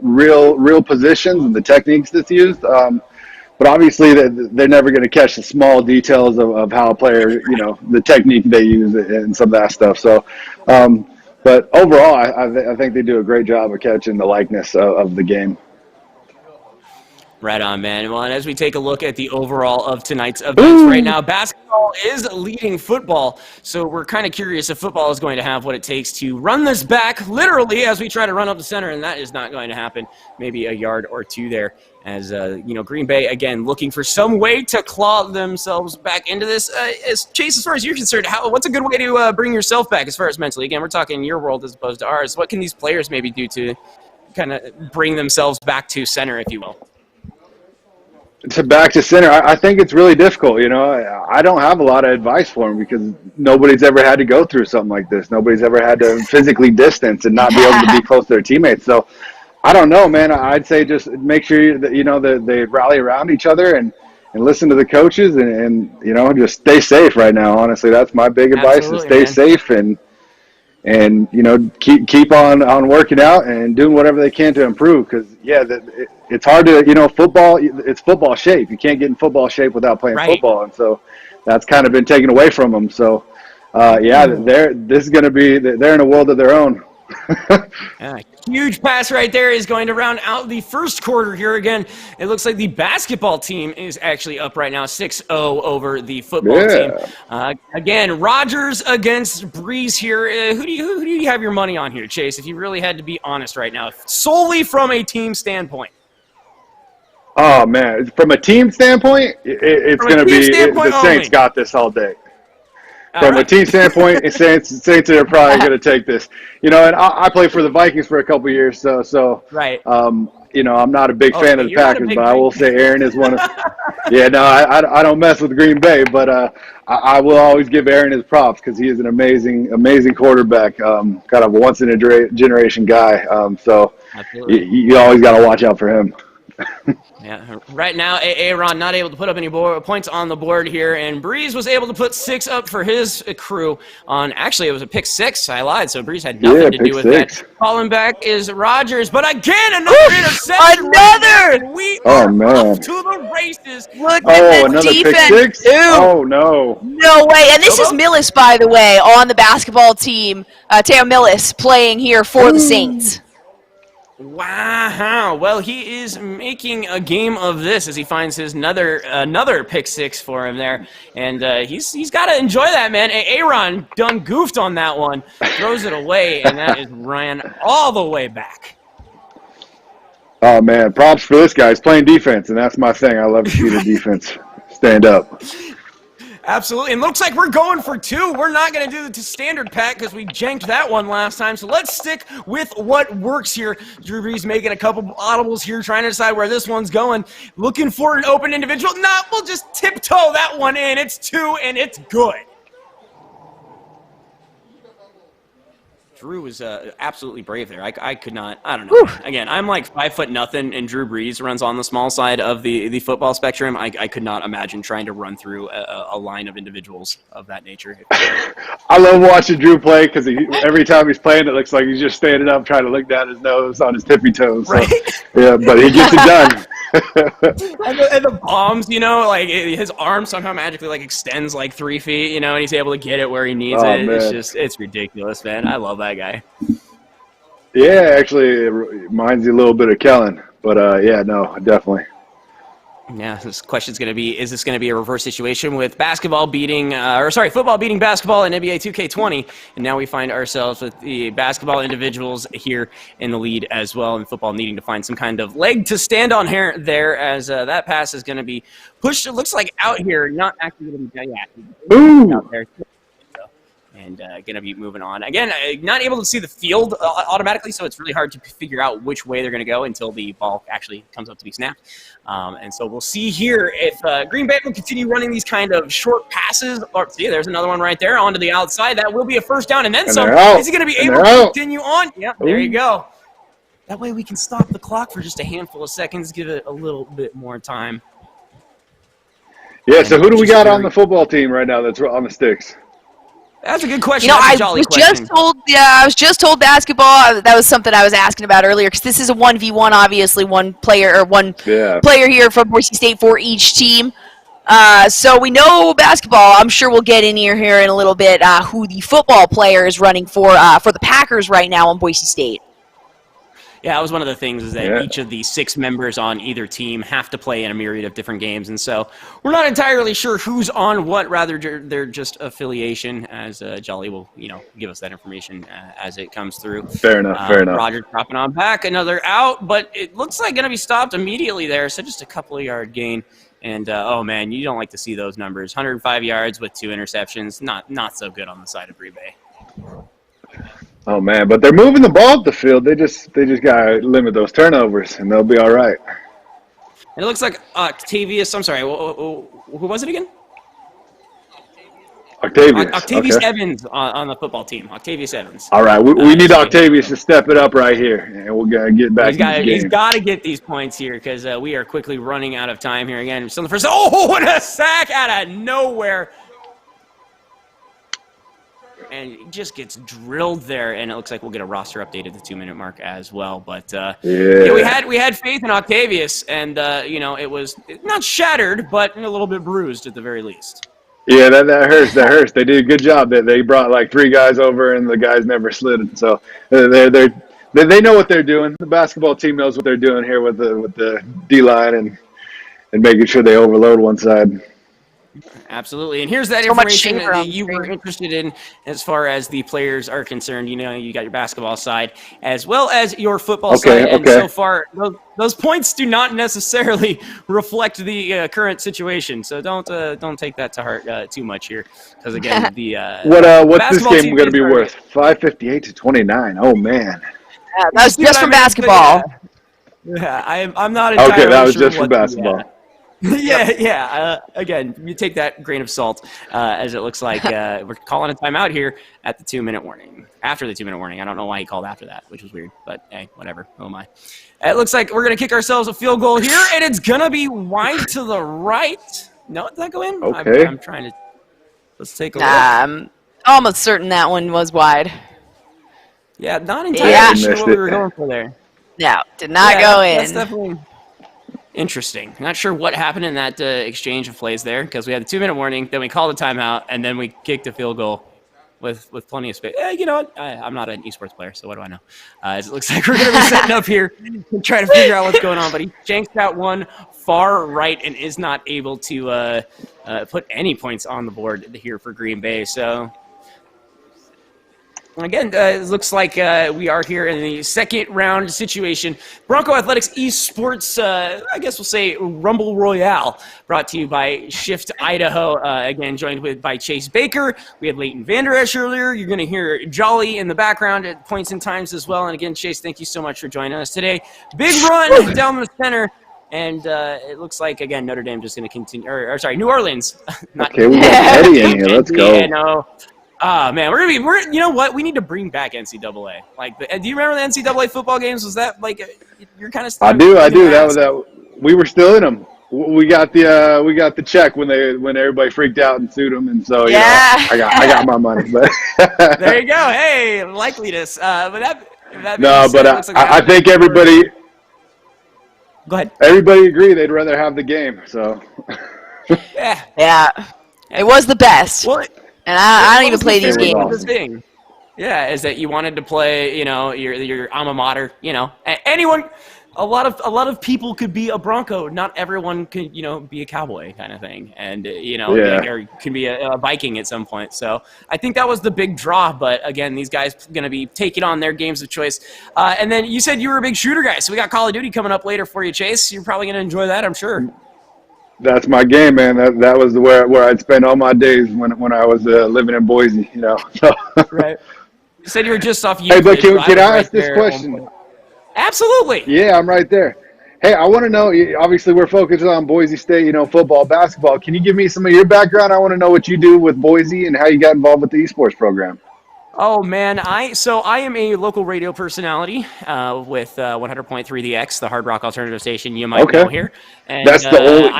Speaker 7: real positions and the techniques that's used. But obviously they're never going to catch the small details of how a player the technique they use and some of that stuff. So. But overall, I think they do a great job of catching the likeness of the game.
Speaker 2: Right on, man. Well, and as we take a look at the overall of tonight's events right now, basketball is leading football. So we're kind of curious if football is going to have what it takes to run this back literally as we try to run up the center, and that is not going to happen. Maybe a yard or two there as, Green Bay, again, looking for some way to claw themselves back into this. Chase, as far as you're concerned, what's a good way to bring yourself back as far as mentally? Again, we're talking your world as opposed to ours. What can these players maybe do to kind of bring themselves back to center, if you will?
Speaker 7: Back to center, I think it's really difficult. I don't have a lot of advice for them because nobody's ever had to go through something like this. Nobody's ever had to physically distance and not be able to be close to their teammates. So I don't know, man. I'd say just make sure that they rally around each other and listen to the coaches and just stay safe right now. Honestly, that's my big advice: is stay safe and keep on working out and doing whatever they can to improve. Because it's hard to football. It's football shape. You can't get in football shape without playing football, and so that's kind of been taken away from them. So they're in a world of their own.
Speaker 2: Huge pass right there is going to round out the first quarter here. Again, it looks like the basketball team is actually up right now, 6-0 over the football team. Again, Rodgers against Breeze here. Who do you have your money on here, Chase, if you really had to be honest right now, solely from a team standpoint?
Speaker 7: Oh, man. From a team standpoint, it's going to be the Saints got this all day. From a team standpoint, Saints are probably going to take this. And I played for the Vikings for a couple years, so
Speaker 2: Right.
Speaker 7: I'm not a big fan of the
Speaker 2: you're not a
Speaker 7: Packers,
Speaker 2: big
Speaker 7: but I will say Aaron is one of. Yeah, no, I don't mess with Green Bay, but I will always give Aaron his props because he is an amazing quarterback, kind of a once in a generation guy. So you always got to watch out for him.
Speaker 2: Yeah, right now, Aaron not able to put up any points on the board here, and Breeze was able to put 6 up for his crew on, actually, it was a pick 6, I lied, so Breeze had nothing to do with that. Calling back is Rogers, but again, another interception.
Speaker 3: Another!
Speaker 2: We are off to the races.
Speaker 3: Look at the defense, too.
Speaker 7: Oh, no.
Speaker 3: No way, and this is Millis, by the way, on the basketball team. Teo Millis playing here for the Saints.
Speaker 2: Wow. Well, he is making a game of this as he finds his another pick 6 for him there. And he's got to enjoy that, man. Aaron done goofed on that one. Throws it away, and that is ran all the way back.
Speaker 7: Oh, man. Props for this guy. He's playing defense, and that's my thing. I love to see the defense stand up.
Speaker 2: Absolutely. And looks like we're going for 2. We're not going to do the standard pack because we janked that one last time. So let's stick with what works here. Drew Brees making a couple audibles here, trying to decide where this one's going. Looking for an open individual. Nah, we'll just tiptoe that one in. It's 2, and it's good. Drew was absolutely brave there. I could not. I don't know. Whew. Again, I'm like 5'0", and Drew Brees runs on the small side of the football spectrum. I could not imagine trying to run through a line of individuals of that nature.
Speaker 7: I love watching Drew play because every time he's playing, it looks like he's just standing up trying to look down his nose on his tippy toes. So, right? Yeah, but he gets it done.
Speaker 2: and the bombs, like his arm somehow magically like extends like 3 feet, and he's able to get it where he needs it. Man. It's ridiculous, man. I love that guy.
Speaker 7: Yeah, actually, it reminds you a little bit of Kellen, but yeah, no, definitely.
Speaker 2: Yeah, this question's going to be, is this going to be a reverse situation with football beating basketball in NBA 2K20, and now we find ourselves with the basketball individuals here in the lead as well, and football needing to find some kind of leg to stand on here there as that pass is going to be pushed, it looks like, out here, not actually going to be out there. And going to be moving on. Again, not able to see the field automatically, so it's really hard to figure out which way they're going to go until the ball actually comes up to be snapped. And so we'll see here if Green Bay will continue running these kind of short passes. Or see, there's another one right there onto the outside. That will be a first down and then some. Is he going to be able to continue on? Yeah, there you go. That way we can stop the clock for just a handful of seconds, give it a little bit more time.
Speaker 7: Yeah, so who do we got on the football team right now that's on the sticks?
Speaker 2: That's a good question.
Speaker 3: I was just told basketball. That was something I was asking about earlier because this is a 1v1, obviously, one player here from Boise State for each team. So we know basketball. I'm sure we'll get in here in a little bit who the football player is running for the Packers right now on Boise State.
Speaker 2: Yeah, that was one of the things is that each of the 6 members on either team have to play in a myriad of different games. And so we're not entirely sure who's on what. Rather, they're just affiliation, as Jolly will, give us that information as it comes through.
Speaker 7: Fair enough.
Speaker 2: Rogers dropping on back, another out, but it looks like going to be stopped immediately there. So just a couple of yard gain. And, oh, man, you don't like to see those numbers. 105 yards with 2 interceptions. Not so good on the side of Green Bay.
Speaker 7: Oh man, but they're moving the ball up the field. They just gotta limit those turnovers, and they'll be all right.
Speaker 2: And it looks like Octavius. I'm sorry, who was it again?
Speaker 7: Octavius.
Speaker 2: Octavius Evans on the football team. Octavius Evans.
Speaker 7: All right, we need Octavius to step it up right here, and we're gonna get back.
Speaker 2: He's got to get these points here because we are quickly running out of time here again. Still the first. Oh, and a sack out of nowhere. And it just gets drilled there, and it looks like we'll get a roster update at the 2-minute mark as well. But we had faith in Octavius, and it was not shattered, but a little bit bruised at the very least.
Speaker 7: Yeah, that hurts. That hurts. They did a good job. They brought like 3 guys over, and the guys never slid. So they know what they're doing. The basketball team knows what they're doing here with the D line and making sure they overload one side.
Speaker 2: Absolutely. And here's that
Speaker 3: So much
Speaker 2: information
Speaker 3: shaver on
Speaker 2: that
Speaker 3: the
Speaker 2: you were
Speaker 3: screen.
Speaker 2: interested in as far as the players are concerned. You know, you got your basketball side as well as your football side. And so far, those points do not necessarily reflect the current situation. So don't take that to heart too much here. Because, again, the
Speaker 7: what's this
Speaker 2: basketball
Speaker 7: game
Speaker 2: team
Speaker 7: going to be
Speaker 2: are-
Speaker 7: worth? 558 to 29. Oh, man.
Speaker 3: That was
Speaker 2: See what
Speaker 3: just
Speaker 2: I
Speaker 3: from
Speaker 2: mean?
Speaker 3: basketball.
Speaker 2: Yeah, I'm not entirely
Speaker 7: Okay, that was
Speaker 2: sure
Speaker 7: just for
Speaker 2: what
Speaker 7: basketball.
Speaker 2: yeah. Again, you take that grain of salt, as it looks like we're calling a timeout here at the 2-minute warning. After the 2-minute warning, I don't know why he called after that, which was weird. But hey, whatever. Oh my! It looks like we're gonna kick ourselves a field goal here, and it's gonna be wide to the right. No, did that go in?
Speaker 7: Okay.
Speaker 2: I'm trying to. Let's take a look.
Speaker 3: I'm almost certain that one was wide.
Speaker 2: Yeah, not entirely
Speaker 3: Yeah.
Speaker 2: sure
Speaker 7: Missed
Speaker 2: what we
Speaker 7: it.
Speaker 2: were going for there.
Speaker 3: No, did not go
Speaker 2: That's
Speaker 3: in.
Speaker 2: definitely interesting. Not sure what happened in that exchange of plays there because we had the 2-minute warning, then we called a timeout, and then we kicked a field goal with plenty of space. You know what? I'm not an esports player, so what do I know? As it looks like we're going to be setting up here and try to figure out what's going on. But he janks that one far right and is not able to put any points on the board here for Green Bay. So again, it looks like we are here in the second round situation. Bronco Athletics Esports, I guess we'll say Rumble Royale, brought to you by Shift Idaho. Again, joined by Chase Baker. We had Leighton Vander Esch earlier. You're going to hear Jolly in the background at points and times as well. And again, Chase, thank you so much for joining us today. Big run down the center. And it looks like, again, Notre Dame just going to continue. Or sorry, New Orleans.
Speaker 7: Okay, we got Eddie in here. Let's go.
Speaker 2: Yeah, no. Oh man, you know what? We need to bring back NCAA. Like, do you remember the NCAA football games? Was that like you're kind of?
Speaker 7: I do. That we were still in them. We got the check when everybody freaked out and sued them, and so
Speaker 3: Yeah.
Speaker 7: I got my money. But
Speaker 2: there you go. Hey, likeliness. But that
Speaker 7: no,
Speaker 2: being said,
Speaker 7: but
Speaker 2: it looks like
Speaker 7: I think everybody.
Speaker 2: Go ahead.
Speaker 7: Everybody agreed they'd rather have the game. So.
Speaker 2: Yeah.
Speaker 3: Yeah, it was the best.
Speaker 2: Well,
Speaker 3: And I don't even play these
Speaker 7: It was
Speaker 3: games.
Speaker 7: awesome.
Speaker 2: The thing, yeah, is that you wanted to play, your alma mater, anyone. A lot of people could be a Bronco. Not everyone could, be a Cowboy kind of thing, and or can be a Viking at some point. So I think that was the big draw. But again, these guys going to be taking on their games of choice. And then you said you were a big shooter guy, so we got Call of Duty coming up later for you, Chase. You're probably going to enjoy that, I'm sure.
Speaker 7: That's my game, man. That was where I'd spend all my days when I was living in Boise, So.
Speaker 2: Right. You said you were just off.
Speaker 7: Hey, but can
Speaker 2: was
Speaker 7: I ask this question?
Speaker 2: Absolutely.
Speaker 7: Yeah, I'm right there. Hey, I want to know. Obviously, we're focused on Boise State, football, basketball. Can you give me some of your background? I want to know what you do with Boise and how you got involved with the esports program.
Speaker 2: Oh man, I am a local radio personality with 100.3 The X, the hard rock alternative station you might know here. And,
Speaker 7: that's the old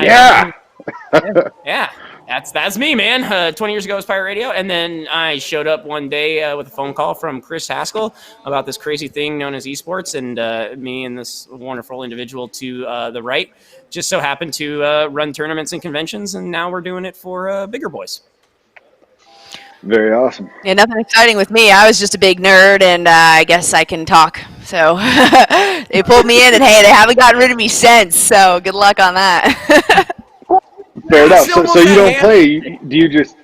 Speaker 2: yeah. That's me, man. 20 years ago, it was Pirate Radio, and then I showed up one day with a phone call from Chris Haskell about this crazy thing known as esports, and me and this wonderful individual to the right just so happened to run tournaments and conventions, and now we're doing it for bigger boys.
Speaker 7: Very awesome.
Speaker 3: Yeah, nothing exciting with me. I was just a big nerd, and I guess I can talk. So they pulled me in, and hey, they haven't gotten rid of me since. So good luck on that.
Speaker 7: Fair enough. So you don't play? Do you just?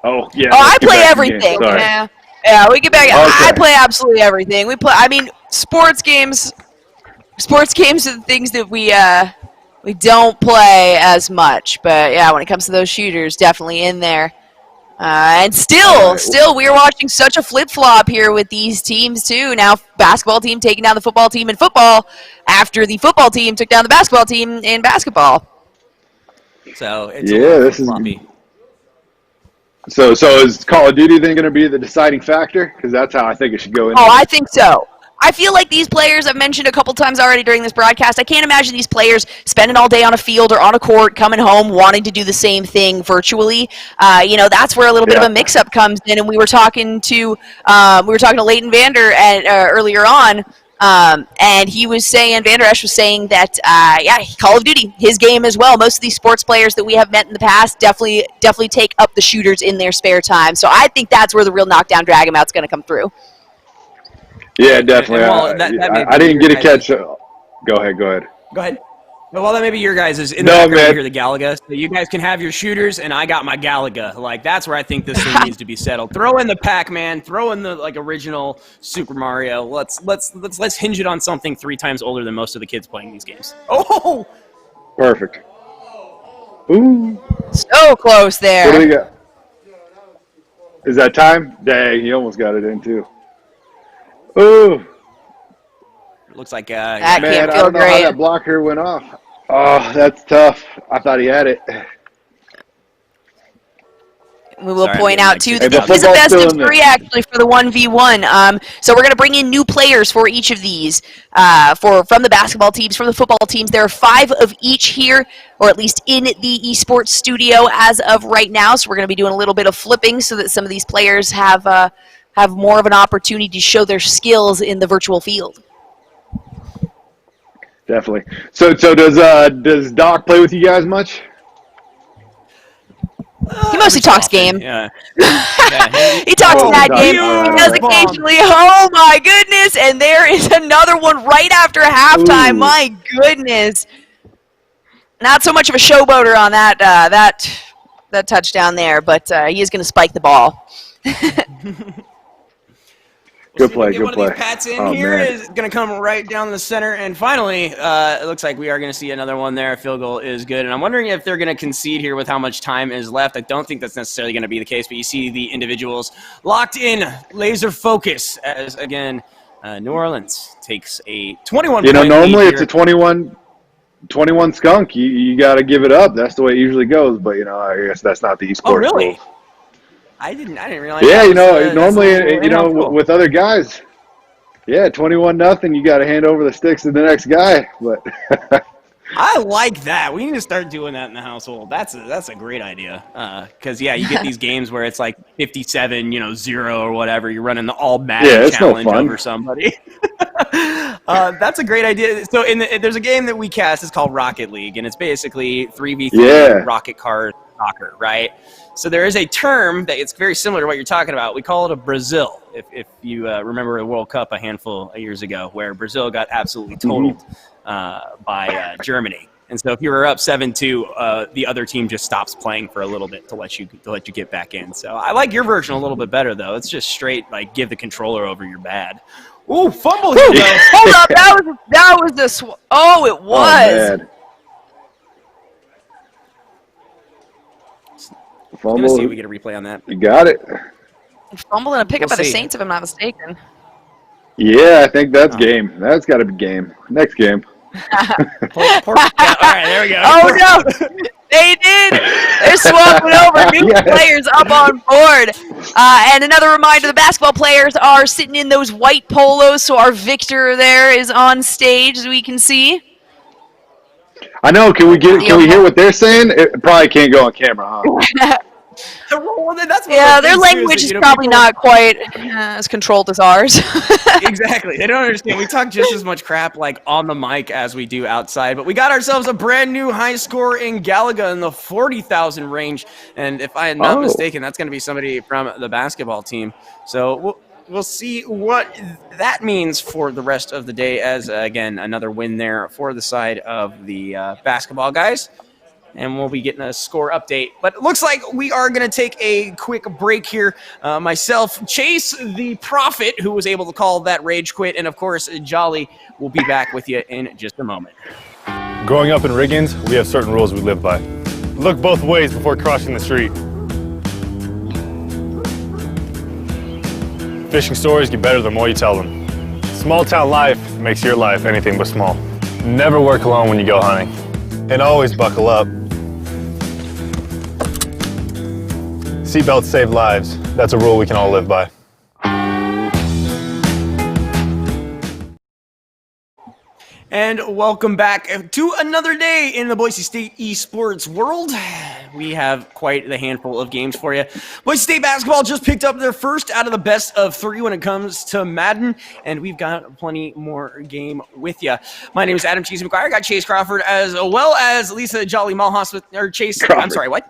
Speaker 7: Oh yeah.
Speaker 3: Oh, I play everything. Yeah, we get back. Okay. I play absolutely everything. We play. I mean, sports games. Sports games are the things that we don't play as much. But yeah, when it comes to those shooters, definitely in there. And still, we are watching such a flip-flop here with these teams, too. Now, basketball team taking down the football team in football after the football team took down the basketball team in basketball.
Speaker 2: So, it's
Speaker 7: this is floppy. So is Call of Duty then going to be the deciding factor? Because that's how I think it should go in.
Speaker 3: Oh, I think so. I feel like these players, I've mentioned a couple times already during this broadcast, I can't imagine these players spending all day on a field or on a court, coming home, wanting to do the same thing virtually. That's where a little bit of a mix-up comes in. And we were talking to Leighton Vander earlier on, and he was saying, Vander Esch was saying that, Call of Duty, his game as well. Most of these sports players that we have met in the past definitely take up the shooters in their spare time. So I think that's where the real knockdown drag 'em out's going to come through.
Speaker 7: Yeah, definitely. I didn't get a catch. Go ahead.
Speaker 2: Go ahead. Well, that may be your guys' in the
Speaker 7: No,
Speaker 2: background.
Speaker 7: man.
Speaker 2: You hear the Galaga. So you guys can have your shooters, and I got my Galaga. Like that's where I think this thing needs to be settled. Throw in the Pac-Man. Throw in the original Super Mario. Let's hinge it on something 3 times older than most of the kids playing these games. Oh,
Speaker 7: Perfect. Ooh.
Speaker 3: So close
Speaker 7: What do we
Speaker 3: there.
Speaker 7: got? Is that time? Dang, he almost got it in too. Ooh.
Speaker 2: looks like
Speaker 3: That
Speaker 7: Man,
Speaker 3: can't
Speaker 7: I
Speaker 3: feel
Speaker 7: don't know how
Speaker 3: great.
Speaker 7: that blocker went off. Oh, that's tough. I thought he had it.
Speaker 3: We will
Speaker 2: Sorry, I'm
Speaker 3: point
Speaker 2: getting,
Speaker 3: out,
Speaker 2: like,
Speaker 3: too,
Speaker 2: six
Speaker 3: that this
Speaker 7: buttons.
Speaker 3: is a best
Speaker 7: Still
Speaker 3: of
Speaker 7: in there.
Speaker 3: 3, actually, for the 1v1. So we're going to bring in new players for each of these from the basketball teams, from the football teams. There are 5 of each here, or at least in the esports studio as of right now. So we're going to be doing a little bit of flipping so that some of these players have more of an opportunity to show their skills in the virtual field.
Speaker 7: Definitely. So does Doc play with you guys much?
Speaker 3: He mostly
Speaker 2: every so
Speaker 3: talks
Speaker 2: often,
Speaker 3: game.
Speaker 2: Yeah.
Speaker 3: He talks
Speaker 7: Oh,
Speaker 3: mad
Speaker 7: Doc.
Speaker 3: game.
Speaker 7: All right,
Speaker 3: He
Speaker 7: all
Speaker 3: does
Speaker 7: right.
Speaker 3: occasionally. Oh my goodness! And there is another one right after halftime.
Speaker 7: Ooh.
Speaker 3: My goodness. Not so much of a showboater on that touchdown there, but he is going to spike the ball.
Speaker 7: Good
Speaker 2: See if we
Speaker 7: play,
Speaker 2: can get
Speaker 7: good
Speaker 2: one
Speaker 7: play.
Speaker 2: of these Pats in
Speaker 7: Oh,
Speaker 2: here.
Speaker 7: man.
Speaker 2: Is going to come right down the center. And finally, it looks like we are going to see another one there. Field goal is good. And I'm wondering if they're going to concede here with how much time is left. I don't think that's necessarily going to be the case, but you see the individuals locked in, laser focus, as, again, New Orleans takes a 21-point
Speaker 7: Normally
Speaker 2: lead
Speaker 7: it's
Speaker 2: here.
Speaker 7: a 21 skunk. You got to give it up. That's the way it usually goes. But, I guess that's not the esports
Speaker 2: Oh, really?
Speaker 7: rules.
Speaker 2: I didn't realize
Speaker 7: Yeah,
Speaker 2: that was, that's a
Speaker 7: normally,
Speaker 2: little in-house rule.
Speaker 7: with other guys, yeah, 21-0, you got to hand over the sticks to the next guy. But
Speaker 2: I like that. We need to start doing that in the household. That's a great idea. Because you get these games where it's like 57-0 or whatever. You're running the all Madden
Speaker 7: it's no
Speaker 2: challenge
Speaker 7: fun.
Speaker 2: over somebody. That's a great idea. So there's a game that we cast. It's called Rocket League, and it's basically 3v3
Speaker 7: Yeah.
Speaker 2: rocket car soccer, right? So there is a term that it's very similar to what you're talking about. We call it a Brazil. If you remember the World Cup a handful of years ago, where Brazil got absolutely totaled by Germany. And so if you were up 7-2, the other team just stops playing for a little bit to let you get back in. So I like your version a little bit better, though. It's just straight give the controller over your bad. Ooh, fumble here, though.
Speaker 3: Hold up, that was the oh, it was.
Speaker 7: Oh, man.
Speaker 2: I'm gonna see if
Speaker 7: Fumble.
Speaker 2: we get a replay on that.
Speaker 7: You got it.
Speaker 3: Fumble and a pickup
Speaker 2: We'll
Speaker 3: by the
Speaker 2: see.
Speaker 3: Saints, if I'm not mistaken.
Speaker 7: Yeah, I think that's game. That's got to be game. Next game.
Speaker 2: Yeah, all right, there we go.
Speaker 3: Oh no, they did. They're swapping over new
Speaker 7: Yes.
Speaker 3: players up on board. And another reminder: the basketball players are sitting in those white polos, so our victor there is on stage, as we can see.
Speaker 7: I know. Can we hear what they're saying? It probably can't go on camera, huh?
Speaker 2: Well, that's one of
Speaker 3: Yeah,
Speaker 2: the
Speaker 3: their
Speaker 2: things, too,
Speaker 3: language
Speaker 2: that,
Speaker 3: is probably
Speaker 2: people-
Speaker 3: not quite as controlled as ours.
Speaker 2: Exactly. They don't understand. We talk just as much crap on the mic as we do outside, but we got ourselves a brand new high score in Galaga in the 40,000 range. And if I am not mistaken, that's going to be somebody from the basketball team. So we'll see what that means for the rest of the day as, again, another win there for the side of the basketball guys. And we'll be getting a score update. But it looks like we are going to take a quick break here. Myself, Chase, the Prophet, who was able to call that rage quit, and of course, Jolly will be back with you in just a moment.
Speaker 4: Growing up in Riggins, we have certain rules we live by. Look both ways before crossing the street. Fishing stories get better the more you tell them. Small town life makes your life anything but small. Never work alone when you go hunting. And always buckle up. Seatbelts save lives. That's a rule we can all live by.
Speaker 2: And welcome back to another day in the Boise State esports world. We have quite the handful of games for you. Boise State basketball just picked up their first out of the best of 3 when it comes to Madden, and we've got plenty more game with you. My name is Adam Cheese McGuire. I got Chase Crawford as well as Lisa Jolly Malhouse or Chase.
Speaker 7: Crawford.
Speaker 2: I'm sorry, what?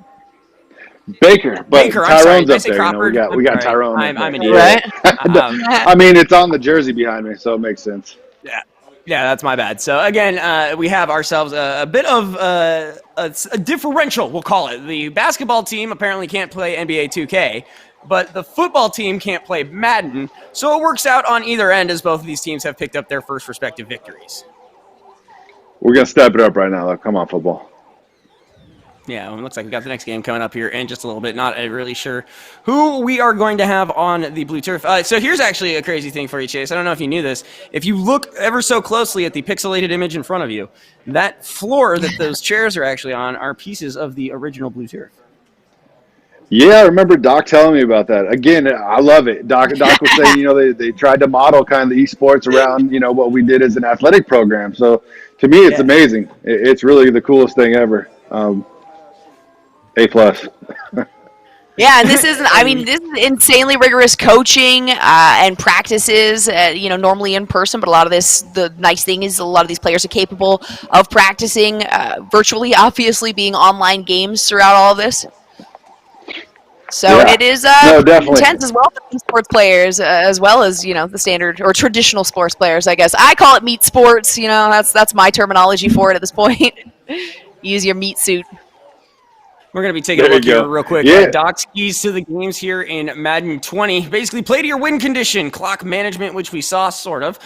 Speaker 7: Baker, but
Speaker 2: Baker, I'm sorry.
Speaker 7: Tyrone's
Speaker 2: Did I
Speaker 7: up
Speaker 2: say
Speaker 7: there.
Speaker 2: Crawford?
Speaker 7: We got
Speaker 2: I'm sorry.
Speaker 7: Tyrone.
Speaker 2: I'm an
Speaker 7: Yeah.
Speaker 2: idiot.
Speaker 7: I mean, it's on the jersey behind me, so it makes sense.
Speaker 2: Yeah. Yeah, that's my bad. So again, we have ourselves a bit of a differential, we'll call it. The basketball team apparently can't play NBA 2K, but the football team can't play Madden. So it works out on either end as both of these teams have picked up their first respective victories.
Speaker 7: We're going to step it up right now, though. Come on, football.
Speaker 2: Yeah, well, it looks like we got the next game coming up here in just a little bit. Not really sure who we are going to have on the blue turf. So here's actually a crazy thing for you, Chase. I don't know if you knew this. If you look ever so closely at the pixelated image in front of you, that floor that those chairs are actually on are pieces of the original blue turf.
Speaker 7: Yeah, I remember Doc telling me about that. Again, I love it. Doc was saying, they tried to model kind of the esports around, what we did as an athletic program. So to me, it's amazing. It's really the coolest thing ever. A+.
Speaker 3: Yeah, and this is insanely rigorous coaching and practices, normally in person, but a lot of this, the nice thing is a lot of these players are capable of practicing virtually, obviously being online games throughout all of this. So it is intense as well for sports players, as well as, the standard or traditional sports players, I guess. I call it meat sports, that's my terminology for it at this point. Use your meat suit.
Speaker 2: We're going to be taking a look here real quick. Doc's keys to the games here in Madden 20. Basically, play to your win condition. Clock management, which we saw, sort of.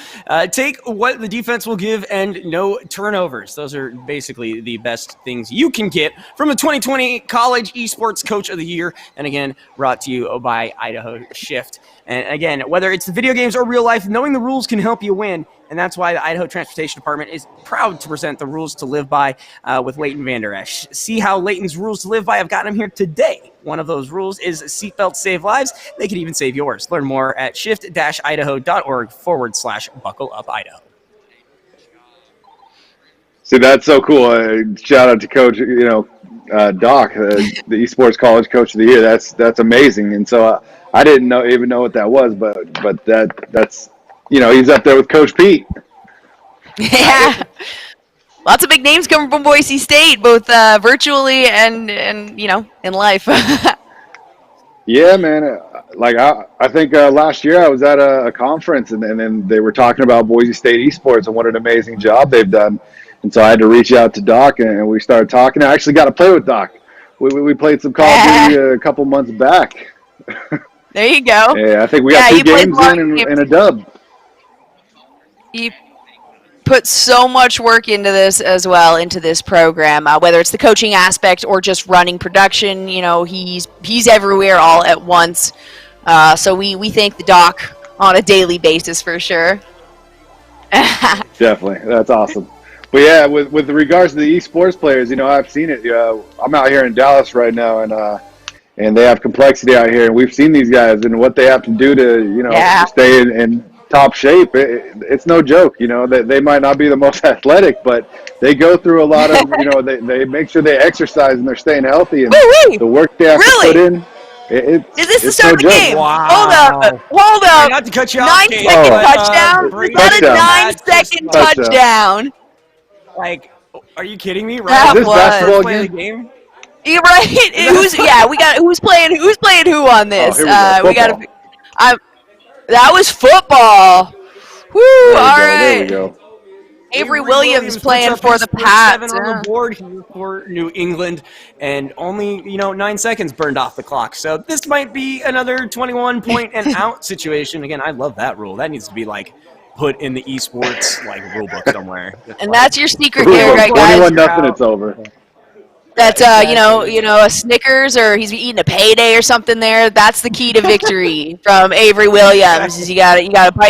Speaker 2: Take what the defense will give and no turnovers. Those are basically the best things you can get from the 2020 College Esports Coach of the Year. And again, brought to you by Idaho Shift. And again, whether it's the video games or real life, knowing the rules can help you win. And that's why the Idaho Transportation Department is proud to present the rules to live by with Leighton Vander Esch. See how Leighton's rules to live by have gotten him here today. One of those rules is seatbelts save lives. They can even save yours. Learn more at shift-idaho.org/buckle-up-Idaho.
Speaker 7: See, that's so cool. Shout out to Coach, Doc, the Esports College Coach of the Year. That's amazing. And so I didn't even know what that was, but that's he's up there with Coach Pete.
Speaker 3: Yeah. Lots of big names coming from Boise State, both virtually and in life.
Speaker 7: Yeah, man. I think last year I was at a conference and then they were talking about Boise State esports and what an amazing job they've done. And so I had to reach out to Doc and we started talking. I actually got to play with Doc. We played some Call of Duty a couple months back.
Speaker 3: There you go.
Speaker 7: Yeah, I think we got 2 games in and a dub.
Speaker 3: You put so much work into this as well, into this program, whether it's the coaching aspect or just running production. He's everywhere all at once. So we thank the Doc on a daily basis for sure.
Speaker 7: Definitely. That's awesome. But yeah, with regards to the esports players, I've seen it. I'm out here in Dallas right now and they have complexity out here and we've seen these guys and what they have to do to, stay in top shape. It's no joke, they might not be the most athletic, but they go through a lot of, they make sure they exercise and they're staying healthy and the work they have to put in.
Speaker 3: Is this the start of the game?
Speaker 2: Wow.
Speaker 3: Hold up.
Speaker 2: Not to cut you off,
Speaker 3: 9-second touchdown? Is that a 9-second touchdown?
Speaker 2: Like, are you kidding me? Right?
Speaker 7: Is this basketball
Speaker 2: play
Speaker 7: game?
Speaker 2: the game?
Speaker 3: You're right. Who's playing who on this?
Speaker 7: We got
Speaker 3: that was football. Woo! All right.
Speaker 7: There we go.
Speaker 3: Avery Williams playing for the Pats.
Speaker 2: On the board here for New England, and only 9 seconds burned off the clock. So this might be another 21 point and out situation. Again, I love that rule. That needs to be put in the esports rule book somewhere.
Speaker 3: That's your secret here, right, guys?
Speaker 7: 21-0, it's over.
Speaker 3: That's a Snickers or he's eating a payday or something there. That's the key to victory from Avery Williams. Is you gotta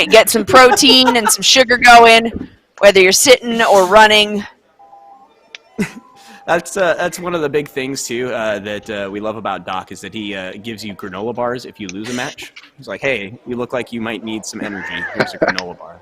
Speaker 3: get some protein and some sugar going, whether you're sitting or running.
Speaker 2: That's one of the big things too that we love about Doc is that he gives you granola bars if you lose a match. He's like, hey, you look like you might need some energy. Here's a granola bar.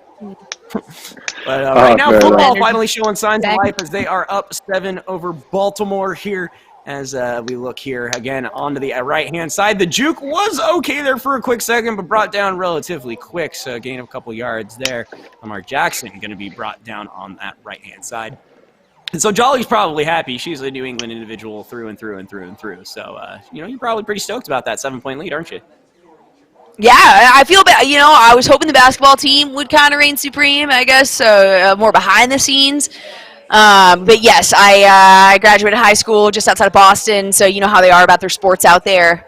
Speaker 2: But right now, football finally showing signs of life as they are up 7 over Baltimore here. As we look here again onto the right-hand side. The juke was okay there for a quick second, but brought down relatively quick. So gain of a couple yards there. Lamar Jackson going to be brought down on that right-hand side. And so Jolly's probably happy. She's a New England individual through and through and through and through. So, you're probably pretty stoked about that 7-point lead, aren't you?
Speaker 3: Yeah, I feel bad. You know, I was hoping the basketball team would kind of reign supreme, I guess, more behind the scenes. But yes, I graduated high school just outside of Boston, so you know how they are about their sports out there.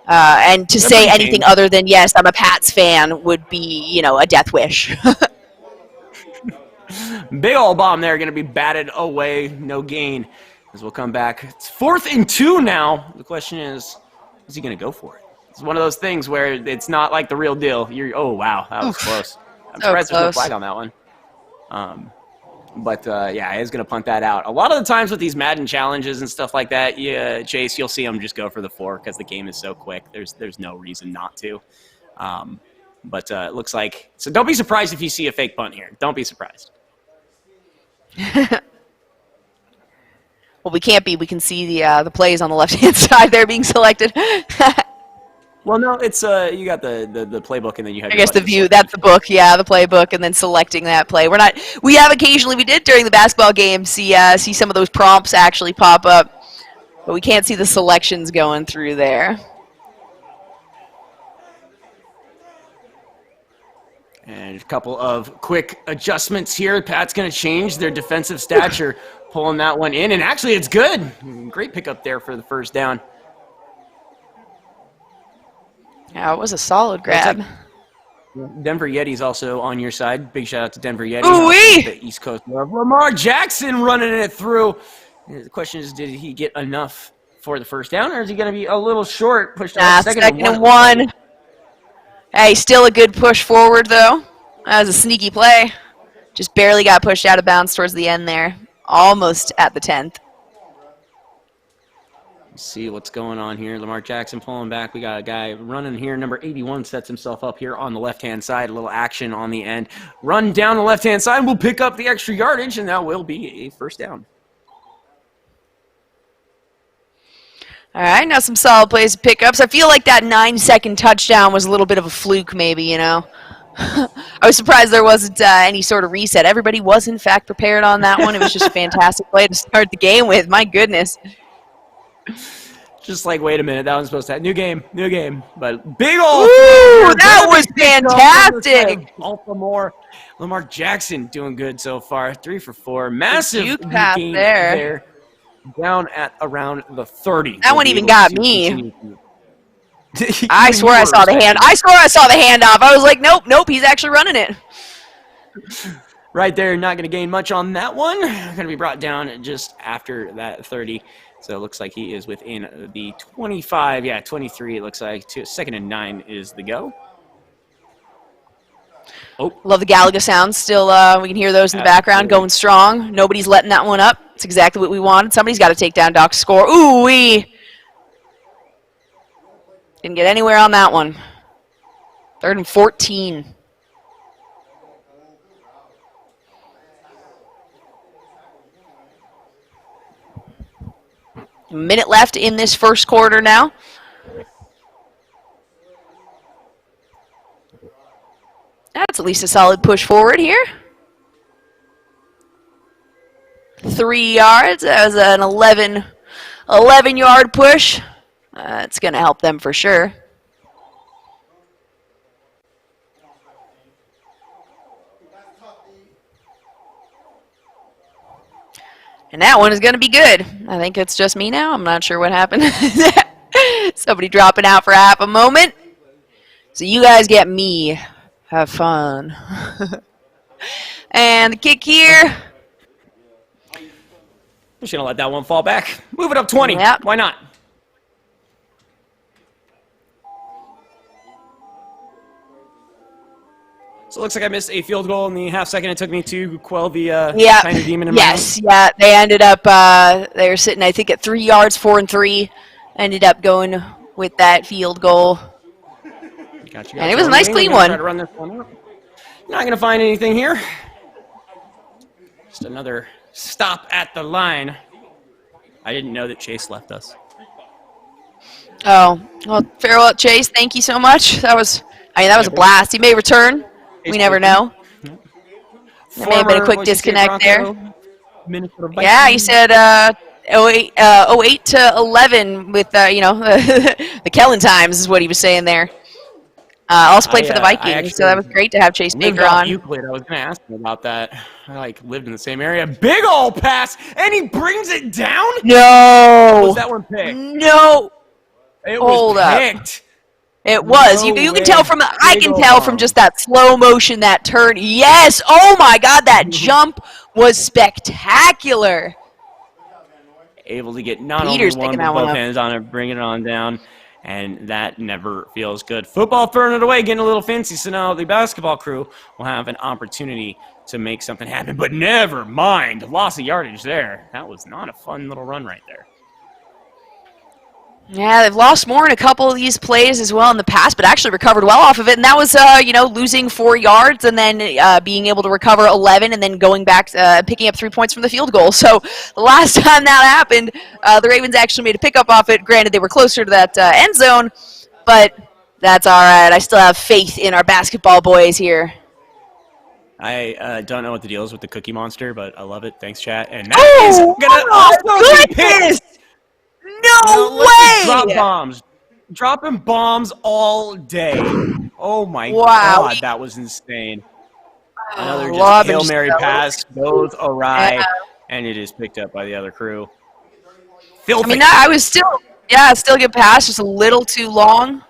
Speaker 3: And to
Speaker 2: They're
Speaker 3: say
Speaker 2: pretty
Speaker 3: anything
Speaker 2: tame.
Speaker 3: other than yes, I'm a Pats fan would be, you know, a death wish.
Speaker 2: Big old bomb there, going to be batted away, no gain. As we'll come back. It's 4th and 2 now. The question is he going to go for it? It's one of those things where it's not like the real deal. Oh, wow, that was close. I'm
Speaker 3: So
Speaker 2: surprised there's no
Speaker 3: close.
Speaker 2: flag on that one. But yeah, he's going to punt that out. A lot of the times with these Madden challenges and stuff like that, yeah, Chase, you'll see him just go for the 4 because the game is so quick. There's no reason not to. But it looks like – so don't be surprised if you see a fake punt here. Don't be surprised.
Speaker 3: Well, we can't be. We can see the plays on the left-hand side there being selected.
Speaker 2: Well, no, it's you got the playbook and then you have.
Speaker 3: I guess the view, that's the book, yeah, the playbook, and then selecting that play. We have occasionally, we did during the basketball game, see some of those prompts actually pop up, but we can't see the selections going through there.
Speaker 2: And a couple of quick adjustments here. Pat's going to change their defensive stature, pulling that one in, and actually it's good. Great pickup there for the first down.
Speaker 3: Yeah, it was a solid grab.
Speaker 2: Denver Yeti's also on your side. Big shout out to Denver Yeti.
Speaker 3: Ooh-wee!
Speaker 2: The East Coast love. Lamar Jackson running it through. The question is, did he get enough for the first down, or is he going to be a little short? Pushed out
Speaker 3: Second and one. Hey, still a good push forward, though. That was a sneaky play. Just barely got pushed out of bounds towards the end there. Almost at the 10th.
Speaker 2: See what's going on here. Lamar Jackson pulling back. We got a guy running here. Number 81 sets himself up here on the left-hand side. A little action on the end. Run down the left-hand side. We'll pick up the extra yardage, and that will be a first down.
Speaker 3: All right, now some solid plays to pickups. I feel like that 9-second touchdown was a little bit of a fluke, maybe, you know. I was surprised there wasn't any sort of reset. Everybody was, in fact, prepared on that one. It was just a fantastic play to start the game with. My goodness.
Speaker 2: Just like, wait a minute, that was supposed to have new game. But big old.
Speaker 3: Ooh, that was fantastic.
Speaker 2: Baltimore. Lamar Jackson doing good so far. 3 for 4. Massive
Speaker 3: Juke pass
Speaker 2: gain
Speaker 3: there.
Speaker 2: Down at around the 30.
Speaker 3: That one even got me.
Speaker 2: I
Speaker 3: I swear I saw the hand. I swear I saw the handoff. I was like, nope, he's actually running it.
Speaker 2: Right there, not going to gain much on that one. Going to be brought down just after that 30. So it looks like he is within the 25. Yeah, 23 it looks like. 2nd and 9 is the go. Oh,
Speaker 3: Love the Galaga sounds. Still, we can hear those in the background going strong. Nobody's letting that one up. It's exactly what we wanted. Somebody's got to take down Doc's score. Ooh-wee. Didn't get anywhere on that one. 3rd and 14. A minute left in this first quarter now. That's at least a solid push forward here. 3 yards. That was an 11-yard push. It's going to help them for sure. And that one is going to be good. I think it's just me now. I'm not sure what happened. Somebody dropping out for half a moment. So you guys get me. Have fun. And the kick here.
Speaker 2: Just going to let that one fall back. Move it up 20.
Speaker 3: Yep.
Speaker 2: Why not? So it looks like I missed a field goal in the half second it took me to quell the tiny demon in my
Speaker 3: Yes, yeah. They ended up, they were sitting, I think, at 3 yards, 4 and 3. Ended up going with that field goal.
Speaker 2: Gotcha.
Speaker 3: And it was a nice, clean one.
Speaker 2: Try to run this one out. Not going to find anything here. Just another stop at the line. I didn't know that Chase left us.
Speaker 3: Oh, well, farewell, Chase. Thank you so much. That was a blast. He may return. We never know. There may have been a quick disconnect there. Yeah, he said 08 to 11 with, the Kellen times is what he was saying there. Also played for the
Speaker 2: I
Speaker 3: Vikings, so
Speaker 2: actually
Speaker 3: that was great to have Chase
Speaker 2: lived
Speaker 3: Baker
Speaker 2: off
Speaker 3: on.
Speaker 2: Euclid. I was going to ask him about that. I lived in the same area. Big ol' pass, and he brings it down.
Speaker 3: No.
Speaker 2: Was that one picked?
Speaker 3: No.
Speaker 2: It
Speaker 3: Hold
Speaker 2: was
Speaker 3: up.
Speaker 2: picked.
Speaker 3: It was.
Speaker 2: No
Speaker 3: You can
Speaker 2: way.
Speaker 3: tell from I
Speaker 2: Big
Speaker 3: can
Speaker 2: ol'
Speaker 3: tell from
Speaker 2: bomb.
Speaker 3: just that slow motion, that turn. Yes. Oh my God, that jump was spectacular.
Speaker 2: Able to get not
Speaker 3: Peter's
Speaker 2: only one
Speaker 3: picking
Speaker 2: but
Speaker 3: that one
Speaker 2: both
Speaker 3: up.
Speaker 2: hands on it, bring it on down, and that never feels good. Football throwing it away, getting a little fancy. So now the basketball crew will have an opportunity to make something happen. But never mind, loss of yardage there. That was not a fun little run right there.
Speaker 3: Yeah, they've lost more in a couple of these plays as well in the past, but actually recovered well off of it. And that was, losing 4 yards and then being able to recover 11 and then going back, picking up 3 points from the field goal. So the last time that happened, the Ravens actually made a pickup off it. Granted, they were closer to that end zone, but that's all right. I still have faith in our basketball boys here.
Speaker 2: I don't know what the deal is with the Cookie Monster, but I love it. Thanks, chat. And that is gonna also be
Speaker 3: goodness!
Speaker 2: picked.
Speaker 3: No
Speaker 2: Let's just drop
Speaker 3: way!
Speaker 2: bombs. Dropping bombs all day. Oh my
Speaker 3: Wow.
Speaker 2: God, that was insane. Another just
Speaker 3: Lob
Speaker 2: Hail
Speaker 3: and
Speaker 2: Mary
Speaker 3: just-
Speaker 2: pass goes awry,
Speaker 3: Yeah.
Speaker 2: and it is picked up by the other crew.
Speaker 3: I
Speaker 2: Filthy.
Speaker 3: mean, I was still get past, just a little too long.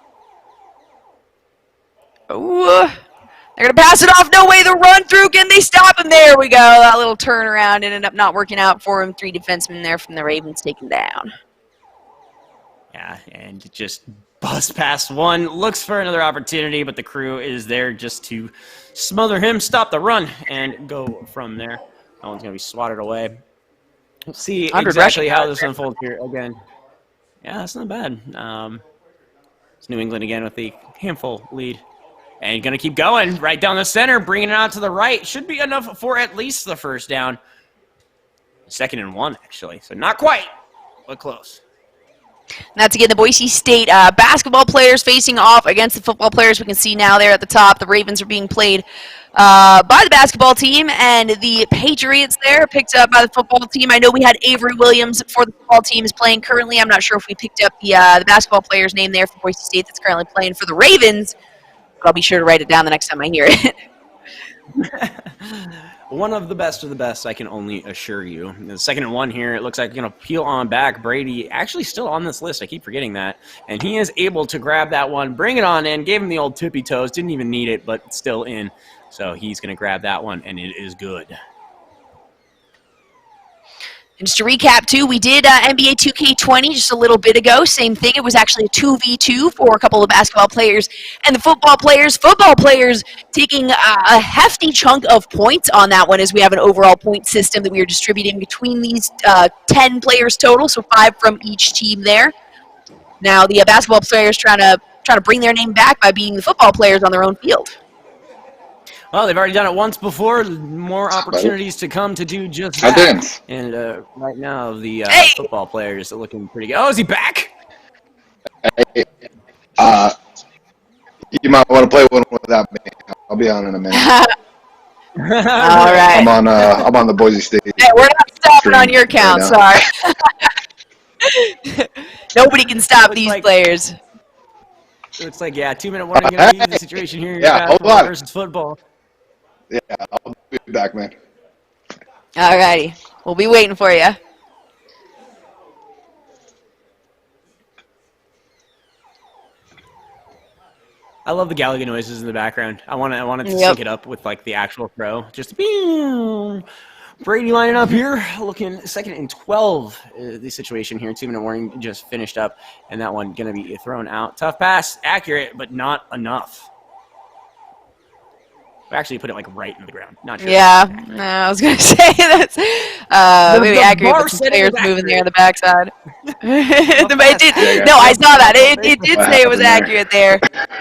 Speaker 3: Ooh, they're going to pass it off. No way, the run through. Can they stop him? There we go. That little turnaround ended up not working out for him. 3 defensemen there from the Ravens taken down.
Speaker 2: Yeah, and just bust past one. Looks for another opportunity, but the crew is there just to smother him, stop the run, and go from there. That one's going to be swatted away. We'll see exactly how this unfolds here again. Yeah, that's not bad. It's New England again with the handful lead. And going to keep going right down the center, bringing it out to the right. Should be enough for at least the first down. 2nd and 1, actually. So not quite, but close.
Speaker 3: And that's again the Boise State basketball players facing off against the football players. We can see now there at the top, the Ravens are being played by the basketball team, and the Patriots there picked up by the football team. I know we had Avery Williams for the football team is playing currently. I'm not sure if we picked up the basketball player's name there for Boise State that's currently playing for the Ravens, but I'll be sure to write it down the next time I hear it.
Speaker 2: One of the best, I can only assure you. The 2nd and 1 here, it looks like going to peel on back. Brady actually still on this list. I keep forgetting that. And he is able to grab that one, bring it on in, gave him the old tippy toes. Didn't even need it, but still in. So he's going to grab that one, and it is good.
Speaker 3: And just to recap, too, we did NBA 2K20 just a little bit ago. Same thing. It was actually a 2v2 for a couple of basketball players and the football players. Football players taking a hefty chunk of points on that one, as we have an overall point system that we are distributing between these 10 players total, so 5 from each team there. Now the basketball players trying to bring their name back by beating the football players on their own field.
Speaker 2: Well, they've already done it once before. More opportunities to come to do just that. And right now, the football players are looking pretty good. Oh, is he back?
Speaker 7: Hey, you might want to play one without me. I'll be on in a minute.
Speaker 3: All right.
Speaker 7: I'm on the Boise State.
Speaker 3: Hey, we're not stopping on your count.
Speaker 7: Right
Speaker 3: sorry. Nobody can stop these players.
Speaker 2: Looks like 2-minute warning going to be the situation here.
Speaker 7: Hold on.
Speaker 2: Versus football.
Speaker 7: Yeah, I'll be back, man.
Speaker 3: All righty. We'll be waiting for you.
Speaker 2: I love the Gallagher noises in the background. I wanted to sync it up with like the actual throw. Just boom. Brady lining up here, looking 2nd and 12. The situation here, 2-minute warning just finished up, and that one going to be thrown out. Tough pass, accurate, but not enough. Actually, put it like right into the ground. Not sure.
Speaker 3: Yeah, no, I was gonna say that's maybe accurate, but some players moving there on the backside. I saw that. It did say it was accurate there,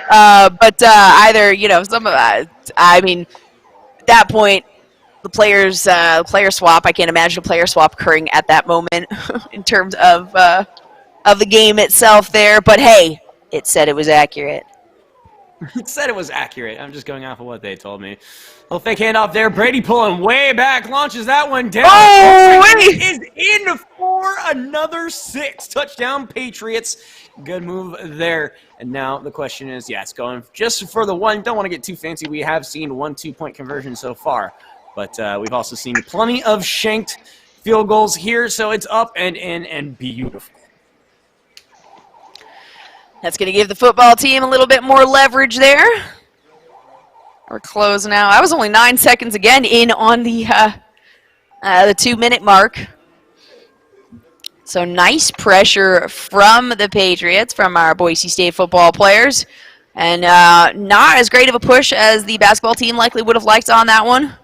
Speaker 3: but either some of I mean, at that point, the player swap. I can't imagine a player swap occurring at that moment in terms of the game itself there. But hey, it said it was accurate.
Speaker 2: It said it was accurate. I'm just going off of what they told me. Little fake handoff there. Brady pulling way back, launches that one down.
Speaker 3: Oh,
Speaker 2: wait! Is in for another corner 6. Touchdown, Patriots. Good move there. And now the question is, yes, going just for the one. Don't want to get too fancy. We have seen 1 2-point conversion so far. But we've also seen plenty of shanked field goals here. So it's up and in and beautiful.
Speaker 3: That's going to give the football team a little bit more leverage there. We're close now. I was only 9 seconds again in on the 2-minute mark. So nice pressure from the Patriots, from our Boise State football players. And not as great of a push as the basketball team likely would have liked on that one.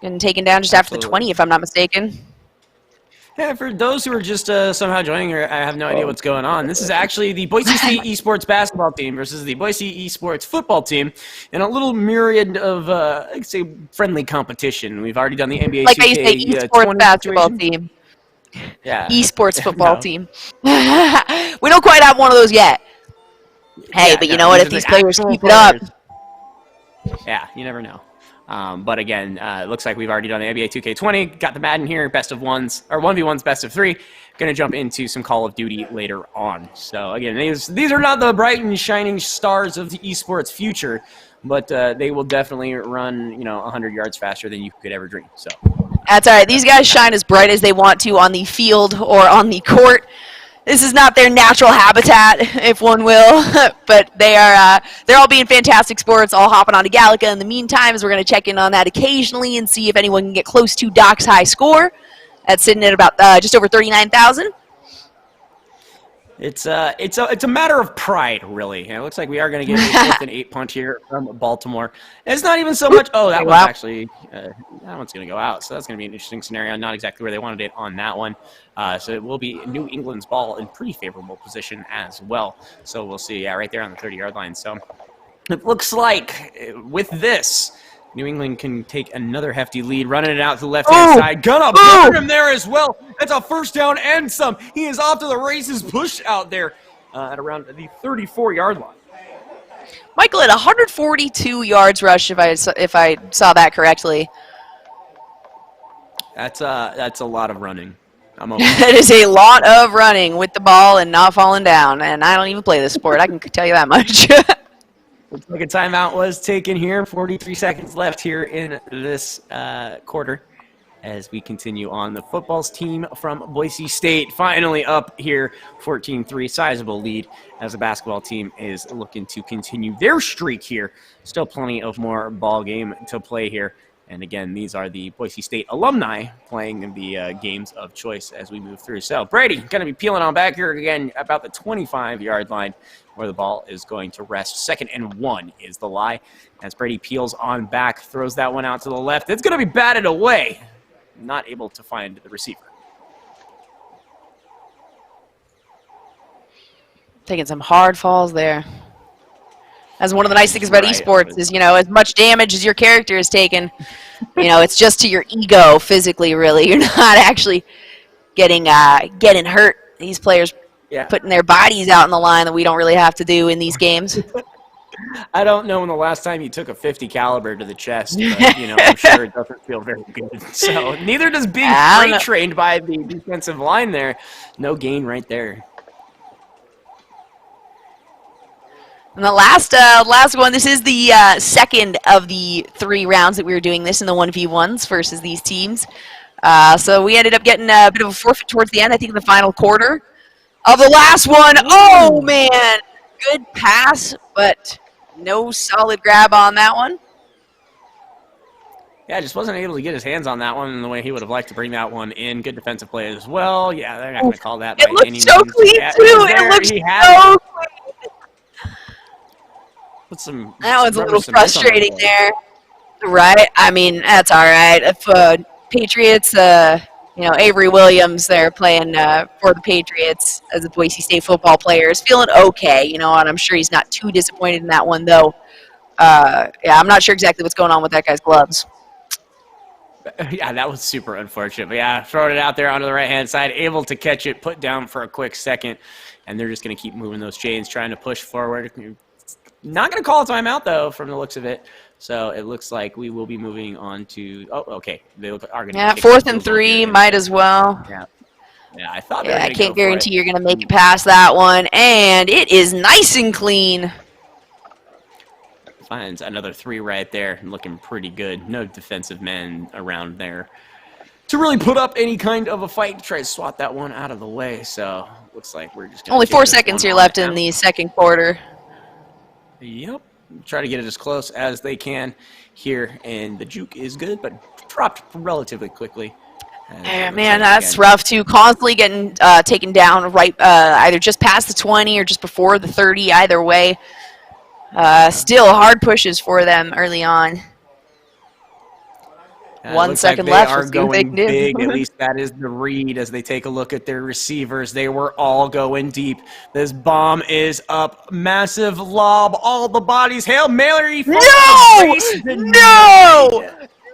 Speaker 3: Getting taken down just after the 20, if I'm not mistaken.
Speaker 2: Yeah, for those who are just somehow joining, or I have no idea what's going on, this is actually the Boise State esports basketball team versus the Boise esports football team in a little myriad of, I'd say, friendly competition. We've already done the NBA
Speaker 3: like
Speaker 2: 2K,
Speaker 3: I say, esports basketball team.
Speaker 2: Yeah.
Speaker 3: Esports football team. We don't quite have one of those yet. Hey,
Speaker 2: Yeah,
Speaker 3: but you
Speaker 2: no,
Speaker 3: know what?
Speaker 2: these
Speaker 3: If
Speaker 2: are
Speaker 3: these
Speaker 2: the
Speaker 3: players
Speaker 2: actual
Speaker 3: keep it up.
Speaker 2: Yeah, you never know. But again, it looks like we've already done the NBA 2K20, got the Madden here, best of ones, or 1v1s, best of 3. Going to jump into some Call of Duty later on. So again, these are not the bright and shining stars of the esports future, but they will definitely run 100 yards faster than you could ever dream. So
Speaker 3: that's all right. These guys shine as bright as they want to on the field or on the court. This is not their natural habitat, if one will, but they're all being fantastic sports, all hopping onto Gallica. In the meantime, we're going to check in on that occasionally and see if anyone can get close to Doc's high score. That's sitting at about just over 39,000.
Speaker 2: it's a matter of pride, really. And it looks like we are going to get a 4th and 8 punch here from Baltimore. And it's not even so much. Oh, that one's actually that one's going to go out. So that's going to be an interesting scenario. Not exactly where they wanted it on that one. So it will be New England's ball in pretty favorable position as well. So we'll see. Yeah, right there on the 30-yard line. So it looks like with this, New England can take another hefty lead, running it out to the left-hand side. Gonna burn him there as well. That's a first down and some. He is off to the races, pushed out there at around the 34-yard line.
Speaker 3: Michael at 142 yards rush, if I saw that correctly.
Speaker 2: That's a lot of running. I'm okay.
Speaker 3: It is a lot of running with the ball and not falling down, and I don't even play this sport. I can tell you that much.
Speaker 2: Looks like a timeout was taken here. 43 seconds left here in this quarter as we continue on. The football's team from Boise State finally up here, 14-3, sizable lead as the basketball team is looking to continue their streak here. Still plenty of more ball game to play here. And again, these are the Boise State alumni playing the games of choice as we move through. So Brady going to be peeling on back here again about the 25-yard line where the ball is going to rest. 2nd and 1 is the lie. As Brady peels on back, throws that one out to the left. It's going to be batted away. Not able to find the receiver.
Speaker 3: Taking some hard falls there. That's one of the nice things about esports is, as much damage as your character is taken, it's just to your ego physically, really. You're not actually getting hurt. These players putting their bodies out on the line that we don't really have to do in these games.
Speaker 2: I don't know when the last time you took a 50 caliber to the chest, but, I'm sure it doesn't feel very good. So neither does being freight trained by the defensive line there. No gain right there.
Speaker 3: And the last one, this is the second of the 3 rounds that we were doing this in the 1v1s versus these teams. So we ended up getting a bit of a forfeit towards the end, I think in the final quarter of the last one. Oh, man. Good pass, but no solid grab on that one.
Speaker 2: Yeah, just wasn't able to get his hands on that one in the way he would have liked to bring that one in. Good defensive play as well. Yeah, they're not going to call that by any means.
Speaker 3: It looked so clean, too. It looked so clean. That one's a little frustrating there. Right? I mean, that's all right. If Patriots, Avery Williams there playing for the Patriots as a Boise State football player is feeling okay, and I'm sure he's not too disappointed in that one, though. I'm not sure exactly what's going on with that guy's gloves.
Speaker 2: Yeah, that was super unfortunate. But yeah, throwing it out there onto the right-hand side, able to catch it, put down for a quick second, and they're just going to keep moving those chains, trying to push forward. Not going to call a timeout, though, from the looks of it. So it looks like we will be moving on to – oh, okay. They are going to
Speaker 3: 4th and 3, might as well.
Speaker 2: Yeah. Yeah, I thought.
Speaker 3: Yeah, I can't guarantee you're going to make it past that one, and it is nice and clean.
Speaker 2: Finds another 3 right there, looking pretty good. No defensive men around there to really put up any kind of a fight to try to swat that one out of the way. So looks like we're just gonna
Speaker 3: Only 4 seconds here left in the second quarter.
Speaker 2: Yep. Try to get it as close as they can here, and the juke is good, but dropped relatively quickly.
Speaker 3: Yeah, man, that's rough too. Constantly getting taken down right either just past the 20 or just before the 30. Either way, still hard pushes for them early on. 1 second left.
Speaker 2: They are going big. At least that is the read as they take a look at their receivers. They were all going deep. This bomb is up. Massive lob. All the bodies. Hail Mary.
Speaker 3: No!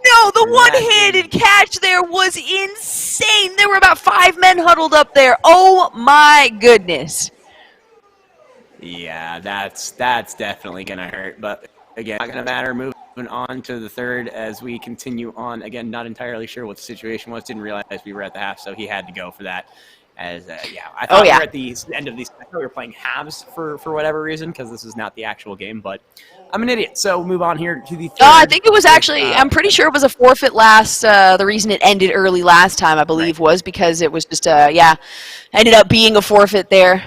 Speaker 3: No, the one-handed catch there was insane. There were about 5 men huddled up there. Oh, my goodness.
Speaker 2: Yeah, that's definitely going to hurt. But, again, not going to matter. Moving on to the third as we continue on. Again, not entirely sure what the situation was. Didn't realize we were at the half, so he had to go for that. As I thought we were at the end of these. I thought we were playing halves for whatever reason because this is not the actual game. But I'm an idiot, so we'll move on here to the third.
Speaker 3: I think it was actually. I'm pretty sure it was a forfeit last. The reason it ended early last time, I believe, was because it was just ended up being a forfeit there.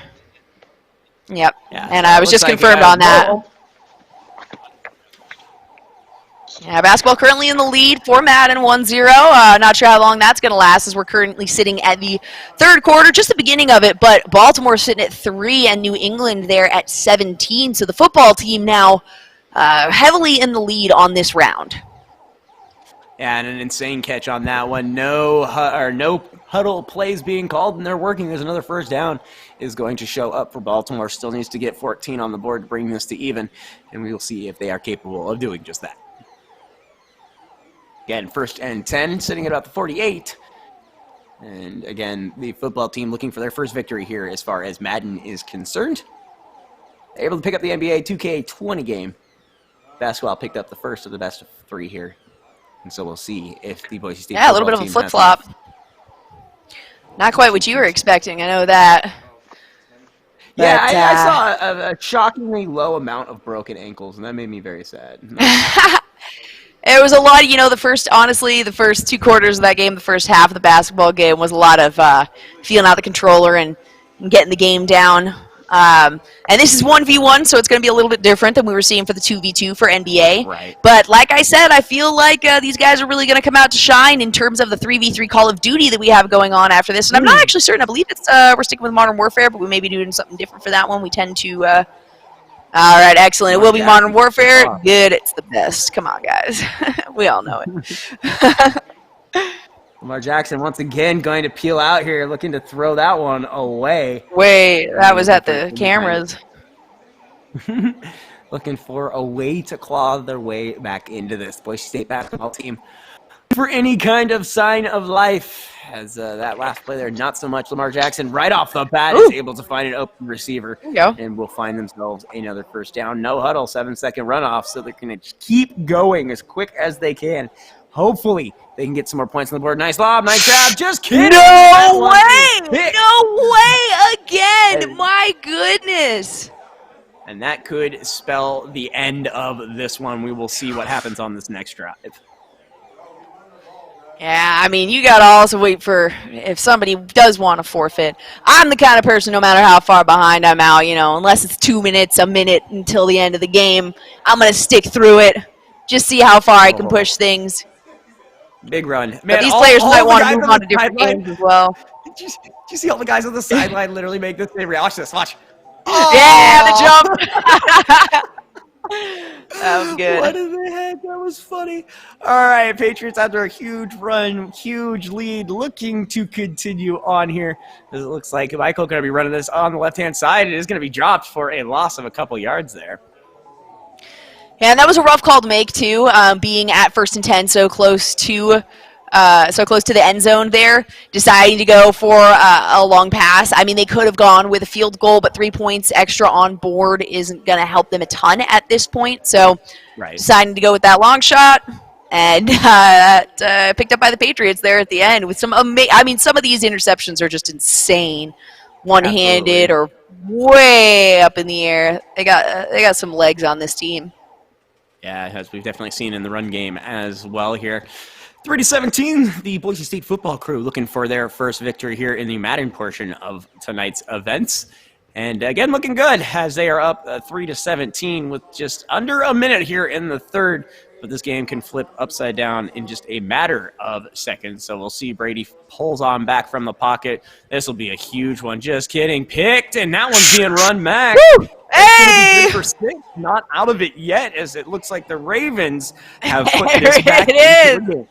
Speaker 3: Yep,
Speaker 2: yeah,
Speaker 3: and I was just confirmed on that. Yeah, basketball currently in the lead for Madden 1-0. Not sure how long that's going to last as we're currently sitting at the third quarter, just the beginning of it. But Baltimore sitting at 3 and New England there at 17. So the football team now heavily in the lead on this round.
Speaker 2: Yeah, and an insane catch on that one. No huddle plays being called, and they're working. There's another first down is going to show up for Baltimore. Still needs to get 14 on the board to bring this to even, and we will see if they are capable of doing just that. Again, 1st and 10, sitting at about the 48. And again, the football team looking for their first victory here as far as Madden is concerned. They're able to pick up the NBA 2K20 game. Basketball picked up the first of the best of 3 here. And so we'll see if the Boise State
Speaker 3: a little bit of a flip-flop. Not quite what you were expecting, I know that.
Speaker 2: Yeah, I saw a shockingly low amount of broken ankles, and that made me very sad.
Speaker 3: It was a lot, the first 2 quarters of that game, the first half of the basketball game was a lot of feeling out the controller and getting the game down. And this is 1v1, so it's going to be a little bit different than we were seeing for the 2v2 for NBA.
Speaker 2: Right.
Speaker 3: But like I said, I feel like these guys are really going to come out to shine in terms of the 3v3 Call of Duty that we have going on after this. And I'm not actually certain. I believe it's we're sticking with Modern Warfare, but we may be doing something different for that one. We tend to... All right, excellent. It will be Modern Warfare. Good, it's the best. Come on, guys. We all know it.
Speaker 2: Lamar Jackson once again going to peel out here, looking to throw that one away.
Speaker 3: Wait, that was at the cameras.
Speaker 2: Looking for a way to claw their way back into this Boise State basketball team for any kind of sign of life. As that last play there, not so much. Lamar Jackson right off the bat is able to find an open receiver.
Speaker 3: There you go.
Speaker 2: And will find themselves another first down. No huddle, 7-second runoff, so they're going to keep going as quick as they can. Hopefully, they can get some more points on the board. Nice lob, nice grab. Just kidding.
Speaker 3: No way! No way again! My goodness.
Speaker 2: And that could spell the end of this one. We will see what happens on this next drive.
Speaker 3: Yeah, I mean, you got to also wait for if somebody does want to forfeit. I'm the kind of person, no matter how far behind I'm out, unless it's 2 minutes, a minute until the end of the game, I'm going to stick through it, just see how far I can push things.
Speaker 2: Big run. Man,
Speaker 3: but these players might want to move on to different games as well.
Speaker 2: Did you see all the guys on the sideline literally make this? Watch this, watch.
Speaker 3: Oh! Yeah, the jump. That was good.
Speaker 2: What in the heck? That was funny. All right, Patriots after a huge run, huge lead, looking to continue on here. It looks like Michael going to be running this on the left-hand side. It is going to be dropped for a loss of a couple yards there.
Speaker 3: Yeah, and that was a rough call to make too, being at 1st and 10, so close to the end zone there, deciding to go for a long pass. I mean, they could have gone with a field goal, but 3 points extra on board isn't going to help them a ton at this point. So deciding to go with that long shot, And picked up by the Patriots there at the end with some some of these interceptions are just insane. One-handed or way up in the air. They got some legs on this team.
Speaker 2: Yeah, as we've definitely seen in the run game as well here. 3-17, the Boise State football crew looking for their first victory here in the Madden portion of tonight's events. And again, looking good as they are up 3-17 with just under a minute here in the third. But this game can flip upside down in just a matter of seconds. So we'll see Brady pulls on back from the pocket. This will be a huge one. Just kidding. Picked, and that one's being run back.
Speaker 3: Woo! Hey!
Speaker 2: For 6. Not out of it yet, as it looks like the Ravens have put
Speaker 3: There
Speaker 2: this back
Speaker 3: it
Speaker 2: into
Speaker 3: is.
Speaker 2: the game.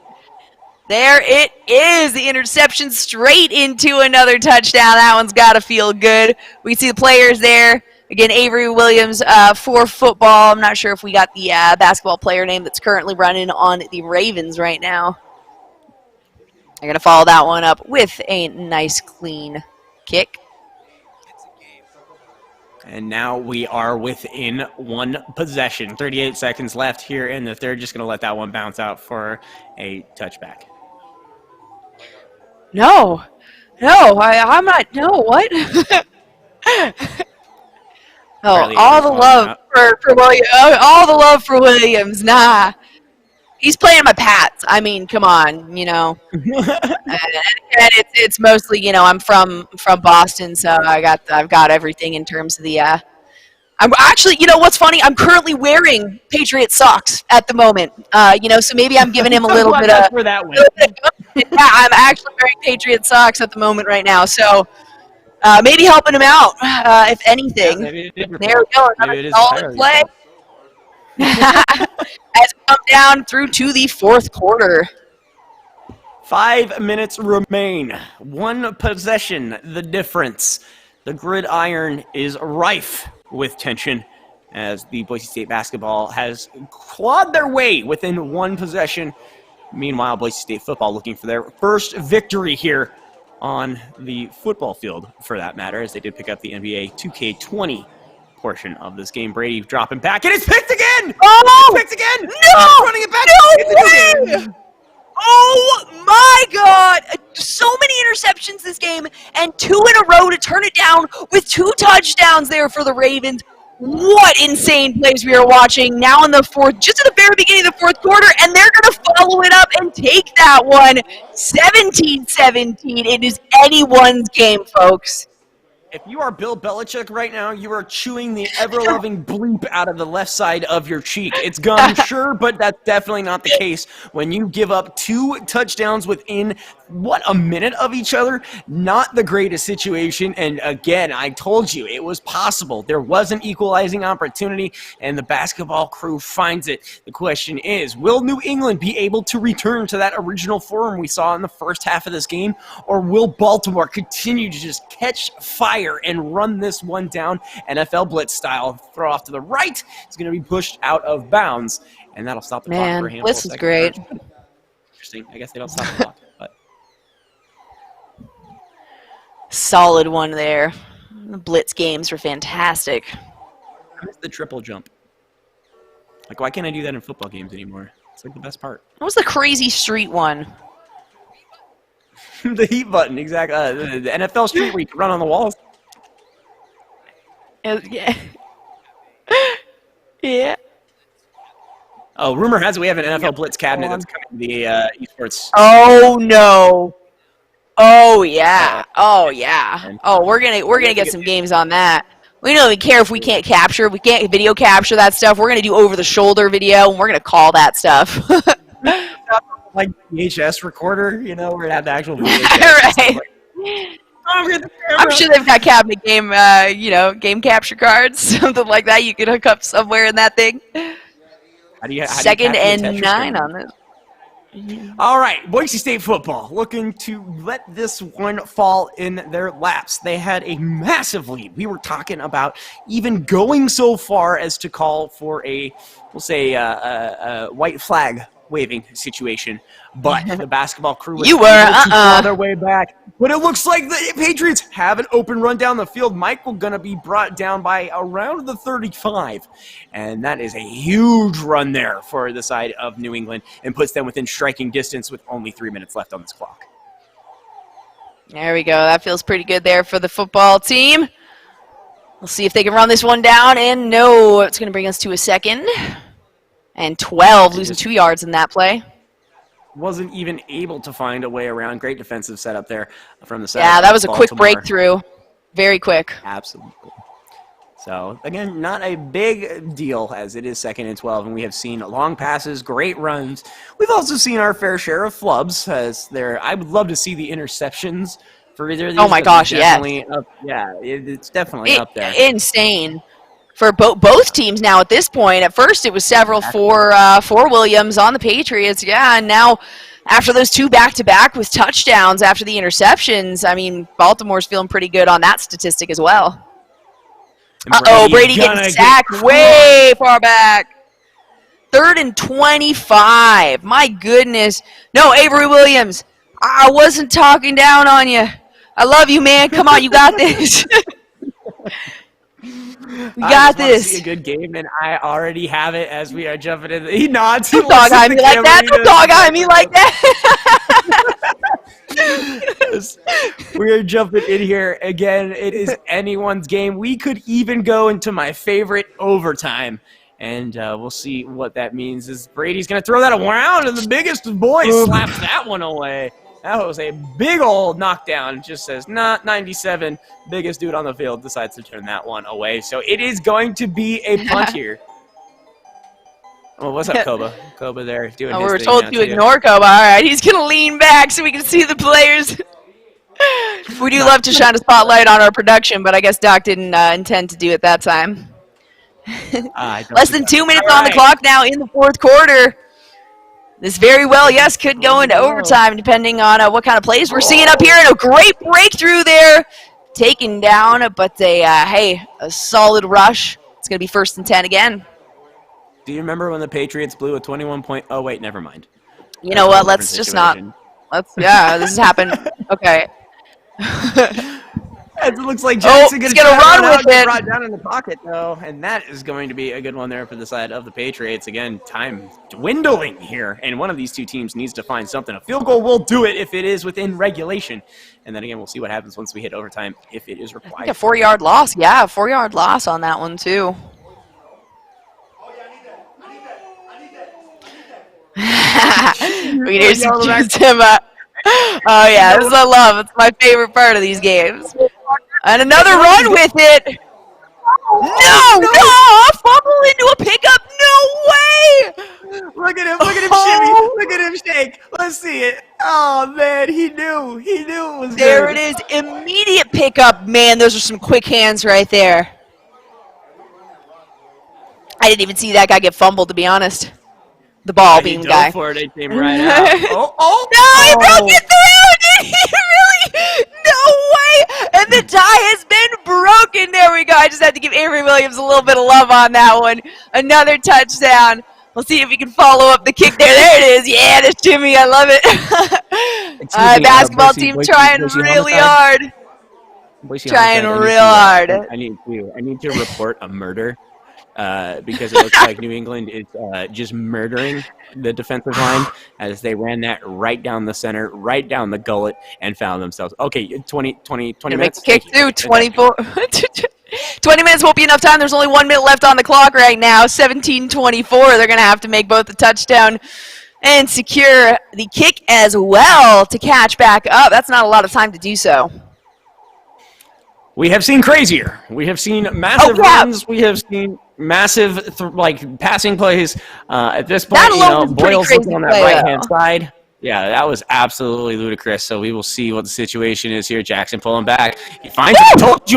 Speaker 3: There it is. The interception straight into another touchdown. That one's got to feel good. We see the players there. Again, Avery Williams for football. I'm not sure if we got the basketball player name that's currently running on the Ravens right now. They're going to follow that one up with a nice, clean kick.
Speaker 2: And now we are within one possession. 38 seconds left here in the third. Just going to let that one bounce out for a touchback.
Speaker 3: No, I'm not. No, what? Oh, all the love for Williams. All the love for Williams. Nah, he's playing my Pats. I mean, come on, you know. and it's mostly, you know, I'm from Boston, so I've got everything in terms of the. I'm actually, you know, what's funny? I'm currently wearing Patriot socks at the moment. You know, so maybe I'm giving him a little bit of.
Speaker 2: Where that went.
Speaker 3: Yeah, I'm actually wearing Patriot socks at the moment right now, so. Maybe helping him out, if anything.
Speaker 2: Yeah,
Speaker 3: there we go, another solid play. As we come down through to the fourth quarter.
Speaker 2: 5 minutes remain. One possession, the difference. The gridiron is rife with tension as the Boise State basketball has clawed their way within one possession. Meanwhile, Boise State football looking for their first victory here on the football field, for that matter, as they did pick up the NBA 2K20 portion of this game. Brady dropping back, and it's picked again!
Speaker 3: Oh!
Speaker 2: It's picked again!
Speaker 3: No!
Speaker 2: Running it back!
Speaker 3: No way! Oh my God! So many interceptions this game, and 2 in a row to turn it down with 2 touchdowns there for the Ravens. What insane plays we are watching now in the fourth, just at the very beginning of the fourth quarter, and they're going to follow it up and take that one 17-17. It is anyone's game, folks.
Speaker 2: If you are Bill Belichick right now, you are chewing the ever-loving bleep out of the left side of your cheek. It's gum, sure, but that's definitely not the case when you give up 2 touchdowns within, a minute of each other? Not the greatest situation, and again, I told you, it was possible. There was an equalizing opportunity, and the basketball crew finds it. The question is, will New England be able to return to that original form we saw in the first half of this game, or will Baltimore continue to just catch fire and run this one down NFL blitz style? Throw off to the right. It's going to be pushed out of bounds, and that'll stop the clock for a handful of
Speaker 3: blitz is
Speaker 2: seconds.
Speaker 3: great.
Speaker 2: Interesting. I guess they don't stop the clock, but
Speaker 3: Solid one there. The blitz games were fantastic.
Speaker 2: I miss the triple jump. Like, why can't I do that in football games anymore? It's like the best part.
Speaker 3: What was the crazy street one?
Speaker 2: The heat button, exactly. The NFL street where you can run on the walls.
Speaker 3: Yeah. Yeah.
Speaker 2: Oh, rumor has it we have an NFL Blitz cabinet that's coming to the esports.
Speaker 3: Oh no. Oh yeah. Oh yeah. Oh, we're gonna get some games on that. We don't even care if we can't capture. We can't video capture that stuff. We're gonna do over the shoulder video, and we're gonna call that stuff.
Speaker 2: Like VHS recorder, you know, we're gonna have the actual video.
Speaker 3: Right. I'm sure they've got cabinet game, game capture cards, something like that. You could hook up somewhere in that thing.
Speaker 2: How do you
Speaker 3: Second and
Speaker 2: Tetris
Speaker 3: 9
Speaker 2: game?
Speaker 3: on this.
Speaker 2: All right, Boise State football looking to let this one fall in their laps. They had a massive lead. We were talking about even going so far as to call for a white flag waving situation, but the basketball crew was
Speaker 3: You were,
Speaker 2: able to claw their way back. But it looks like the Patriots have an open run down the field. Michael going to be brought down by around the 35, and that is a huge run there for the side of New England and puts them within striking distance with only 3 minutes left on this clock.
Speaker 3: There we go. That feels pretty good there for the football team. We'll see if they can run this one down, and no, it's going to bring us to a second. And 12, losing 2 yards in that play.
Speaker 2: Wasn't even able to find a way around. Great defensive setup there from the side.
Speaker 3: Yeah, that was a quick
Speaker 2: Baltimore.
Speaker 3: breakthrough. Very quick.
Speaker 2: Absolutely. So, again, not a big deal as it is 2nd and 12, and we have seen long passes, great runs. We've also seen our fair share of flubs as there. I would love to see the interceptions for either of these.
Speaker 3: Oh my gosh, yes.
Speaker 2: It's definitely up there.
Speaker 3: Insane for both teams now at this point. At first, it was several for Williams on the Patriots. Yeah, and now after those 2 back-to-back with touchdowns after the interceptions, I mean, Baltimore's feeling pretty good on that statistic as well. Uh-oh, Brady getting sacked way far back. 3rd and 25. My goodness. No, Avery Williams, I wasn't talking down on you. I love you, man. Come on, you got this. We got this.
Speaker 2: See a good game, and I already have it as we are jumping in. He nods.
Speaker 3: Don't dog-eye me like that. Don't dog-eye me like that.
Speaker 2: We are jumping in here again. It is anyone's game. We could even go into my favorite overtime, and we'll see what that means. Is Brady's going to throw that around, and the biggest boy slaps that one away. That was a big old knockdown. It just says, not 97. Biggest dude on the field decides to turn that one away. So it is going to be a punt here. Well, what's up, Koba? Koba there doing his
Speaker 3: We were
Speaker 2: thing
Speaker 3: told
Speaker 2: now,
Speaker 3: to
Speaker 2: too.
Speaker 3: ignore Koba. All right, he's going to lean back so we can see the players. We do love to shine a spotlight on our production, but I guess Doc didn't intend to do it that time. Less than 2 minutes on the clock now in the 4th quarter. This very well, yes, could go into overtime depending on what kind of plays we're seeing up here. And a great breakthrough there. Taken down, but a solid rush. It's going to be 1st and 10 again.
Speaker 2: Do you remember when the Patriots blew a 21-point? Oh, wait, never mind.
Speaker 3: You know what? Let's just not. This has happened. Okay.
Speaker 2: It looks like Jackson
Speaker 3: he's going to run with it.
Speaker 2: Brought down in the pocket, though, and that is going to be a good one there for the side of the Patriots. Again, time dwindling here, and one of these two teams needs to find something. A field goal will do it if it is within regulation, and then again, we'll see what happens once we hit overtime if it is required.
Speaker 3: A 4-yard loss. Yeah, a 4-yard loss on that one, too. We need to accuse him. Oh, yeah, this is I love. It's my favorite part of these games. And another run with it. No! Fumble into a pickup. No way!
Speaker 2: Look at him shimmy. Look at him shake. Let's see it. Oh, man, he knew. He knew it was
Speaker 3: there
Speaker 2: good.
Speaker 3: It is. Immediate pickup. Man, those are some quick hands right there. I didn't even see that guy get fumbled, to be honest. The ball being guy.
Speaker 2: For it. It came right out.
Speaker 3: No, he broke it through! Did he really? No way! And the tie has been broken. There we go. I just had to give Avery Williams a little bit of love on that one. Another touchdown. We'll see if we can follow up the kick there. There it is. Yeah, the shimmy. I love it. Basketball team trying really hard. Trying real hard.
Speaker 2: I need to report a murder. Because it looks like New England is just murdering the defensive line as they ran that right down the center, right down the gullet, and found themselves. Okay, 20 minutes.
Speaker 3: Make the kick through. 24. 20 minutes won't be enough time. There's only 1 minute left on the clock right now. 17-24. They're going to have to make both the touchdown and secure the kick as well to catch back up. That's not a lot of time to do so.
Speaker 2: We have seen crazier. We have seen massive runs. We have seen massive passing plays. At this point, Boyle's looking on that right-hand side. Yeah, that was absolutely ludicrous. So we will see what the situation is here. Jackson pulling back. He finds it.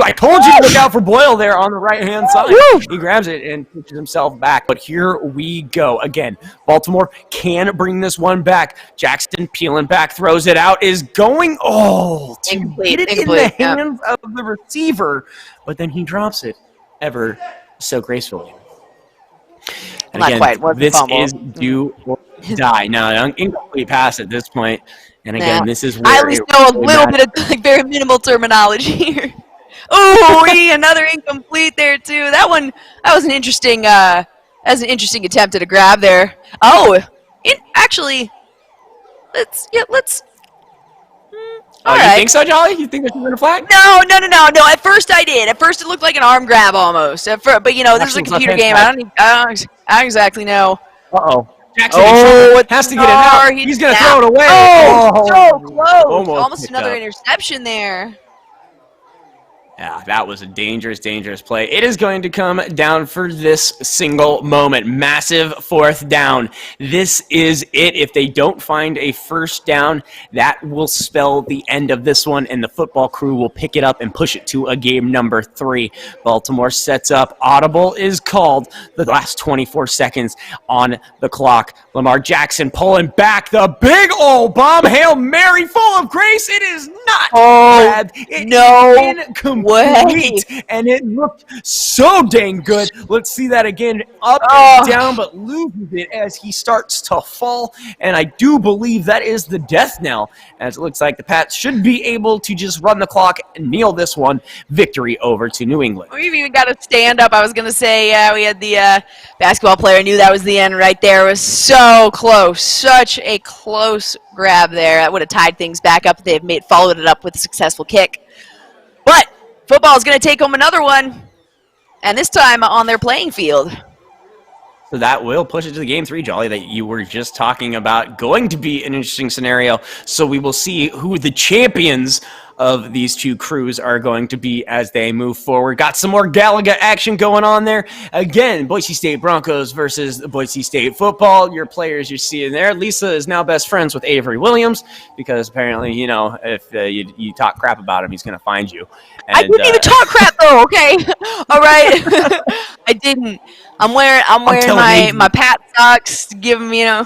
Speaker 2: I told you to look out for Boyle there on the right-hand side. He grabs it and pushes himself back. But here we go. Again, Baltimore can bring this one back. Jackson peeling back, throws it out, is going, to get it in the hands of the receiver. But then he drops it ever so gracefully. And
Speaker 3: not
Speaker 2: again,
Speaker 3: quite.
Speaker 2: this is due. die. No, incomplete pass at this point. And again, this is where
Speaker 3: I at least know a little bit of like very minimal terminology here. Oh, another incomplete there too. That was an interesting attempt at a grab there. Oh, actually, let's.
Speaker 2: Oh, you think so, Jolly? You think there's a flag?
Speaker 3: No. At first I did. At first it looked like an arm grab almost. But this is a computer game. I don't exactly know.
Speaker 2: Uh-oh. Jackson has to get it out. He's going to throw it away.
Speaker 3: Oh, so close. Almost another interception there.
Speaker 2: Yeah, that was a dangerous, dangerous play. It is going to come down for this single moment. Massive 4th down. This is it. If they don't find a first down, that will spell the end of this one, and the football crew will pick it up and push it to a game number 3. Baltimore sets up. Audible is called. The last 24 seconds on the clock. Lamar Jackson pulling back the big old bomb. Hail Mary full of grace. It is not grabbed. It is incomplete. And it looked so dang good. Let's see that again. Up and down, but loses it as he starts to fall. And I do believe that is the death knell, as it looks like the Pats should be able to just run the clock and kneel this one. Victory over to New England.
Speaker 3: We've even got to stand up. I was going to say, we had the basketball player knew that was the end right there. It was so close. Such a close grab there. That would have tied things back up if they had followed it up with a successful kick. But football is going to take home another one, and this time on their playing field.
Speaker 2: So that will push it to the game 3, Jolly, that you were just talking about. Going to be an interesting scenario. So we will see who the champions of these two crews are going to be as they move forward. Got some more Galaga action going on there. Again, Boise State Broncos versus Boise State football. Your players you're seeing there. Lisa is now best friends with Avery Williams because apparently, if you talk crap about him, he's going to find you. And,
Speaker 3: I didn't even talk crap though. Okay, all right. I didn't. I'm wearing my Pat socks to give him a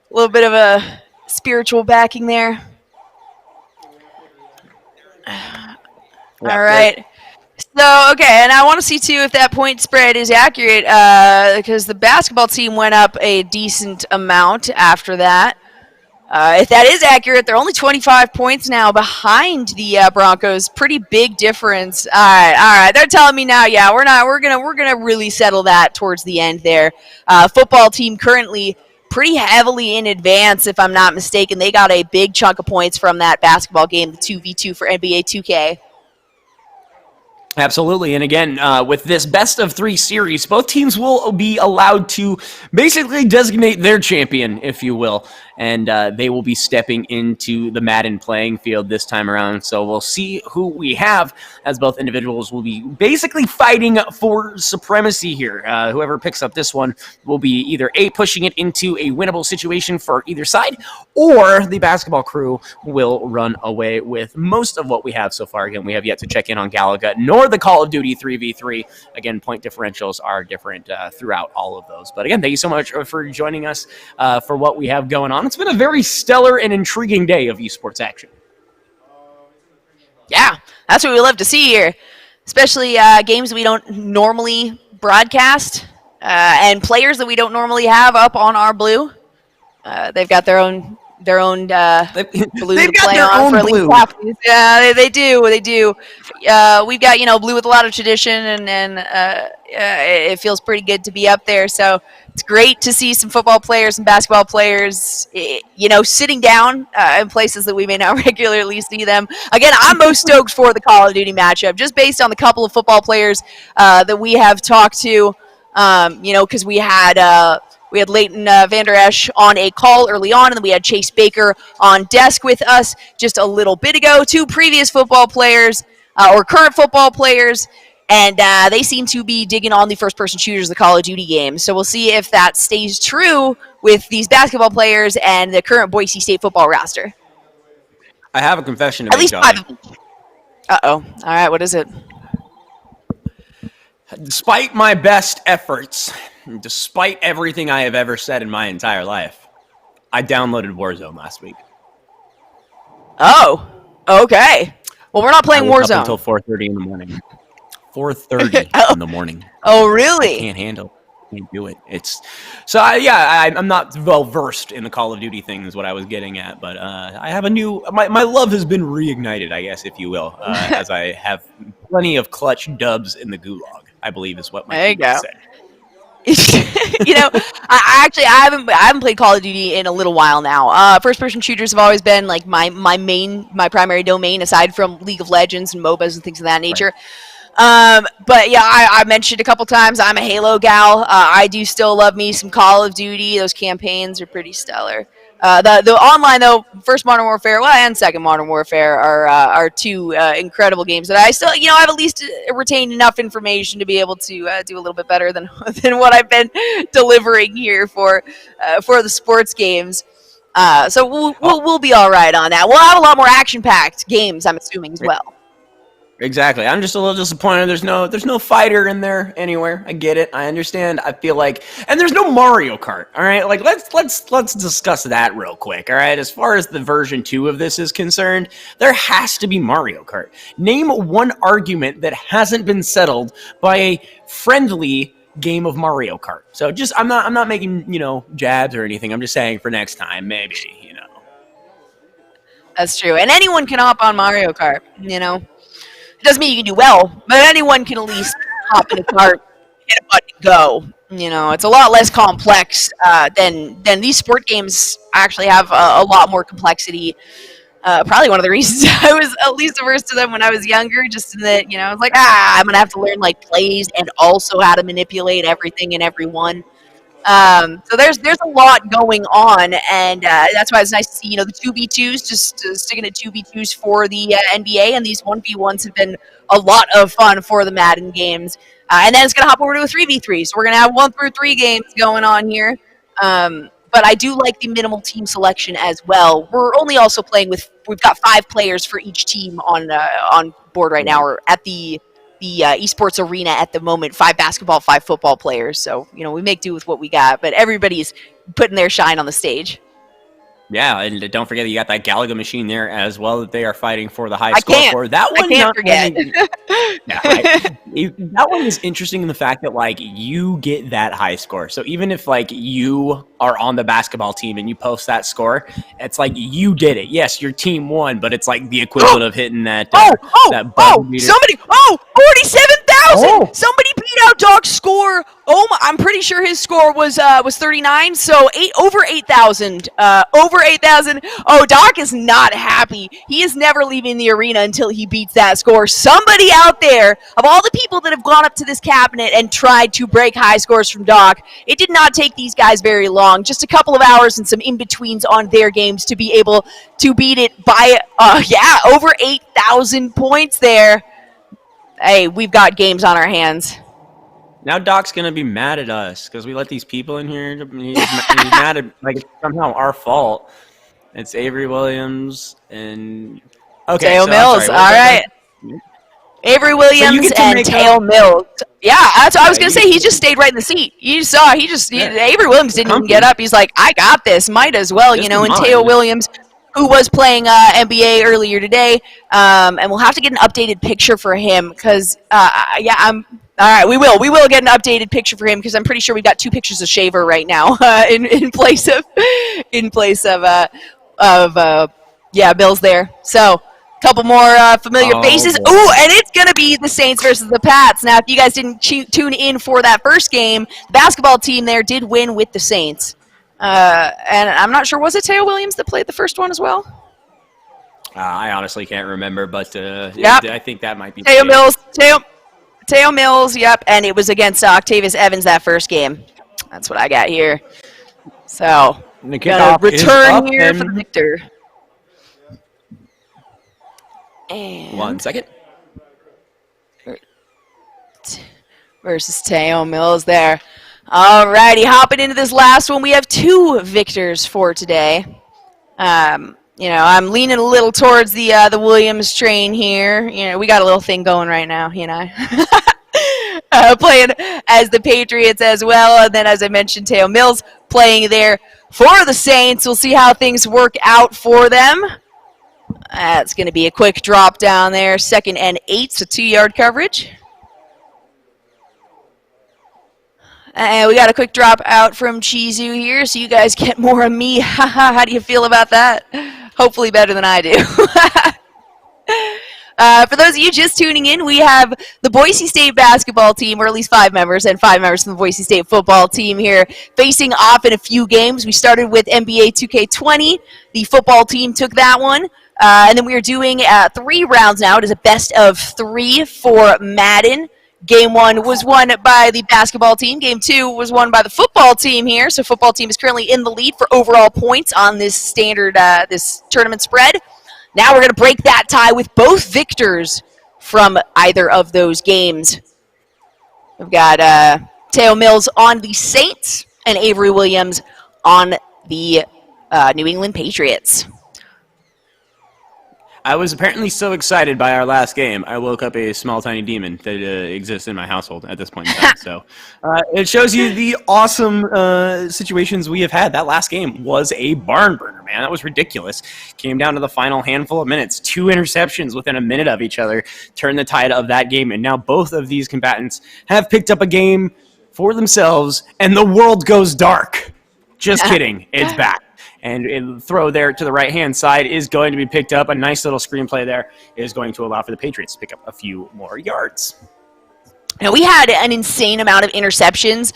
Speaker 3: little bit of a spiritual backing there. All right. So, okay, and I want to see, too, if that point spread is accurate because the basketball team went up a decent amount after that. If that is accurate, they're only 25 points now behind the Broncos. Pretty big difference. All right. They're telling me now, yeah, we're gonna really settle that towards the end there. Football team currently pretty heavily in advance, if I'm not mistaken. They got a big chunk of points from that basketball game, the 2v2 for NBA 2K.
Speaker 2: Absolutely. And again, with this best of 3 series, both teams will be allowed to basically designate their champion, if you will. And they will be stepping into the Madden playing field this time around. So we'll see who we have, as both individuals will be basically fighting for supremacy here. Whoever picks up this one will be either A, pushing it into a winnable situation for either side, or the basketball crew will run away with most of what we have so far. Again, we have yet to check in on Galaga, nor the Call of Duty 3v3. Again, point differentials are different throughout all of those. But again, thank you so much for joining us for what we have going on. It's been a very stellar and intriguing day of esports action.
Speaker 3: Yeah, that's what we love to see here, especially games that we don't normally broadcast and players that we don't normally have up on our blue. They've got their own blue to play on for at least half. Yeah, they do. We've got blue with a lot of tradition, and it feels pretty good to be up there. So it's great to see some football players and basketball players, sitting down in places that we may not regularly see them. Again, I'm most stoked for the Call of Duty matchup, just based on the couple of football players that we have talked to. Because we had Leighton Vander Esch on a call early on, and then we had Chase Baker on desk with us just a little bit ago. 2 previous football players, or current football players, and they seem to be digging on the first-person shooters of the Call of Duty games. So we'll see if that stays true with these basketball players and the current Boise State football roster.
Speaker 2: I have a confession to
Speaker 3: At
Speaker 2: make,
Speaker 3: least
Speaker 2: Johnny.
Speaker 3: 5 of them. Uh-oh. All right, what is it?
Speaker 2: Despite my best efforts, despite everything I have ever said in my entire life, I downloaded Warzone last week.
Speaker 3: Oh, okay. Well, we're not playing Warzone
Speaker 2: until 4:30 in the morning. 4:30 in the morning.
Speaker 3: Oh, really?
Speaker 2: I can't handle. can't do it. It's so I'm not well versed in the Call of Duty thing is what I was getting at, but I have my love has been reignited, I guess, if you will, as I have plenty of clutch dubs in the gulag, I believe is what my
Speaker 3: There you
Speaker 2: teammates
Speaker 3: go.
Speaker 2: said.
Speaker 3: I haven't played Call of Duty in a little while now. First person shooters have always been like my primary domain aside from League of Legends and MOBAs and things of that nature. But yeah, I mentioned a couple times I'm a Halo gal. I do still love me some Call of Duty. Those campaigns are pretty stellar. The online though, first Modern Warfare, and second Modern Warfare are two incredible games that I still, I've at least retained enough information to be able to do a little bit better than than what I've been delivering here for the sports games. So we'll be all right on that. We'll have a lot more action packed games, I'm assuming as well.
Speaker 2: Exactly. I'm just a little disappointed. There's no fighter in there anywhere. I get it. I understand. I feel like, and there's no Mario Kart. All right. Like let's discuss that real quick. All right. As far as the version 2 of this is concerned, there has to be Mario Kart. Name one argument that hasn't been settled by a friendly game of Mario Kart. So just I'm not making jabs or anything. I'm just saying for next time maybe.
Speaker 3: That's true. And anyone can hop on Mario Kart. It doesn't mean you can do well, but anyone can at least hop in a cart, hit a button, and go. It's a lot less complex than these sport games actually have a lot more complexity. Probably one of the reasons I was at least averse to them when I was younger, just in that, I was like, I'm going to have to learn like plays and also how to manipulate everything and everyone. So there's a lot going on, and that's why it's nice to see the 2v2s just sticking to 2v2s for the NBA, and these 1v1s have been a lot of fun for the Madden games. And then it's gonna hop over to a 3v3, so we're gonna have 1 through 3 games going on here. But I do like the minimal team selection as well. We're only also playing we've got 5 players for each team on board right now, or at the esports arena at the moment. 5 basketball, 5 football players. So, we make do with what we got, but everybody's putting their shine on the stage.
Speaker 2: Yeah, and don't forget you got that Galaga machine there as well that they are fighting for the high score for. That one,
Speaker 3: I can't forget.
Speaker 2: Yeah, right. That one is interesting in the fact that you get that high score. So even if you are on the basketball team and you post that score, it's like you did it. Yes, your team won, but it's like the equivalent of hitting that. That button meter.
Speaker 3: Somebody! 47,000! Somebody beat out Doc's score. I'm pretty sure his score was 39. So over 8,000. Over 8,000. Oh, Doc is not happy. He is never leaving the arena until he beats that score. Somebody out there, of all the people that have gone up to this cabinet and tried to break high scores from Doc, it did not take these guys very long. Just a couple of hours and some in-betweens on their games to be able to beat it by, over 8,000 points there. Hey, we've got games on our hands.
Speaker 2: Now Doc's gonna be mad at us because we let these people in here. He's mad at it's somehow our fault. It's Avery Williams and
Speaker 3: Teo Mills. All right, Avery Williams and Teo Mills. Yeah, that's what I was gonna say. He just stayed right in the seat. You saw Avery Williams didn't even get up. He's like, I got this. Might as well, And Teo Williams, who was playing NBA earlier today, and we'll have to get an updated picture for him because all right, we will get an updated picture for him because I'm pretty sure we've got 2 pictures of Shaver right now in place of Bills there. So a couple more familiar faces.
Speaker 2: Boy.
Speaker 3: Ooh, and it's gonna be the Saints versus the Pats. Now, if you guys didn't tune in for that first game, the basketball team there did win with the Saints. And I'm not sure, was it Teo Williams that played the first one as well?
Speaker 2: I honestly can't remember, but
Speaker 3: yep.
Speaker 2: I think that might be
Speaker 3: Teo Mills. Teo Mills, yep, and it was against Octavius Evans that first game. That's what I got here. So, gonna return here for the victor. And
Speaker 2: 1 second.
Speaker 3: Versus Teo Mills there. Alrighty, hopping into this last one, we have 2 victors for today. I'm leaning a little towards the Williams train here. We got a little thing going right now, playing as the Patriots as well. And then, as I mentioned, Teo Mills playing there for the Saints. We'll see how things work out for them. That's going to be a quick drop down there. 2nd and 8, so 2-yard coverage. And we got a quick drop out from Chizu here, so you guys get more of me. How do you feel about that? Hopefully better than I do. For those of you just tuning in, we have the Boise State basketball team, or at least 5 members, and 5 members from the Boise State football team here, facing off in a few games. We started with NBA 2K20. The football team took that one. And then we are doing 3 rounds now. It is a best of 3 for Madden. Game 1 was won by the basketball team. Game 2 was won by the football team here. So football team is currently in the lead for overall points on this standard, this tournament spread. Now we're going to break that tie with both victors from either of those games. We've got Teo Mills on the Saints and Avery Williams on the New England Patriots.
Speaker 2: I was apparently so excited by our last game, I woke up a small, tiny demon that exists in my household at this point in time. So it shows you the awesome situations we have had. That last game was a barn burner, man. That was ridiculous. Came down to the final handful of minutes. 2 interceptions within a minute of each other turned the tide of that game. And now both of these combatants have picked up a game for themselves, and the world goes dark. Just kidding. It's back. And a throw there to the right-hand side is going to be picked up. A nice little screenplay there is going to allow for the Patriots to pick up a few more yards.
Speaker 3: Now, we had an insane amount of interceptions.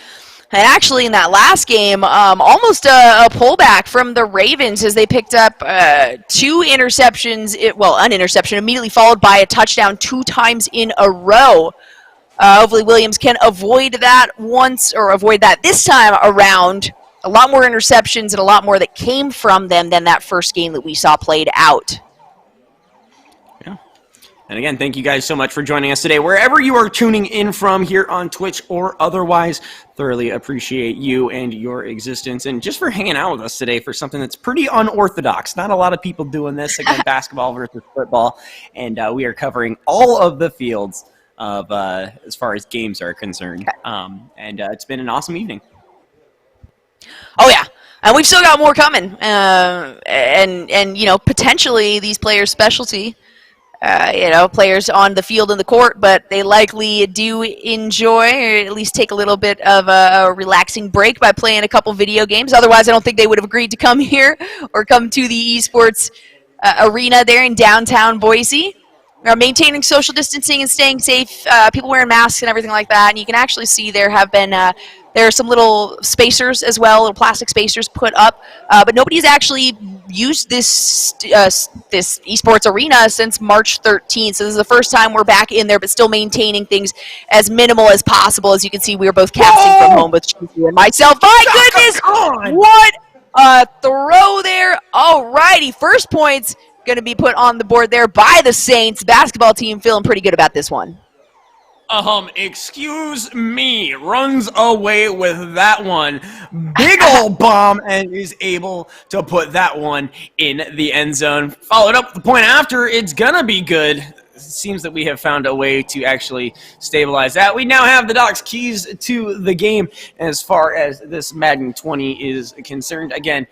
Speaker 3: And actually, in that last game, almost a pullback from the Ravens as they picked up 2 interceptions. An interception immediately followed by a touchdown 2 times in a row. Hopefully, Williams can avoid that this time around. A lot more interceptions and a lot more that came from them than that first game that we saw played out.
Speaker 2: Yeah. And again, thank you guys so much for joining us today. Wherever you are tuning in from here on Twitch or otherwise, thoroughly appreciate you and your existence and just for hanging out with us today for something that's pretty unorthodox. Not a lot of people doing this, again, basketball versus football. And we are covering all of the fields of as far as games are concerned. And it's been an awesome evening.
Speaker 3: Oh, yeah. And we've still got more coming. And potentially these players' specialty, players on the field and the court, but they likely do enjoy or at least take a little bit of a relaxing break by playing a couple video games. Otherwise, I don't think they would have agreed to come here or come to the esports arena there in downtown Boise. Maintaining social distancing and staying safe, people wearing masks and everything like that. And you can actually see there are some little spacers as well, little plastic spacers put up. But nobody's actually used this esports arena since March 13th. So this is the first time we're back in there, but still maintaining things as minimal as possible. As you can see, we are both casting from home with Chizu and myself. My goodness! What a throw there. All righty, first points going to be put on the board there by the Saints. Basketball team feeling pretty good about this one.
Speaker 2: Excuse me, runs away with that one. Big old bomb and is able to put that one in the end zone. Followed up the point after, it's gonna be good. It seems that we have found a way to actually stabilize that. We now have the Doc's keys to the game as far as this Madden 20 is concerned. Again,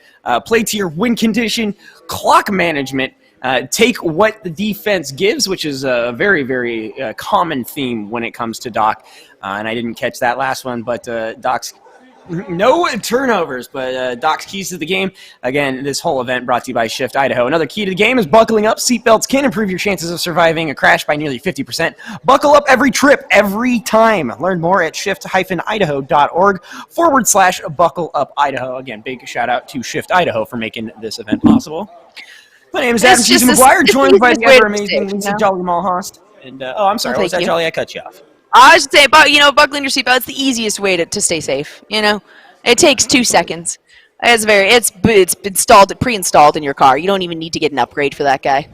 Speaker 2: play to your win condition, clock management, take what the defense gives, which is a very, very common theme when it comes to Doc. And I didn't catch that last one, but Doc's no turnovers, but Doc's keys to the game. Again, this whole event brought to you by Shift Idaho. Another key to the game is buckling up. Seatbelts can improve your chances of surviving a crash by nearly 50%. Buckle up every trip, every time. Learn more at shift-idaho.org/buckle up Idaho. Again, big shout out to Shift Idaho for making this event possible. My name is Adam Cheese McGuire, joined by the ever amazing Lisa Jolly Malhost. And I'm sorry, what was that, Jolly? I cut you off.
Speaker 3: I should say, buckling your seatbelt, it's the easiest way to stay safe. It takes 2 seconds. It's pre-installed in your car. You don't even need to get an upgrade for that guy.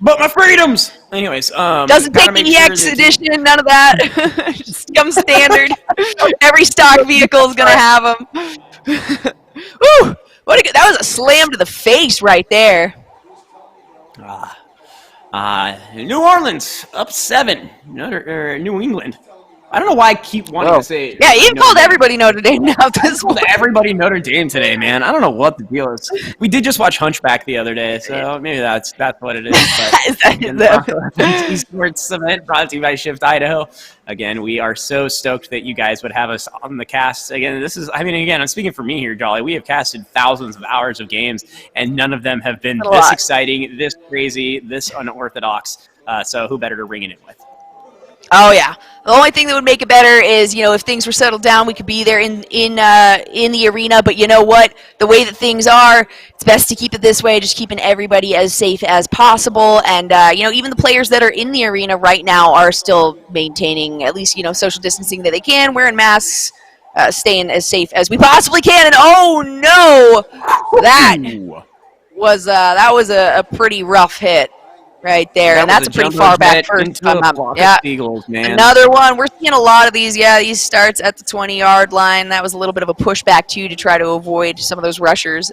Speaker 2: But my freedoms! Anyways,
Speaker 3: doesn't take the EX edition, none of that. Just comes standard. Every stock vehicle is going to have them. Woo! That was a slam to the face right there.
Speaker 2: New Orleans up 7. New England I don't know why I keep wanting to say.
Speaker 3: Yeah, you
Speaker 2: Notre
Speaker 3: called
Speaker 2: Dame.
Speaker 3: everybody Notre Dame now at this
Speaker 2: Told
Speaker 3: point.
Speaker 2: everybody Notre Dame today, man. I don't know what the deal is. We did just watch Hunchback the other day, so maybe that's what it is. But
Speaker 3: Is that-
Speaker 2: again, the Bronco FNT Sports event brought to you by Shift Idaho. Again, we are so stoked that you guys would have us on the cast. Again, I'm speaking for me here, Jolly. We have casted thousands of hours of games, and none of them have been this exciting, this crazy, this unorthodox. So who better to ring it in with?
Speaker 3: Oh yeah. The only thing that would make it better is, if things were settled down, we could be there in the arena. But you know what? The way that things are, it's best to keep it this way. Just keeping everybody as safe as possible. And even the players that are in the arena right now are still maintaining at least social distancing that they can, wearing masks, staying as safe as we possibly can. And oh no, that was a pretty rough hit. Right there, and that's a pretty far back first.
Speaker 2: Eagles, man.
Speaker 3: Another one. We're seeing a lot of these. Yeah, these starts at the 20-yard line. That was a little bit of a pushback too to try to avoid some of those rushers.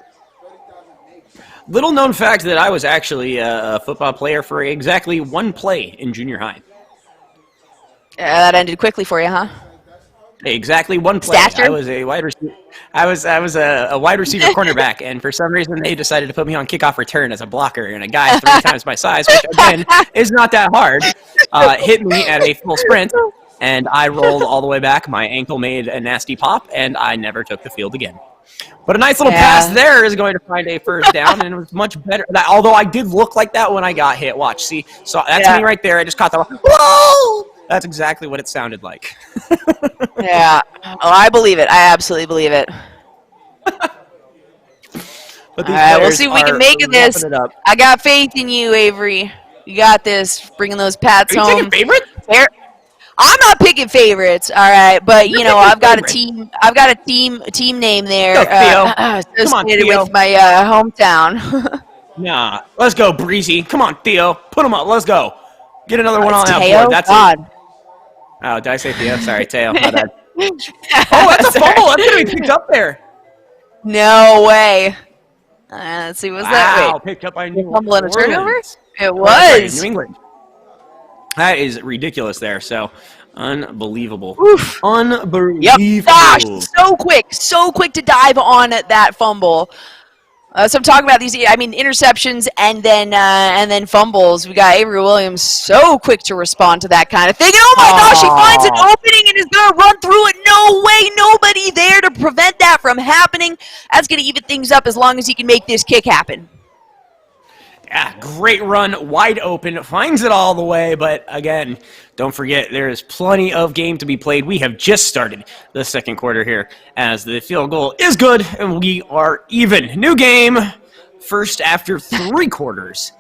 Speaker 2: Little known fact that I was actually a football player for exactly one play in junior high.
Speaker 3: That ended quickly for you, huh?
Speaker 2: Exactly one play.
Speaker 3: Stature?
Speaker 2: I was a wide receiver. I was a wide receiver cornerback, and for some reason they decided to put me on kickoff return as a blocker, and a guy 3 times my size, which again is not that hard, hit me at a full sprint, and I rolled all the way back. My ankle made a nasty pop, and I never took the field again. But a nice little pass there is going to find a first down, and it was much better. Although I did look like that when I got hit. Watch, see, so that's me right there. I just caught the whoa. That's exactly what it sounded like.
Speaker 3: Yeah. Oh, I believe it. I absolutely believe it.
Speaker 2: But
Speaker 3: all right, we'll see if we can make it this. I got faith in you, Avery. You got this. Bringing those Pats home.
Speaker 2: Are you taking favorites?
Speaker 3: I'm not picking favorites, all right, but I've got a team. I've got a team name there associated with my hometown.
Speaker 2: Nah, let's go, Breezy. Come on, Theo. Put him up. Let's go. Get another one on that
Speaker 3: Teo?
Speaker 2: board. That's
Speaker 3: God.
Speaker 2: it. Oh, did I say Theo? Sorry, Teo. My bad. Oh, that's a fumble. That's going to be picked up there.
Speaker 3: No way. Let's see. Was that?
Speaker 2: Wow, picked up by New England.
Speaker 3: Fumble and a turnover? It was.
Speaker 2: Sorry, New England. That is ridiculous there. So, unbelievable.
Speaker 3: Oof.
Speaker 2: Unbelievable.
Speaker 3: Yep. Gosh, so quick to dive on that fumble. So I'm talking about these, interceptions and then fumbles. We got Avery Williams so quick to respond to that kind of thing. And oh my gosh, he finds an opening and is going to run through it. No way, nobody there to prevent that from happening. That's going to even things up as long as he can make this kick happen.
Speaker 2: Yeah, great run, wide open, finds it all the way, but again, don't forget there is plenty of game to be played. We have just started the second quarter here as the field goal is good and we are even. New game, first after 3 quarters.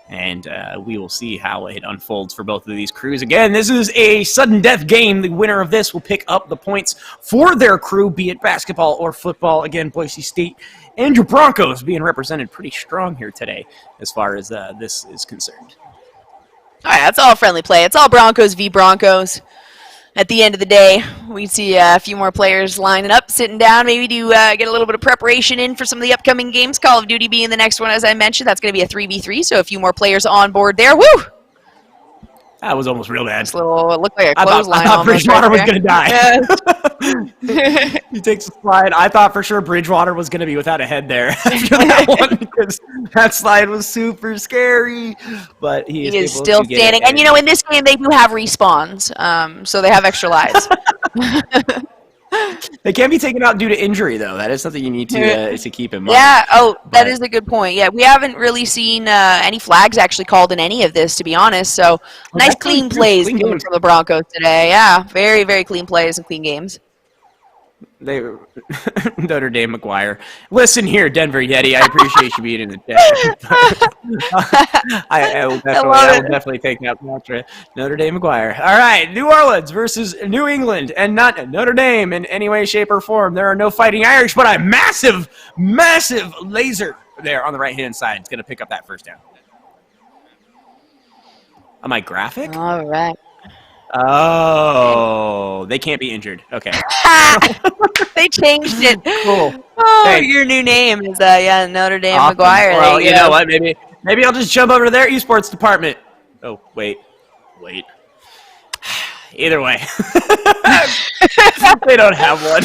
Speaker 2: And we will see how it unfolds for both of these crews. Again, this is a sudden death game. The winner of this will pick up the points for their crew, be it basketball or football. Again, Boise State and your Broncos being represented pretty strong here today as far as this is concerned.
Speaker 3: All right, that's all friendly play. It's all Broncos v. Broncos. At the end of the day, we see a few more players lining up, sitting down, maybe to get a little bit of preparation in for some of the upcoming games. Call of Duty being the next one, as I mentioned. That's going to be a 3v3, so a few more players on board there. Woo!
Speaker 2: That was almost real bad.
Speaker 3: It looked like a clothesline.
Speaker 2: I thought Bridgewater was going to die. He takes a slide. I thought for sure Bridgewater was going to be without a head there after that one because that slide was super scary. But he is
Speaker 3: still standing. And, in this game, they do have respawns, so they have extra lives.
Speaker 2: They can't be taken out due to injury, though. That is something you need to keep in mind.
Speaker 3: Yeah, that is a good point. Yeah, we haven't really seen any flags actually called in any of this, to be honest. So, nice clean plays from the Broncos today. Yeah, very, very clean plays and clean games.
Speaker 2: Notre Dame McGuire. Listen here, Denver Yeti. I appreciate you being in the chat. I will definitely take that mantra. Notre Dame McGuire. All right, New Orleans versus New England, and not Notre Dame in any way, shape, or form. There are no Fighting Irish, but a massive, massive laser there on the right-hand side. It's going to pick up that first down. Am I graphic?
Speaker 3: All right.
Speaker 2: Oh, they can't be injured. Okay.
Speaker 3: They changed it.
Speaker 2: Cool.
Speaker 3: Oh, hey. Your new name is Notre Dame awesome. McGuire.
Speaker 2: Well, you know what? Maybe I'll just jump over to their esports department. Oh, wait. Either way. They don't have one.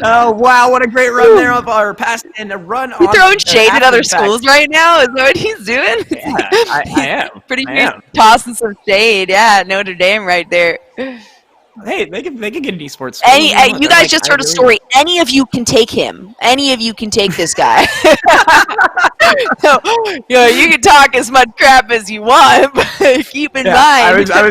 Speaker 2: Oh, wow. What a great run there of our pass and a run on.
Speaker 3: You throwing shade at other
Speaker 2: after the fact.
Speaker 3: schools right now? Is that what he's doing?
Speaker 2: Yeah, I am.
Speaker 3: Pretty
Speaker 2: I
Speaker 3: good
Speaker 2: am.
Speaker 3: tossing some shade. Yeah, Notre Dame right there.
Speaker 2: Hey, they can get an esports school.
Speaker 3: You guys just heard a story. Any of you can take him. Any of you can take this guy. So, you can talk as much crap as you want, but keep in mind.
Speaker 2: I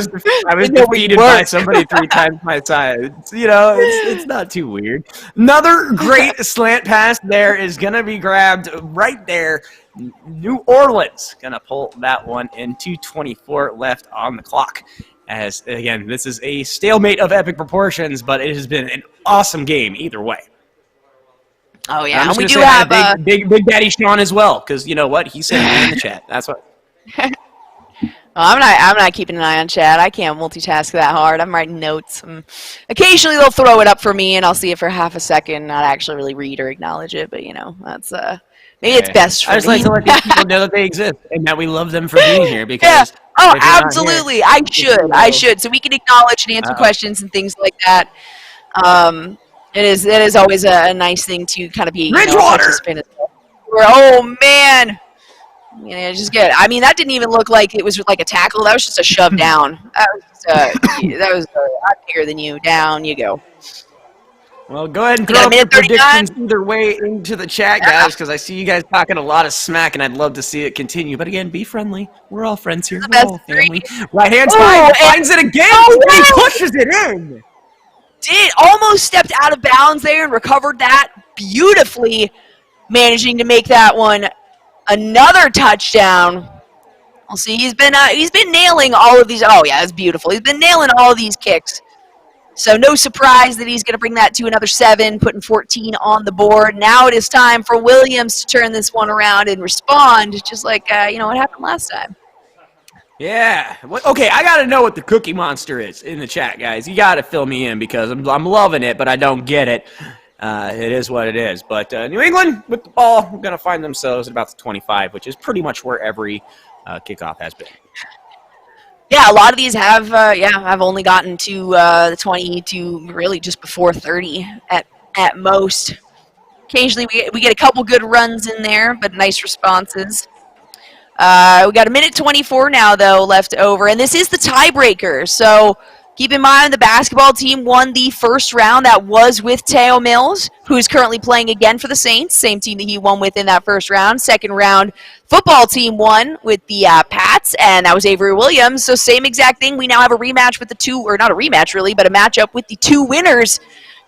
Speaker 2: was defeated by somebody 3 times my size. It's not too weird. Another great slant pass there is gonna be grabbed right there. New Orleans gonna pull that one in. 2:24 left on the clock. As again, this is a stalemate of epic proportions, but it has been an awesome game either way.
Speaker 3: Oh yeah,
Speaker 2: and
Speaker 3: we do have
Speaker 2: big Daddy Sean as well, because you know what he said in the chat. That's what.
Speaker 3: I'm not keeping an eye on chat. I can't multitask that hard. I'm writing notes. Occasionally they'll throw it up for me, and I'll see it for half a second, not actually really read or acknowledge it. But that's maybe it's best for
Speaker 2: I just
Speaker 3: me.
Speaker 2: like to let these people know that they exist and that we love them for being here. Because
Speaker 3: yeah. Oh,
Speaker 2: if you're not
Speaker 3: absolutely.
Speaker 2: here,
Speaker 3: I should. So we can acknowledge and answer questions and things like that. It is always a nice thing to kind of be a participant as well. Oh man. Just good. I mean, that didn't even look like it was like a tackle. That was just a shove down. That was I'm bigger than you. Down you go.
Speaker 2: Well, go ahead and throw up your predictions either way into the chat, guys, because I see you guys talking a lot of smack, and I'd love to see it continue. But again, be friendly. We're all friends here. We're all family. Right hand side finds it again. And he pushes it in.
Speaker 3: Did almost stepped out of bounds there and recovered that beautifully, managing to make that one another touchdown. We'll see. He's been nailing all of these. Oh yeah, that's beautiful. He's been nailing all of these kicks. So no surprise that he's going to bring that to another 7, putting 14 on the board. Now it is time for Williams to turn this one around and respond, just like what happened last time.
Speaker 2: Yeah. Okay, I got to know what the Cookie Monster is in the chat, guys. You got to fill me in because I'm loving it, but I don't get it. It is what it is. But New England with the ball, going to find themselves at about the 25, which is pretty much where every kickoff has been.
Speaker 3: Yeah, a lot of these have only gotten to the 20 to really just before 30 at most. Occasionally we get a couple good runs in there, but nice responses. We got 1:24 now, though, left over, and this is the tiebreaker. So keep in mind the basketball team won the first round. That was with Teo Mills, who is currently playing again for the Saints, same team that he won with in that first round. Second round, football team won with the Pats, and that was Avery Williams. So same exact thing. We now have a rematch with the two, or not a rematch really, but a matchup with the two winners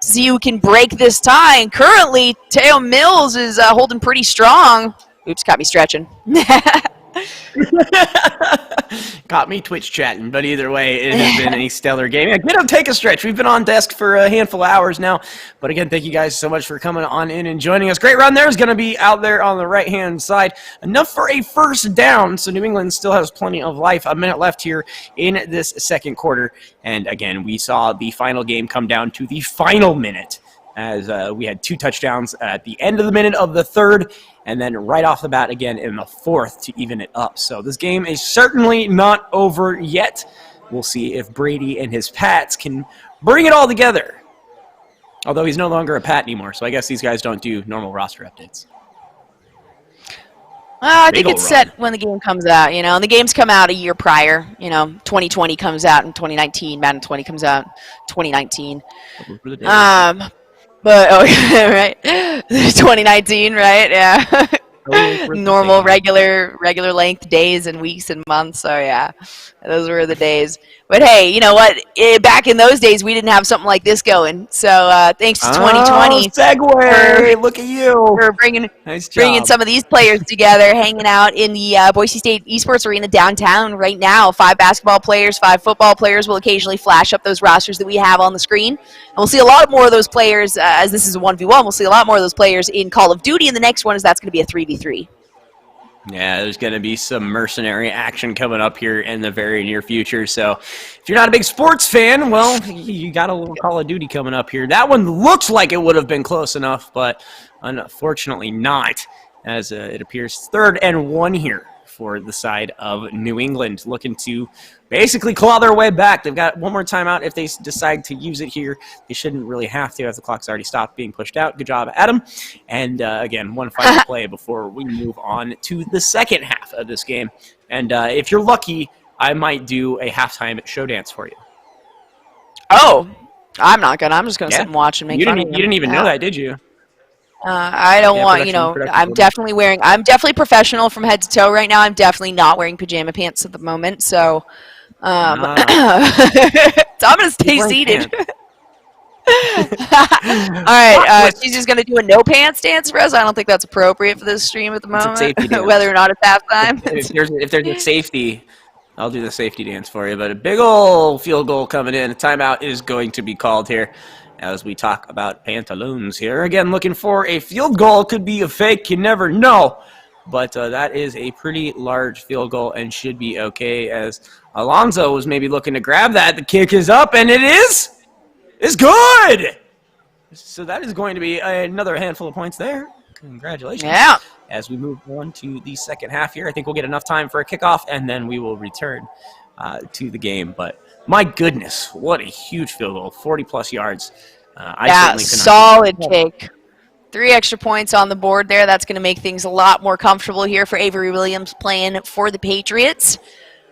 Speaker 3: to see who can break this tie. And currently, Teo Mills is holding pretty strong. Oops, got me stretching.
Speaker 2: Got me Twitch chatting, but either way, it has been a stellar game. Yeah, get up, take a stretch. We've been on desk for a handful of hours now, but again, thank you guys so much for coming on in and joining us. Great run there is going to be out there on the right-hand side. Enough for a first down, so New England still has plenty of life. A minute left here in this second quarter, and again, we saw the final game come down to the final minute, as we had 2 touchdowns at the end of the minute of the third, and then right off the bat again in the fourth to even it up. So this game is certainly not over yet. We'll see if Brady and his Pats can bring it all together. Although he's no longer a Pat anymore, so I guess these guys don't do normal roster updates.
Speaker 3: I think it's set when the game comes out, and the games come out a year prior. 2020 comes out in 2019, Madden 20 comes out in 2019. But, right? 2019, right? Yeah. Normal, regular length days and weeks and months. So, yeah, those were the days. But, hey, you know what? Back in those days, we didn't have something like this going. So, thanks to 2020.
Speaker 2: Segue! Look at you.
Speaker 3: For bringing some of these players together, hanging out in the Boise State Esports Arena downtown right now. 5 basketball players, 5 football players will occasionally flash up those rosters that we have on the screen. And we'll see a lot more of those players, as this is a 1v1, we'll see a lot more of those players in Call of Duty. And the next one is that's going to be a 3v3.
Speaker 2: Yeah, there's going to be some mercenary action coming up here in the very near future. So if you're not a big sports fan, well, you got a little Call of Duty coming up here. That one looks like it would have been close enough, but unfortunately not, as it appears 3rd and 1 here for the side of New England, looking to basically claw their way back. They've got one more timeout if they decide to use it here. They shouldn't really have to, as the clock's already stopped being pushed out. Good job, Adam. And again, one final play before we move on to the second half of this game. And if you're lucky, I might do a halftime show dance for you.
Speaker 3: Oh, I'm not gonna. I'm just gonna sit and watch and make fun of
Speaker 2: you didn't even know that, did you?
Speaker 3: I don't want, I'm definitely professional from head to toe right now. I'm definitely not wearing pajama pants at the moment, so so I'm going to stay seated. All right, she's just going to do a no pants dance for us. I don't think that's appropriate for this stream at the moment, whether or not it's halftime.
Speaker 2: If there's a safety, I'll do the safety dance for you, but a big old field goal coming in. A timeout is going to be called here. As we talk about pantaloons here. Again, looking for a field goal. Could be a fake. You never know. But that is a pretty large field goal and should be okay, as Alonso was maybe looking to grab that. The kick is up, and it is. It's good. So that is going to be another handful of points there. Congratulations.
Speaker 3: Yeah.
Speaker 2: As we move on to the second half here, I think we'll get enough time for a kickoff, and then we will return to the game. But my goodness, what a huge field goal, 40-plus yards.
Speaker 3: Solid take. 3 extra points on the board there. That's going to make things a lot more comfortable here for Avery Williams playing for the Patriots.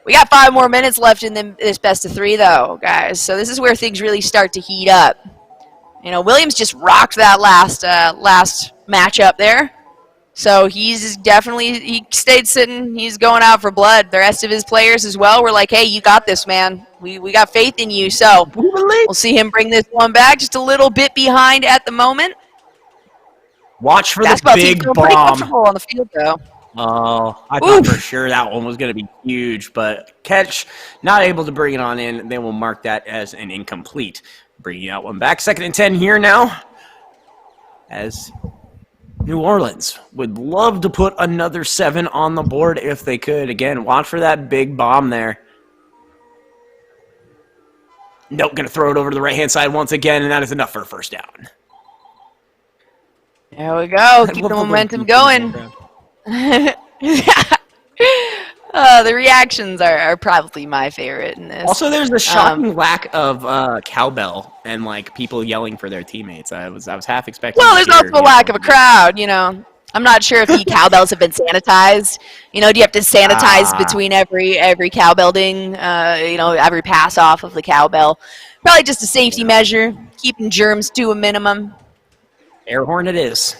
Speaker 3: We got 5 more minutes left in this best of 3, though, guys. So this is where things really start to heat up. Williams just rocked that last matchup there. So he stayed sitting. He's going out for blood. The rest of his players as well were like, hey, you got this, man. We got faith in you. So we'll see him bring this one back. Just a little bit behind at the moment.
Speaker 2: Watch for the big bomb.
Speaker 3: Pretty comfortable on the field, though.
Speaker 2: Oh, I thought for sure that one was going to be huge, but catch, not able to bring it on in. They will mark that as an incomplete. Bringing that one back. 2nd and 10 here now, as New Orleans would love to put another 7 on the board if they could. Again, watch for that big bomb there. Nope, going to throw it over to the right-hand side once again, and that is enough for a first down.
Speaker 3: There we go. Keep the momentum going. The reactions are probably my favorite in this.
Speaker 2: Also, there's a shocking lack of cowbell and people yelling for their teammates. I was half expecting.
Speaker 3: Well, there's also a lack of a crowd. I'm not sure if the cowbells have been sanitized. Do you have to sanitize between every cowbell ding? Every pass off of the cowbell. Probably just a safety measure, keeping germs to a minimum.
Speaker 2: Air horn it is.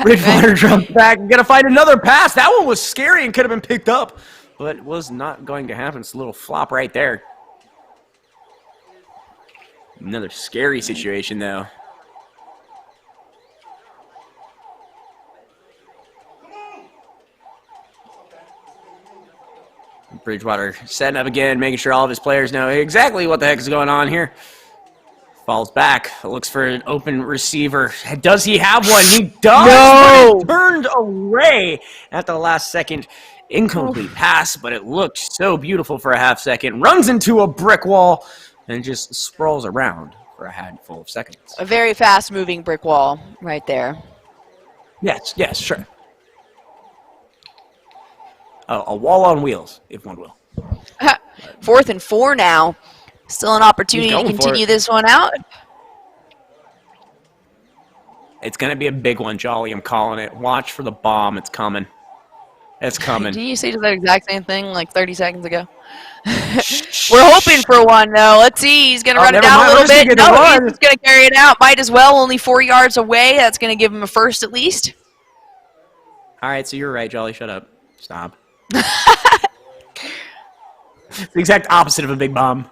Speaker 2: Bridgewater jumps back. Gonna find another pass. That one was scary and could have been picked up, but was not going to happen. It's a little flop right there. Another scary situation, though. Bridgewater setting up again, making sure all of his players know exactly what the heck is going on here. Falls back, looks for an open receiver. Does he have one? He does!
Speaker 3: No!
Speaker 2: But turned away at the last second. Incomplete pass, but it looked so beautiful for a half second. Runs into a brick wall and just sprawls around for a handful of seconds.
Speaker 3: A very fast-moving brick wall right there.
Speaker 2: Yes, sure. A wall on wheels, if one will.
Speaker 3: 4th and 4 now. Still an opportunity to continue this one out.
Speaker 2: It's going to be a big one, Jolly. I'm calling it. Watch for the bomb. It's coming. It's coming.
Speaker 3: Didn't you say the exact same thing 30 seconds ago? We're hoping for one, though. Let's see. He's going to run it down a little bit. No, he's going to carry it out. Might as well. Only 4 yards away. That's going to give him a first at least.
Speaker 2: All right, so you're right, Jolly. Shut up. Stop. It's the exact opposite of a big bomb.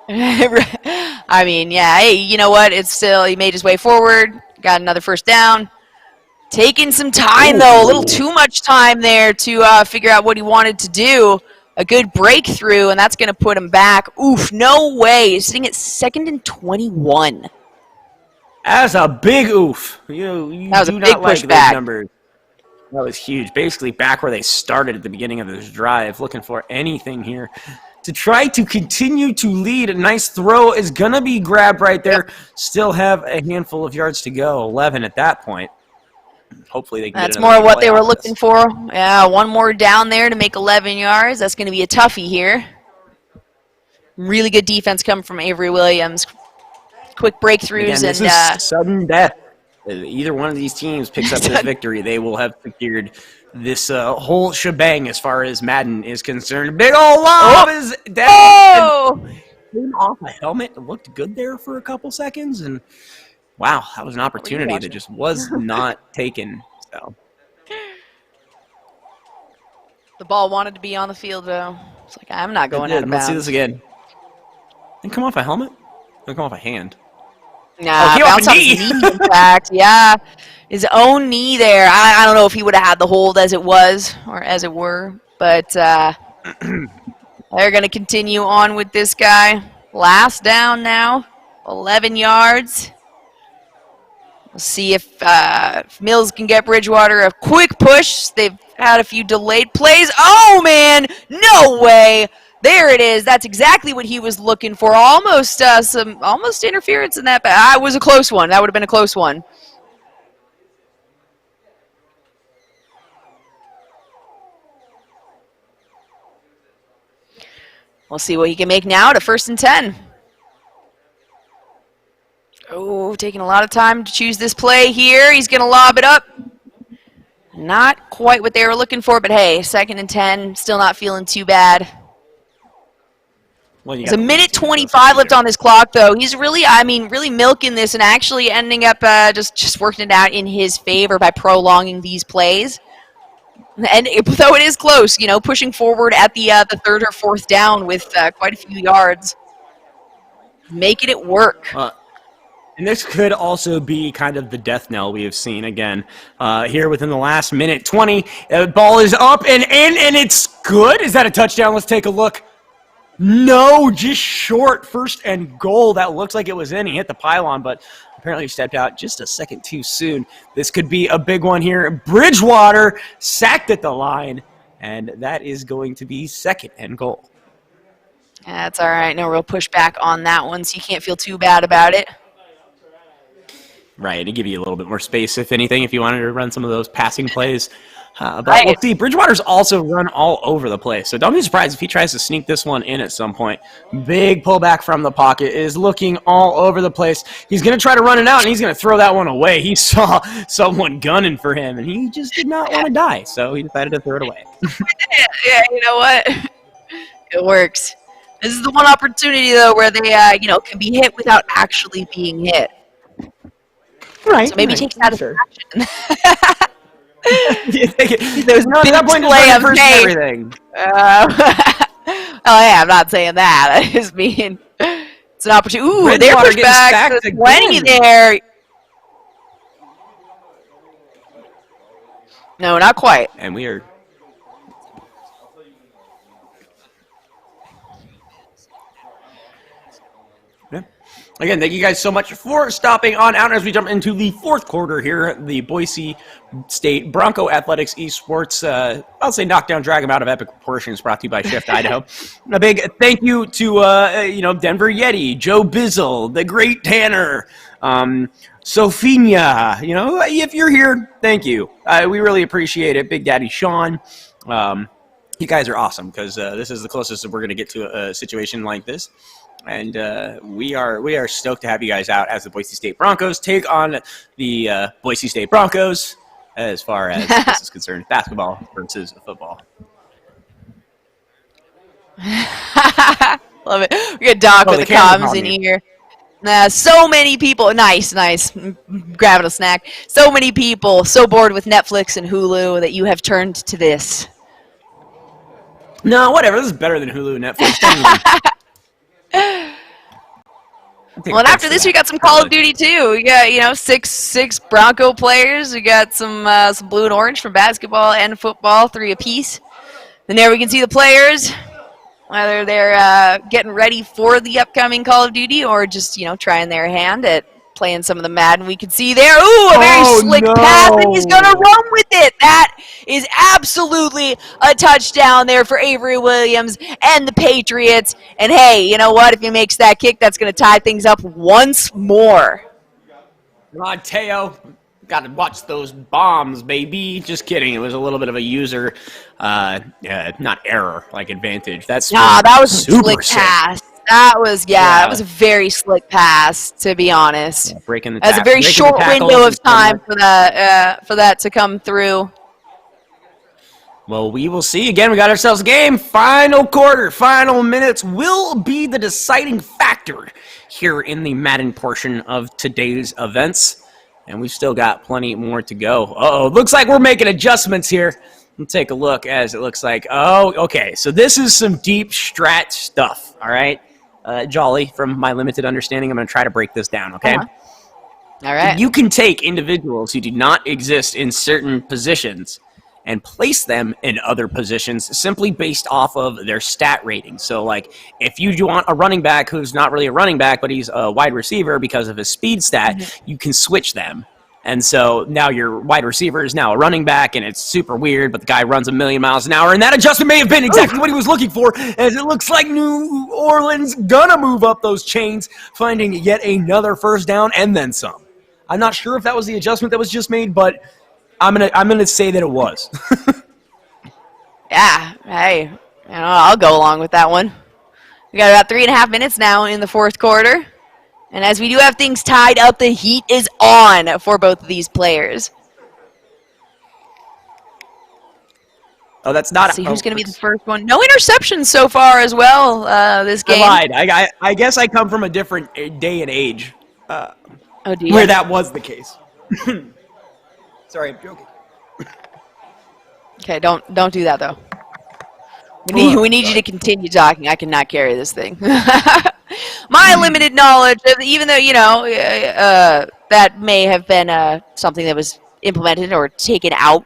Speaker 3: I mean, yeah. Hey, you know what? It's still, he made his way forward. Got another first down. Taking some time, though. A little too much time there to figure out what he wanted to do. A good breakthrough, and that's going to put him back. Oof, no way. He's sitting at 2nd and 21.
Speaker 2: That's a big oof. You
Speaker 3: that was
Speaker 2: do
Speaker 3: a big
Speaker 2: not like
Speaker 3: pushback.
Speaker 2: those numbers. That was huge. Basically back where they started at the beginning of this drive, looking for anything here to try to continue to lead. A nice throw is going to be grabbed right there. Still have a handful of yards to go, 11 at that point. Hopefully they can
Speaker 3: That's
Speaker 2: get
Speaker 3: more
Speaker 2: another
Speaker 3: what they
Speaker 2: play
Speaker 3: were
Speaker 2: off
Speaker 3: looking
Speaker 2: this.
Speaker 3: for. Yeah, one more down there to make 11 yards. That's going to be a toughie here. Really good defense coming from Avery Williams. Quick breakthroughs
Speaker 2: Again, this
Speaker 3: and
Speaker 2: is sudden death. Either one of these teams picks up this victory, they will have secured this whole shebang as far as Madden is concerned. Big ol' lob is down.
Speaker 3: oh!
Speaker 2: Came off a helmet. It looked good there for a couple seconds, and wow, that was an opportunity that just was not taken. So
Speaker 3: The ball wanted to be on the field, though. It's like, I'm not going out of
Speaker 2: let's
Speaker 3: bounds.
Speaker 2: see this again. Didn't come off a helmet? Didn't come off a hand.
Speaker 3: Nah,
Speaker 2: he off
Speaker 3: bounce
Speaker 2: a
Speaker 3: off
Speaker 2: knee.
Speaker 3: his knee, in fact. Yeah, his own knee there. I don't know if he would have had the hold as it was, or as it were, but they're going to continue on with this guy. Last down now, 11 yards. We'll see if Mills can get Bridgewater a quick push. They've had a few delayed plays. Oh, man, no way. There it is. That's exactly what he was looking for. Almost almost interference in that. It was a close one. That would have been a close one. We'll see what he can make now to 1st and 10. Oh, taking a lot of time to choose this play here. He's going to lob it up. Not quite what they were looking for, but hey, 2nd and 10, still not feeling too bad.
Speaker 2: Well,
Speaker 3: There's a minute 25 left on this clock, though. He's really, really milking this and actually ending up just working it out in his favor by prolonging these plays. And though it is close, pushing forward at the 3rd or 4th down with quite a few yards, making it work.
Speaker 2: And this could also be kind of the death knell we have seen again here within the last minute 20. Ball is up and in, and it's good. Is that a touchdown? Let's take a look. No, just short, 1st and goal. That looks like it was in. He hit the pylon, but apparently stepped out just a second too soon. This could be a big one here. Bridgewater sacked at the line, and that is going to be 2nd and goal.
Speaker 3: That's all right. No real pushback on that one, so you can't feel too bad about it.
Speaker 2: Right, to give you a little bit more space, if anything, if you wanted to run some of those passing plays. But
Speaker 3: Right.
Speaker 2: we'll see. Bridgewater's also run all over the place, so don't be surprised if he tries to sneak this one in at some point. Big pullback from the pocket, is looking all over the place. He's going to try to run it out, and he's going to throw that one away. He saw someone gunning for him, and he just did not want to die, so he decided to throw it away.
Speaker 3: Yeah, you know what? It works. This is the one opportunity, though, where they, can be hit without actually being hit.
Speaker 2: Right.
Speaker 3: So maybe take satisfaction.
Speaker 2: There's no
Speaker 3: big
Speaker 2: that point
Speaker 3: display of
Speaker 2: first
Speaker 3: faith.
Speaker 2: everything.
Speaker 3: Oh, yeah, I'm not saying that. I just mean it's an opportunity. Ooh, they're
Speaker 2: Bridgewater
Speaker 3: pushed
Speaker 2: getting
Speaker 3: back.
Speaker 2: sacked
Speaker 3: There's 20
Speaker 2: again.
Speaker 3: there. No, not quite.
Speaker 2: And we are... Again, thank you guys so much for stopping on out as we jump into the 4th quarter here at the Boise State Bronco Athletics Esports. I'll say knockdown, drag 'em out of epic proportions, brought to you by Shift Idaho. A big thank you to Denver Yeti, Joe Bizzle, the Great Tanner, Sophia. If you're here, thank you. We really appreciate it. Big Daddy Sean. You guys are awesome because this is the closest that we're going to get to a situation like this. And we are stoked to have you guys out as the Boise State Broncos take on the Boise State Broncos as far as this is concerned, basketball versus football.
Speaker 3: Love it. We got Doc with the comms in here. So many people. Nice. Grabbing a snack. So many people so bored with Netflix and Hulu that you have turned to this.
Speaker 2: No, whatever. This is better than Hulu and Netflix.
Speaker 3: Well, and after this, we got some Call of Duty too. We got six Bronco players. We got some blue and orange from basketball and football, 3 apiece. And there we can see the players, whether they're getting ready for the upcoming Call of Duty or just trying their hand at playing some of the Madden. We can see there. Ooh, a very slick pass, and he's gonna run with it. That is absolutely a touchdown there for Avery Williams and the Patriots. And hey, you know what? If he makes that kick, that's gonna tie things up once more.
Speaker 2: Come on, Teo. Got to watch those bombs, baby. Just kidding. It was a little bit of a user, not error, like advantage.
Speaker 3: That was a
Speaker 2: super
Speaker 3: slick
Speaker 2: sick.
Speaker 3: pass. That was a very slick pass, to be honest.
Speaker 2: Yeah, breaking the
Speaker 3: That was a very short window of time for that to come through.
Speaker 2: Well, we will see. Again, we got ourselves a game. Final quarter, final minutes will be the deciding factor here in the Madden portion of today's events. And we've still got plenty more to go. Uh-oh, looks like we're making adjustments here. We'll take a look as it looks like. Oh, okay. So this is some deep strat stuff, all right? Jolly, from my limited understanding, I'm going to try to break this down, okay?
Speaker 3: All right.
Speaker 2: You can take individuals who do not exist in certain positions and place them in other positions simply based off of their stat rating. So, like, if you want a running back who's not really a running back, but he's a wide receiver because of his speed stat, you can switch them. And so now your wide receiver is now a running back, and it's super weird, but the guy runs 1,000,000 miles an hour, and that adjustment may have been exactly what he was looking for, as it looks like New Orleans gonna move up those chains, finding yet another first down and then some. I'm not sure if that was the adjustment that was just made, but I'm gonna say that it was.
Speaker 3: Yeah, hey, I'll go along with that one. We got about 3.5 minutes now in the fourth quarter. And as we do have things tied up, the heat is on for both of these players.
Speaker 2: Oh, that's not.
Speaker 3: Let's see who's going to be the first one. No interceptions so far as well this game.
Speaker 2: I lied. I guess I come from a different day and age where that was the case. Sorry, I'm joking.
Speaker 3: Okay, don't do that though. We need you to continue talking. I cannot carry this thing. My limited knowledge, even though that may have been something that was implemented or taken out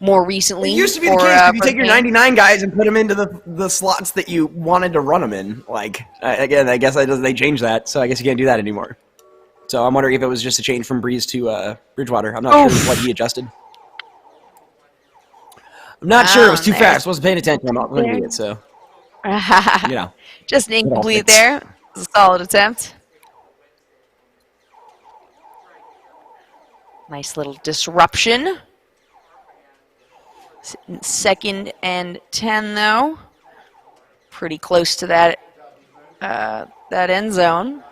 Speaker 3: more recently.
Speaker 2: It used to be the case. If you take your 99 guys and put them into the slots that you wanted to run them in, like again, I guess they changed that, so I guess you can't do that anymore. So I'm wondering if it was just a change from Breeze to Bridgewater. I'm not sure what he adjusted. I'm not sure. It was too fast. Wasn't paying attention. I'm not going to do it, so.
Speaker 3: Just an incomplete there. A solid attempt. Nice little disruption. 2nd and 10, though. Pretty close to that end zone.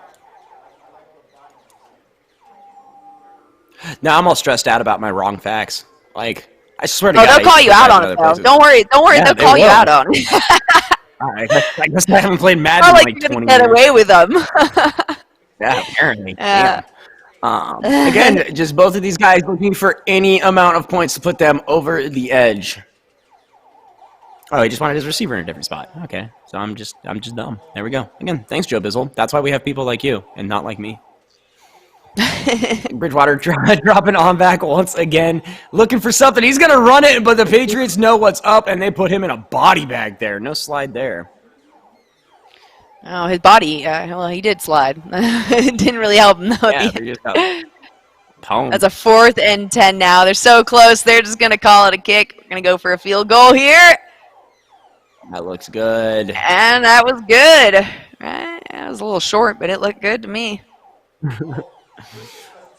Speaker 2: Now I'm all stressed out about my wrong facts. Like, I swear to God.
Speaker 3: They'll call you out on it, though. Don't worry. Yeah, they'll call you out on it.
Speaker 2: I guess I haven't played Madden
Speaker 3: in
Speaker 2: like
Speaker 3: you're
Speaker 2: 20
Speaker 3: get
Speaker 2: years.
Speaker 3: away with them.
Speaker 2: Yeah, apparently. Again, just both of these guys looking for any amount of points to put them over the edge. Oh, he just wanted his receiver in a different spot. Okay, so I'm just dumb. There we go. Again, thanks, Joe Bizzle. That's why we have people like you and not like me. Bridgewater dropping on back once again, looking for something. He's going to run it, but the Patriots know what's up, and they put him in a body bag there. No slide there.
Speaker 3: Oh, his body, he did slide. It didn't really help him, though.
Speaker 2: Yeah, they just got pwned.
Speaker 3: That's a 4th and 10 now. They're so close. They're just going to call it a kick. We're going to go for a field goal here.
Speaker 2: That looks good.
Speaker 3: And that was good. Right? It was a little short, but it looked good to me.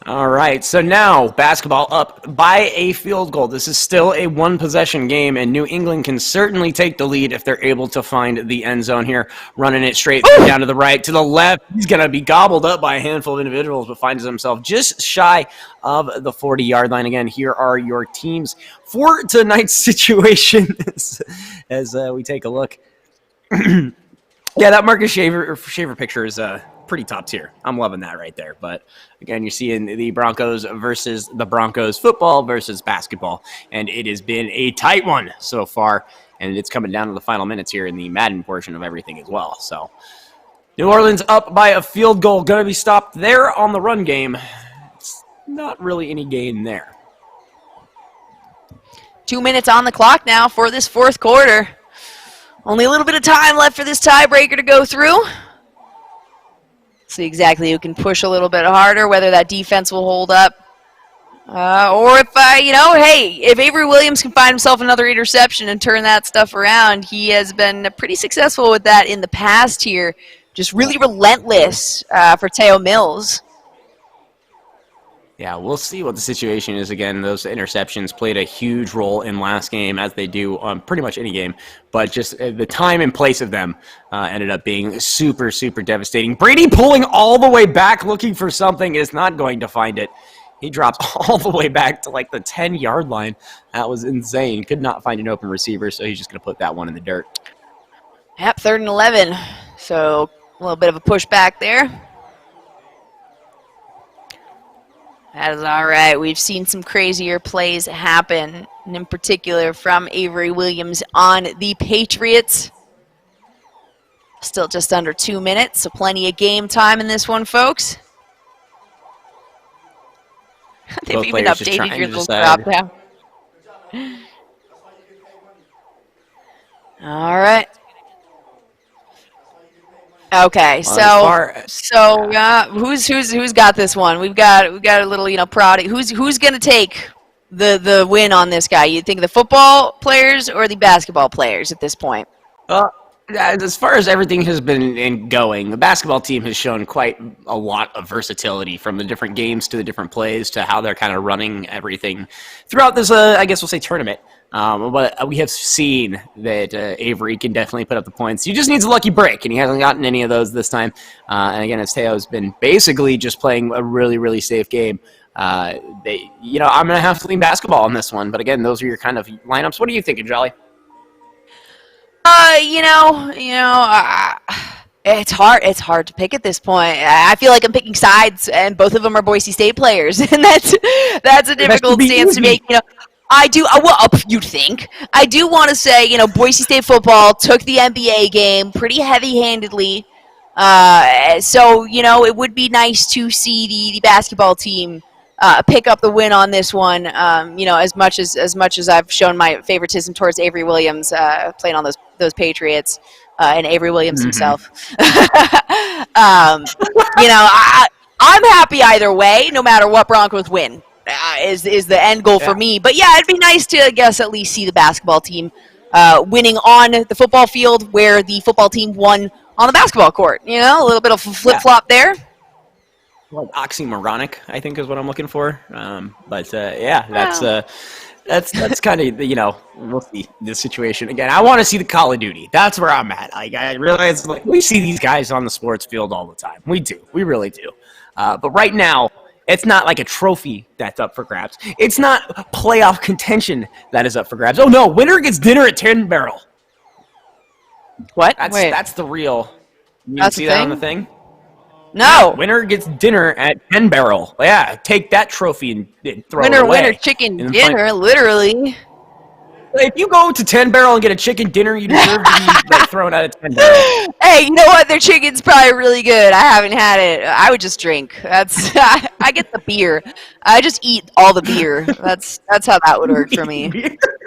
Speaker 2: All right, so now basketball up by a field goal. This is still a one-possession game, and New England can certainly take the lead if they're able to find the end zone here. Running it straight down to the right, to the left. He's going to be gobbled up by a handful of individuals, but finds himself just shy of the 40-yard line. Again, here are your teams for tonight's situation as we take a look. Yeah, that Marcus Shaver picture is pretty top tier. I'm loving that right there. But again, you're seeing the Broncos versus the Broncos, football versus basketball, and it has been a tight one so far, and it's coming down to the final minutes here in the Madden portion of everything as well. So New Orleans up by a field goal, going to be stopped there on the run game. It's not really any gain there.
Speaker 3: 2 minutes on the clock now for this fourth quarter. Only a little bit of time left for this tiebreaker to go through. See exactly who can push a little bit harder, whether that defense will hold up. Or if, if Avery Williams can find himself another interception and turn that stuff around, he has been pretty successful with that in the past here. Just really relentless for Teo Mills.
Speaker 2: Yeah, we'll see what the situation is again. Those interceptions played a huge role in last game, as they do on pretty much any game. But just the time and place of them ended up being super, super devastating. Brady pulling all the way back, looking for something, is not going to find it. He drops all the way back to like the 10-yard line. That was insane. Could not find an open receiver, so he's just going to put that one in the dirt.
Speaker 3: Yep, 3rd and 11. So a little bit of a pushback there. That is all right. We've seen some crazier plays happen, and in particular from Avery Williams on the Patriots. Still just under 2 minutes, so plenty of game time in this one, folks. They've
Speaker 2: Both
Speaker 3: even
Speaker 2: players just
Speaker 3: updated
Speaker 2: trying
Speaker 3: your
Speaker 2: to
Speaker 3: little
Speaker 2: decide.
Speaker 3: drop down. All right. Okay, who's got this one? We've got a little proud. Who's gonna take the win on this guy? You think the football players or the basketball players at this point?
Speaker 2: As far as everything has been going, the basketball team has shown quite a lot of versatility, from the different games to the different plays to how they're kind of running everything throughout this, I guess we'll say, tournament. But we have seen that Avery can definitely put up the points. He just needs a lucky break, and he hasn't gotten any of those this time. And again, as Teo's been basically just playing a really, really safe game. I'm going to have to lean basketball on this one. But again, those are your kind of lineups. What are you thinking, Jolly?
Speaker 3: It's hard. It's hard to pick at this point. I feel like I'm picking sides, and both of them are Boise State players, and that's a difficult stance to make. I do. Well, you'd think. I do want to say, Boise State football took the NBA game pretty heavy-handedly. So it would be nice to see the basketball team pick up the win on this one. As much as I've shown my favoritism towards Avery Williams playing on those Patriots and Avery Williams himself. I'm happy either way, no matter what Broncos win. Is the end goal for me. But yeah, it'd be nice to, I guess, at least see the basketball team winning on the football field where the football team won on the basketball court. A little bit of flip-flop there.
Speaker 2: Well, oxymoronic, I think, is what I'm looking for. That's kind of, we'll see the situation. Again, I want to see the Call of Duty. That's where I'm at. I realize, we see these guys on the sports field all the time. We do. We really do. But right now, it's not like a trophy that's up for grabs. It's not playoff contention that is up for grabs. Oh, no, winner gets dinner at 10 Barrel.
Speaker 3: What?
Speaker 2: That's the real. You
Speaker 3: That's
Speaker 2: see
Speaker 3: a
Speaker 2: that
Speaker 3: thing?
Speaker 2: on the thing?
Speaker 3: No.
Speaker 2: Winner gets dinner at 10 Barrel. Yeah, take that trophy and throw it away.
Speaker 3: Winner, chicken dinner, literally.
Speaker 2: If you go to 10 Barrel and get a chicken dinner, you deserve to be thrown out of 10 Barrel.
Speaker 3: Hey, you know what? Their chicken's probably really good. I haven't had it. I would just drink. I get the beer. I just eat all the beer. That's how that would work for me.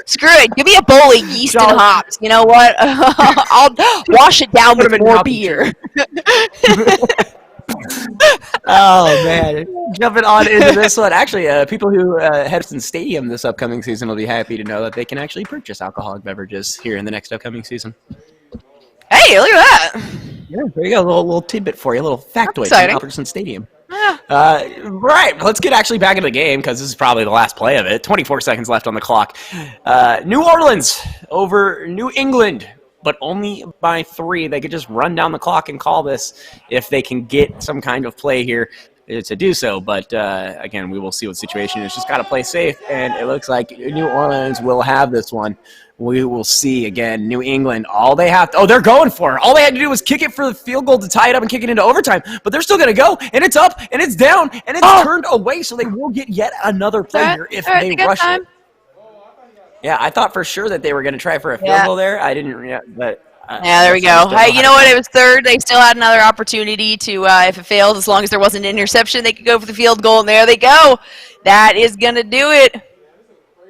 Speaker 3: Screw it. Give me a bowl of yeast and hops. You know what? I'll wash it down with more beer.
Speaker 2: Oh, man. Jumping on into this one. Actually, people who head to Stadium this upcoming season will be happy to know that they can actually purchase alcoholic beverages here in the next upcoming season.
Speaker 3: Hey, look at that.
Speaker 2: Yeah, there you go. A little tidbit for you. A little factoid from Albertson Stadium.
Speaker 3: Yeah.
Speaker 2: Right. Let's get actually back into the game, because this is probably the last play of it. 24 seconds left on the clock. New Orleans over New England, but only by 3. They could just run down the clock and call this if they can get some kind of play here to do so. But again, we will see what the situation is. Just got to play safe, and it looks like New Orleans will have this one. We will see. Again, New England, all they have to, they're going for it. All they had to do was kick it for the field goal to tie it up and kick it into overtime, but they're still going to go, and it's up, and it's down, and it's turned away, so they will get yet another play here if they rush it. Yeah, I thought for sure that they were going to try for a field goal there. I didn't, but...
Speaker 3: Yeah, there we go. Hey, you know what? It was 3rd. They still had another opportunity to, if it failed, as long as there wasn't an interception, they could go for the field goal, and there they go. That is going to do it.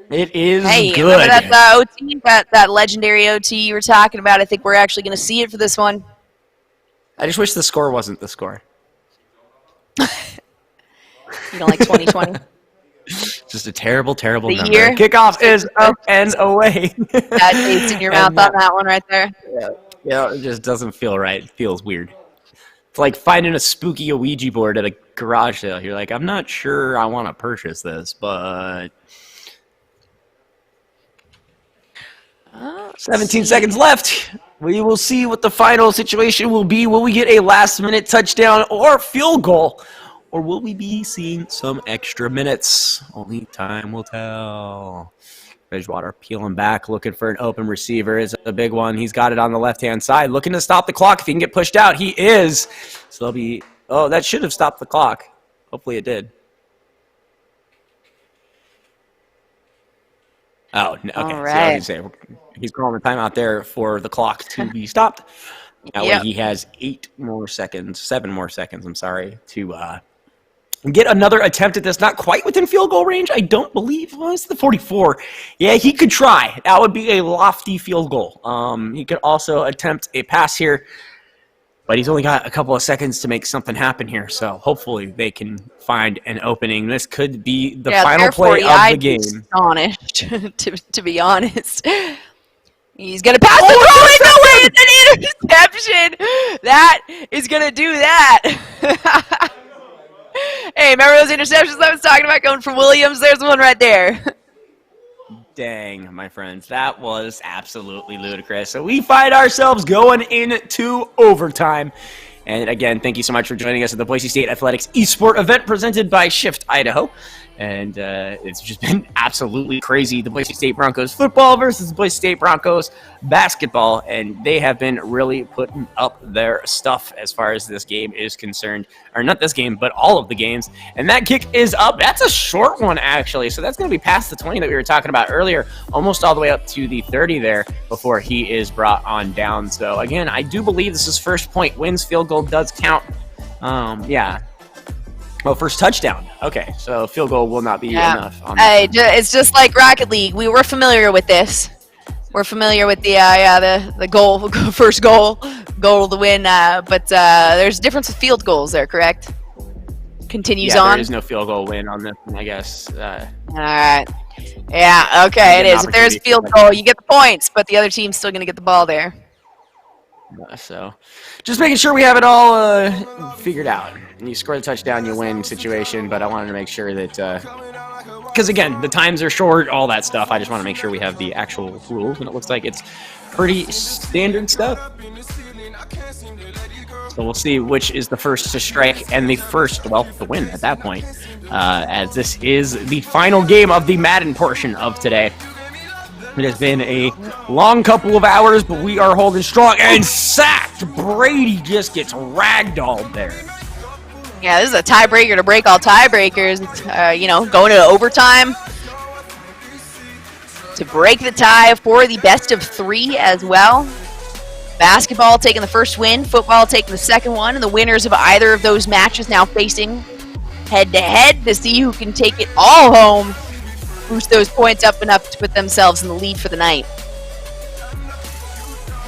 Speaker 2: It is good.
Speaker 3: Remember that OT, that legendary OT you were talking about? I think we're actually going to see it for this one.
Speaker 2: I just wish the score wasn't the score.
Speaker 3: You don't like 2020?
Speaker 2: Just a terrible, terrible number.
Speaker 3: Year?
Speaker 2: Kickoff is up and away.
Speaker 3: That taste in your mouth on that one right there.
Speaker 2: Yeah, it just doesn't feel right. It feels weird. It's like finding a spooky Ouija board at a garage sale. You're like, I'm not sure I want to purchase this, but 17 seconds left. We will see what the final situation will be. Will we get a last-minute touchdown or field goal? Or will we be seeing some extra minutes? Only time will tell. Bridgewater peeling back, looking for an open receiver. Is a big one. He's got it on the left-hand side, looking to stop the clock. If he can get pushed out, he is. So they'll be... Oh, that should have stopped the clock. Hopefully it did. Oh, okay.
Speaker 3: All right.
Speaker 2: So he's calling a timeout there for the clock to be stopped. That way he has 7 more seconds, to get another attempt at this. Not quite within field goal range, I don't believe. Well, it's the 44. Yeah, he could try. That would be a lofty field goal. He could also attempt a pass here, but he's only got a couple of seconds to make something happen here. So hopefully they can find an opening. This could be the final play of the game.
Speaker 3: Astonished, to be honest. He's going to pass the throw. No way, it's an interception. That is going to do that. Hey, remember those interceptions I was talking about going from Williams? There's one right there.
Speaker 2: Dang, my friends. That was absolutely ludicrous. So we find ourselves going into overtime. And again, thank you so much for joining us at the Boise State Athletics Esport event presented by Shift Idaho. And it's just been absolutely crazy. The Boise State Broncos football versus the Boise State Broncos basketball. And they have been really putting up their stuff as far as this game is concerned. Or not this game, but all of the games. And that kick is up. That's a short one, actually. So that's going to be past the 20 that we were talking about earlier. Almost all the way up to the 30 there before he is brought on down. So, again, I do believe this is first point wins. Field goal does count. Yeah. Oh, first touchdown. Okay, so field goal will not be enough.
Speaker 3: It's just like Rocket League. We were familiar with this. We're familiar with the goal, first goal to win. But there's a difference with field goals there, correct? Continues on.
Speaker 2: There is no field goal win on this one, I guess.
Speaker 3: All right. Yeah. Okay. It is. If there's field goal, you get the points, but the other team's still going to get the ball there.
Speaker 2: So, just making sure we have it all figured out. You score the touchdown, you win situation, but I wanted to make sure that, because again, the times are short, all that stuff, I just want to make sure we have the actual rules, and it looks like it's pretty standard stuff. So we'll see which is the first to strike and the first, to win at that point, as this is the final game of the Madden portion of today. It has been a long couple of hours, but we are holding strong and sacked. Brady just gets ragdolled there.
Speaker 3: Yeah, this is a tiebreaker to break all tiebreakers. Going to overtime to break the tie for the best of 3 as well. Basketball taking the first win, football taking the second one, and the winners of either of those matches now facing head-to-head to see who can take it all home. Boost those points up enough to put themselves in the lead for the night.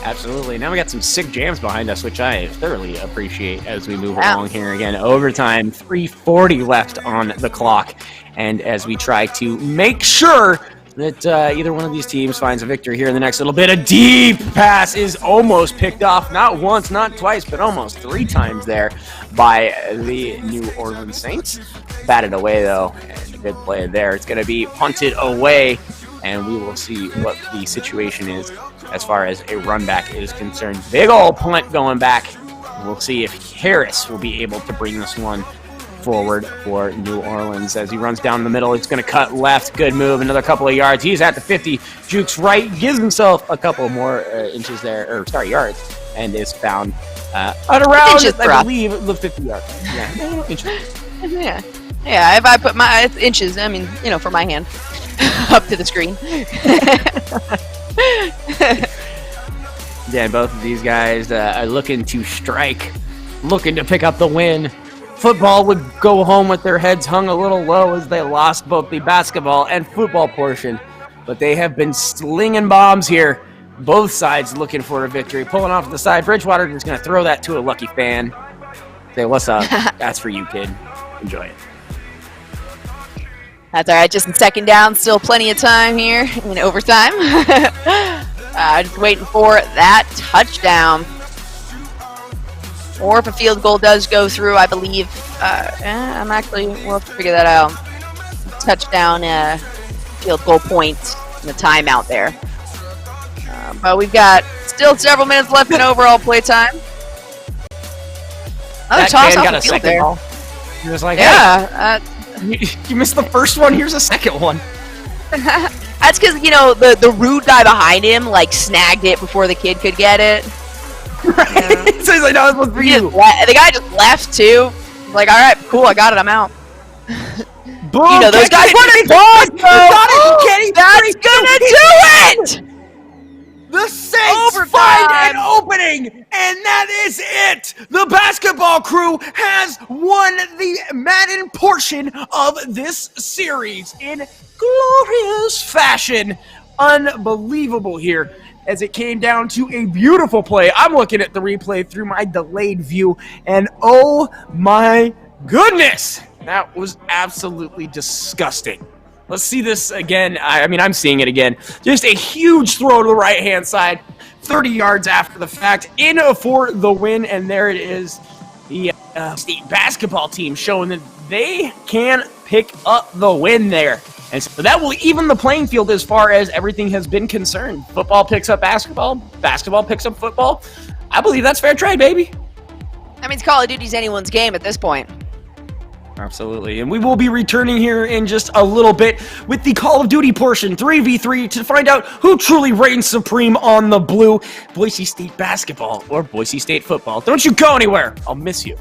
Speaker 2: Absolutely. Now we got some sick jams behind us, which I thoroughly appreciate as we move along here. Again, overtime, 3:40 left on the clock. And as we try to make sure that either one of these teams finds a victory here in the next little bit, a deep pass is almost picked off. Not once, not twice, but almost 3 times there by the New Orleans Saints. Batted away, though. And good play there. It's going to be punted away. And we will see what the situation is as far as a run back is concerned. Big old punt going back. We'll see if Harris will be able to bring this one forward for New Orleans. As he runs down the middle, it's going to cut left. Good move. Another couple of yards. He's at the 50. Jukes right. Gives himself a couple more yards. And is found at around, I believe, the 50 yard. Yeah, inches.
Speaker 3: Yeah, if I put my inches, for my hand. Up to the screen.
Speaker 2: Yeah, both of these guys are looking to strike, looking to pick up the win. Football would go home with their heads hung a little low as they lost both the basketball and football portion. But they have been slinging bombs here. Both sides looking for a victory. Pulling off to the side. Bridgewater just going to throw that to a lucky fan. Say, what's up? That's for you, kid. Enjoy it.
Speaker 3: That's all right. Just in second down. Still plenty of time here in overtime. Just waiting for that touchdown. or if a field goal does go through, I believe. We'll have to figure that out. Touchdown, field goal point, and the timeout there. But we've got still several minutes left in overall play time. Another
Speaker 2: That
Speaker 3: toss
Speaker 2: man
Speaker 3: off
Speaker 2: got
Speaker 3: the
Speaker 2: a
Speaker 3: field
Speaker 2: second
Speaker 3: there.
Speaker 2: ball. He was like,
Speaker 3: Yeah,
Speaker 2: you missed the first one. Here's a second one.
Speaker 3: that's because the rude guy behind him like snagged it before the kid could get it.
Speaker 2: Right? So he's like, no, this was for you.
Speaker 3: The guy just left too. Like, all right, cool, I got it, I'm out.
Speaker 2: Boom!
Speaker 3: Those guys running balls, that's gonna do it.
Speaker 2: The Saints
Speaker 3: Overtime.
Speaker 2: find an opening, and that is it. The basketball crew has won the Madden portion of this series in glorious fashion. Unbelievable here, as it came down to a beautiful play. I'm looking at the replay through my delayed view, and oh my goodness, that was absolutely disgusting. Let's see this again. I'm seeing it again. Just a huge throw to the right-hand side, 30 yards after the fact, in for the win, and there it is. The state basketball team showing that they can pick up the win there. And so that will even the playing field as far as everything has been concerned. Football picks up basketball. Basketball picks up football. I believe that's fair trade, baby.
Speaker 3: That means Call of Duty's anyone's game at this point.
Speaker 2: Absolutely. And we will be returning here in just a little bit with the Call of Duty portion, 3v3, to find out who truly reigns supreme on the blue, Boise State basketball or Boise State football. Don't you go anywhere. I'll miss you.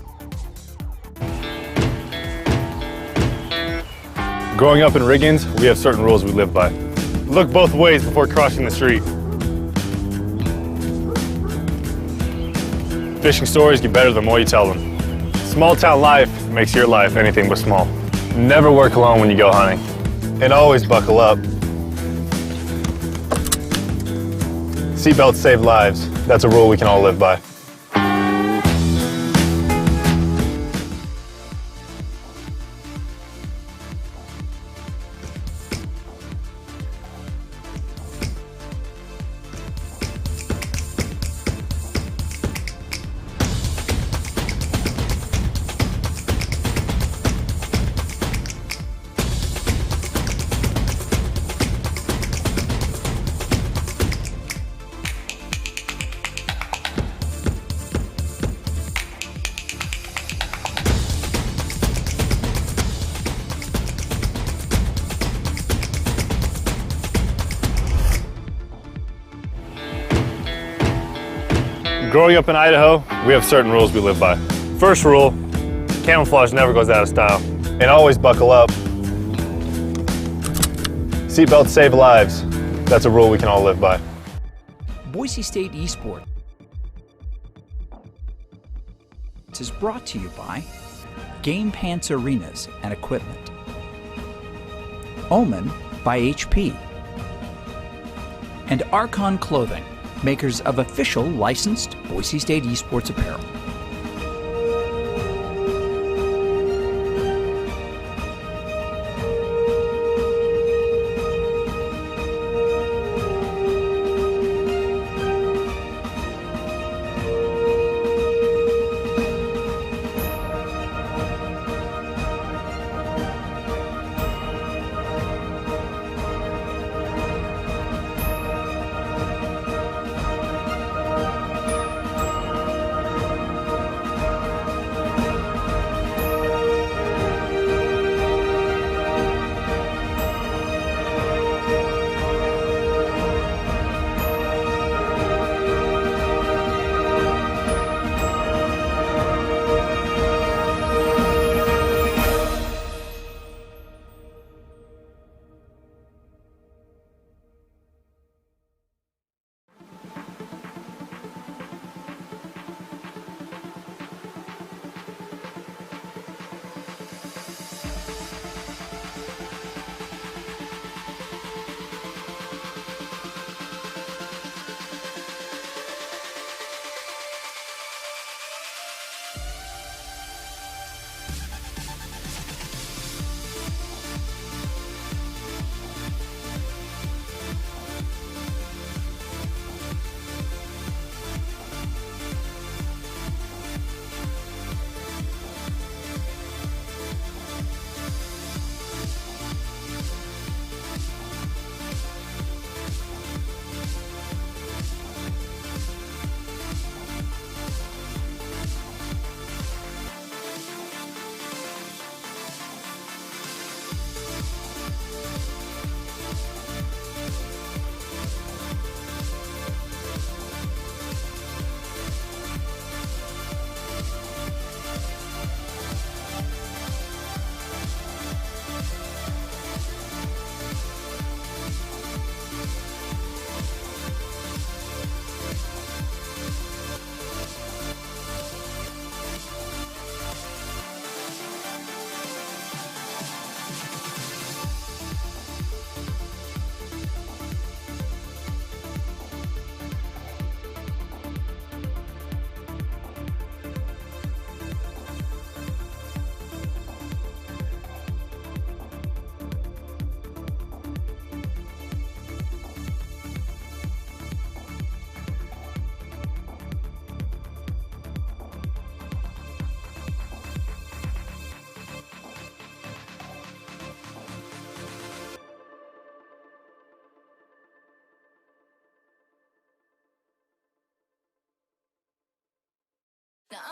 Speaker 4: Growing up in Riggins, we have certain rules we live by. Look both ways before crossing the street. Fishing stories get better the more you tell them. Small town life makes your life anything but small. Never work alone when you go hunting. And always buckle up. Seatbelts save lives. That's a rule we can all live by. Growing up in Idaho, we have certain rules we live by. First rule, camouflage never goes out of style. And always buckle up. Seatbelts save lives. That's a rule we can all live by.
Speaker 8: Boise State Esports is brought to you by Game Pants Arenas and Equipment, Omen by HP, and Archon Clothing, makers of official licensed Boise State Esports apparel.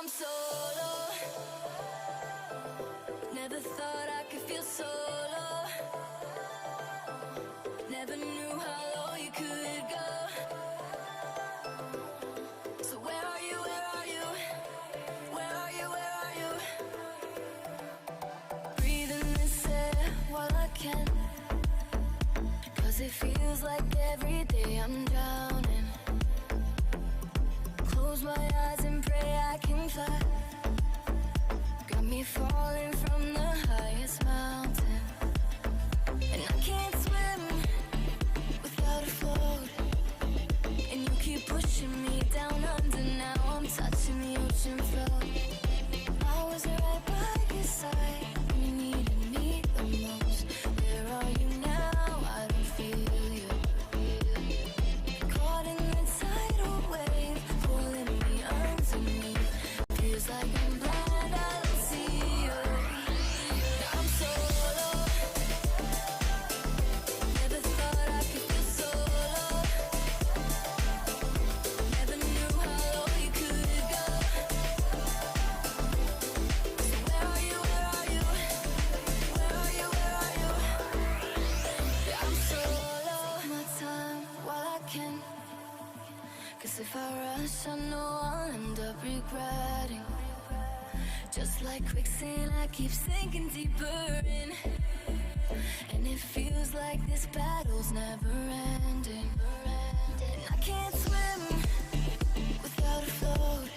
Speaker 9: I'm solo. Never thought I could feel solo. Never knew how low you could go. So where are you, where are you? Where are you, where are you? Breathing this air while I can, 'cause it feels like every day I'm drowning. Close my eyes and pray I can fly. Got me falling from the highest mountain. And I can't swim without a float. And you keep pushing me down under. Now I'm touching the ocean floor. I was right by your side when you needed me the most. Where are you now? I don't feel you. Caught in the tidal wave, pulling me underneath. Feels like I'm blind, I don't see you. I'm solo. Never thought I could feel solo. Never knew how low you could go. So where are you, where are you? Where are you, where are you? Yeah, I'm solo. Take my time while I can, 'cause if I rush I know I'll end up regretting. Just like quicksand I keep sinking deeper in. And it feels like this battle's never ending. And I can't swim without a float.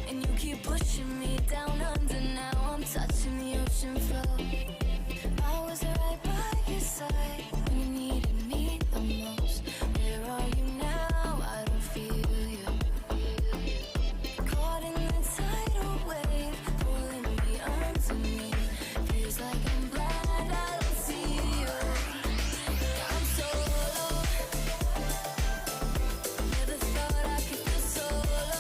Speaker 9: And you keep pushing me down under. Now I'm touching the ocean floor. I was right by your side when you needed me the most. Where are you now? I don't feel you. Caught in the tidal wave, pulling me underneath. Feels like I'm blind, I don't see you. I'm solo. Never thought I could feel solo.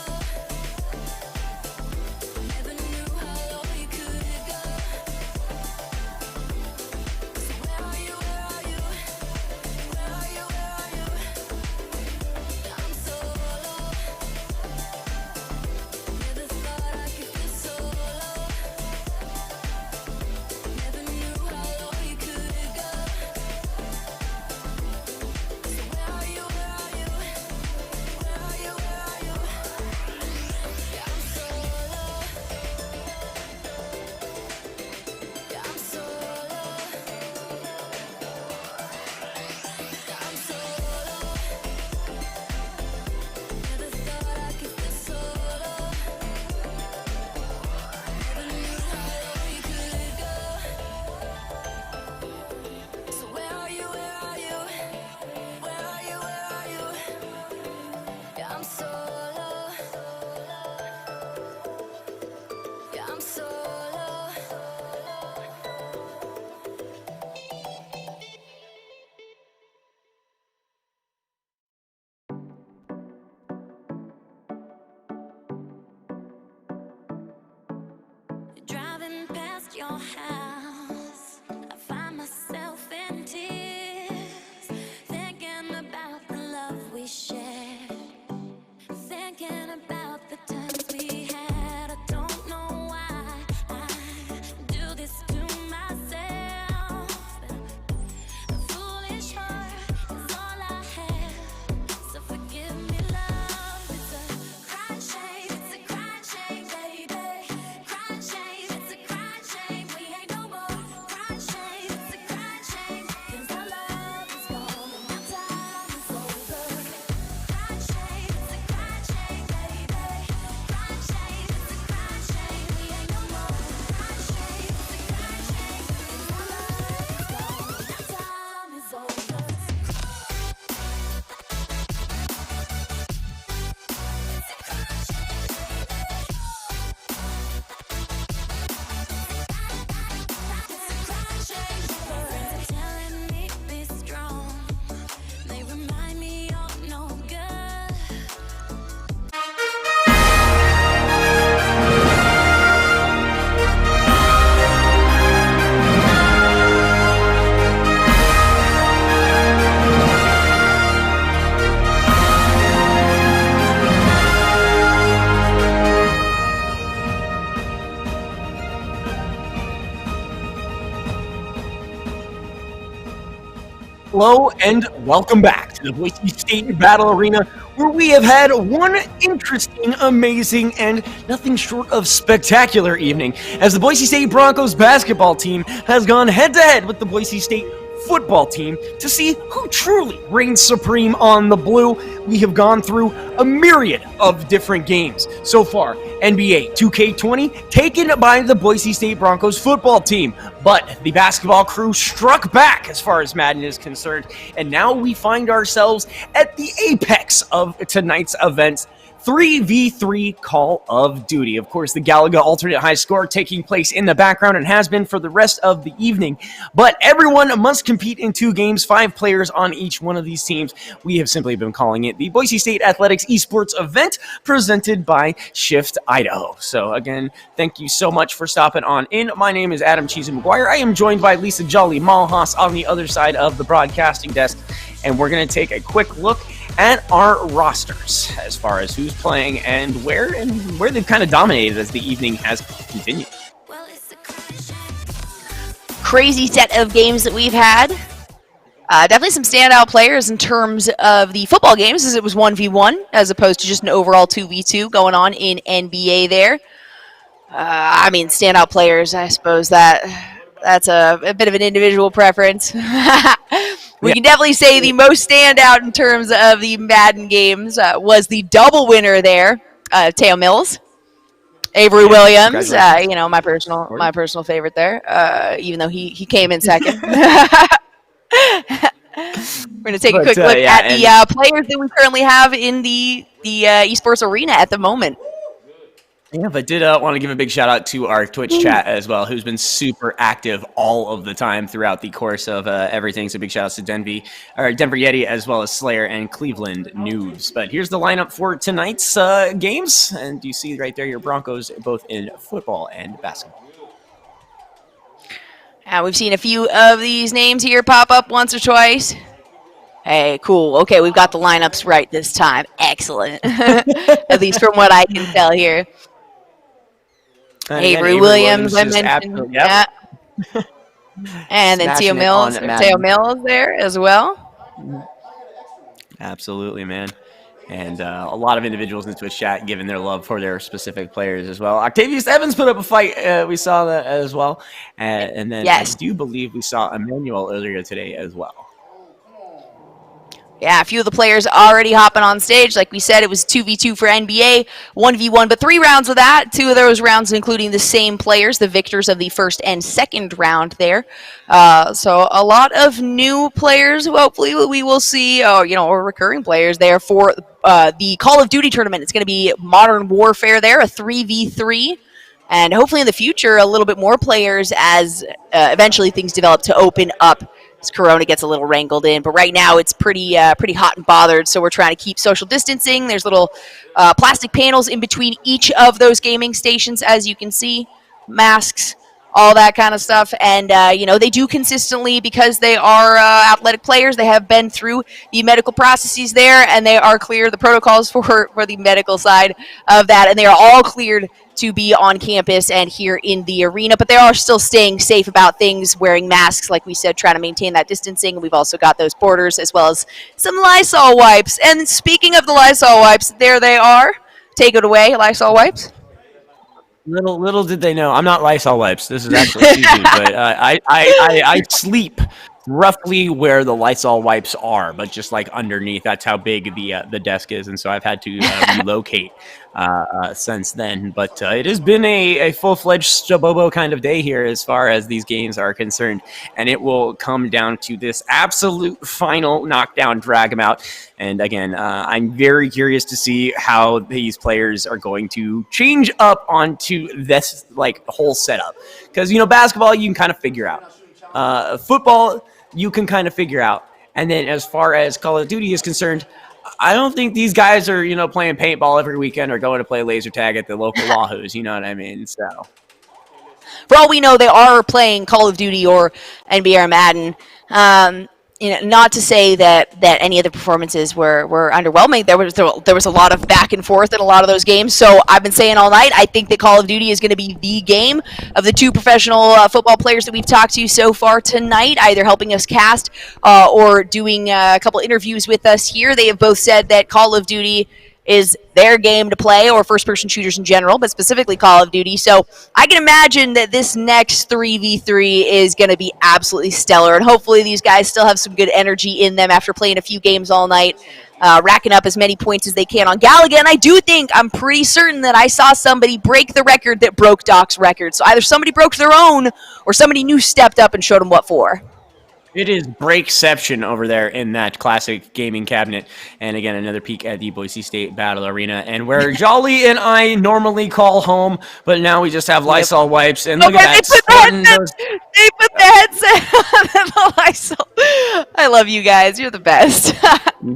Speaker 9: Never knew how low you could go. So where are you, where are you?
Speaker 2: Hello and welcome back to the Boise State Battle Arena, where we have had one interesting, amazing, and nothing short of spectacular evening as the Boise State Broncos basketball team has gone head-to-head with the Boise State football team to see who truly reigns supreme on the blue. We have gone through a myriad of different games so far. NBA 2K20 taken by the Boise State Broncos football team, but the basketball crew struck back as far as Madden is concerned, and now we find ourselves at the apex of tonight's events. 3v3 Call of Duty. Of course, the Galaga alternate high score taking place in the background and has been for the rest of the evening. But everyone must compete in 2 games, 5 players on each one of these teams. We have simply been calling it the Boise State Athletics Esports event presented by Shift Idaho. So again, thank you so much for stopping on in. My name is Adam Cheese McGuire. I am joined by Lisa Jolly Malhas on the other side of the broadcasting desk, and we're going to take a quick look at our rosters as far as who's playing and where they've kind of dominated as the evening has continued.
Speaker 3: Crazy set of games that we've had. Definitely some standout players in terms of the football games, as it was 1v1 as opposed to just an overall 2v2 going on in NBA there. Standout players, I suppose that's a bit of an individual preference. We can definitely say the most standout in terms of the Madden games was the double winner there, Teo Mills, Avery Williams. My personal favorite there. Even though he came in second. We're going to take a quick look at the players that we currently have in the esports arena at the moment.
Speaker 2: Yeah, but did want to give a big shout out to our Twitch chat as well, who's been super active all of the time throughout the course of everything. So big shout outs to Denver Yeti, as well as Slayer and Cleveland Noobs. But here's the lineup for tonight's games. And you see right there your Broncos both in football and basketball.
Speaker 3: We've seen a few of these names here pop up once or twice. Hey, cool. Okay, we've got the lineups right this time. Excellent. At least from what I can tell here. Avery Williams, I mentioned. Yeah. And then Teo Mills there as well.
Speaker 2: Absolutely, man. And a lot of individuals in Twitch chat giving their love for their specific players as well. Octavius Evans put up a fight. We saw that as well. And then I do believe we saw Emmanuel earlier today as well.
Speaker 3: Yeah, a few of the players already hopping on stage. Like we said, it was 2v2 for NBA, 1v1, but 3 rounds of that. 2 of those rounds including the same players, the victors of the first and second round there. So a lot of new players who hopefully we will see, or recurring players there for the Call of Duty tournament. It's going to be Modern Warfare there, a 3v3. And hopefully in the future, a little bit more players as eventually things develop to open up. Corona gets a little wrangled in, but right now it's pretty hot and bothered, so we're trying to keep social distancing. There's little plastic panels in between each of those gaming stations, as you can see, masks, all that kind of stuff. And they do consistently, because they are athletic players, they have been through the medical processes there, and they are clear the protocols for the medical side of that, and they are all cleared to be on campus and here in the arena, but they are still staying safe about things, wearing masks, like we said, trying to maintain that distancing. We've also got those borders as well as some Lysol wipes. And speaking of the Lysol wipes, there they are. Take it away, Lysol wipes.
Speaker 2: Little did they know, I'm not Lysol wipes. This is actually Suzy, but I sleep roughly where the Lysol wipes are, but just like underneath. That's how big the desk is, and so I've had to relocate since then. But it has been a full-fledged Shabobo kind of day here as far as these games are concerned, and it will come down to this absolute final knockdown drag 'em out. And again, I'm very curious to see how these players are going to change up onto this whole setup, because basketball you can kind of figure out, football you can kind of figure out, and then as far as Call of Duty is concerned, I don't think these guys are, playing paintball every weekend or going to play laser tag at the local Wahoos. You know what I mean? So,
Speaker 3: for all we know, they are playing Call of Duty or NBA or Madden. not to say that any of the performances were underwhelming. There was a lot of back and forth in a lot of those games. So I've been saying all night, I think that Call of Duty is going to be the game of the two professional football players that we've talked to so far tonight, either helping us cast or doing a couple interviews with us here. They have both said that Call of Duty is their game to play, or first-person shooters in general, but specifically Call of Duty. So I can imagine that this next 3v3 is going to be absolutely stellar, and hopefully these guys still have some good energy in them after playing a few games all night, racking up as many points as they can on Galaga. And I do think, I'm pretty certain that I saw somebody break the record that broke Doc's record. So either somebody broke their own, or somebody new stepped up and showed them what for.
Speaker 2: It is Breakception over there in that classic gaming cabinet. And again, another peek at the Boise State Battle Arena, and where Jolly and I normally call home, but now we just have Lysol wipes. And look at that.
Speaker 3: They put the headset on the Lysol. I love you guys. You're the best.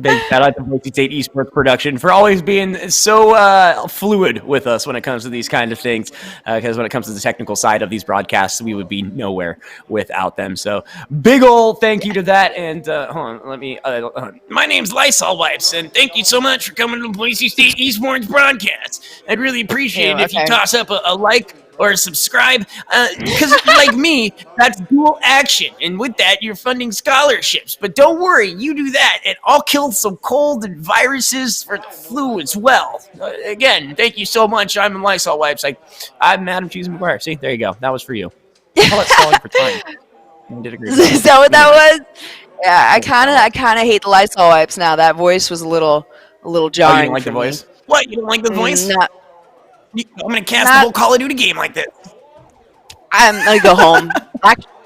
Speaker 2: Big shout out to Boise State Esports Production for always being so fluid with us when it comes to these kind of things. Because when it comes to the technical side of these broadcasts, we would be nowhere without them. So big ol' thank you to that. And hold on, let me. My name's Lysol Wipes, and thank you so much for coming to the Boise State Esports broadcast. I'd really appreciate it if you toss up a like or subscribe, because like me, that's dual action, and with that, you're funding scholarships. But don't worry, you do that, and I'll kill some cold and viruses for the flu as well. Again, thank you so much. I'm Lysol Wipes. I'm Madam Cheese McGuire. See, there you go. That was for you. Call it stalling for time. You did a great job.
Speaker 3: Is that what that was? Yeah, I kind of hate the Lysol wipes now. That voice was a little jarring.
Speaker 2: Oh, you don't like the voice? What? You don't like the voice? I'm gonna cast the whole Call of Duty game like this.
Speaker 3: I'm gonna go home.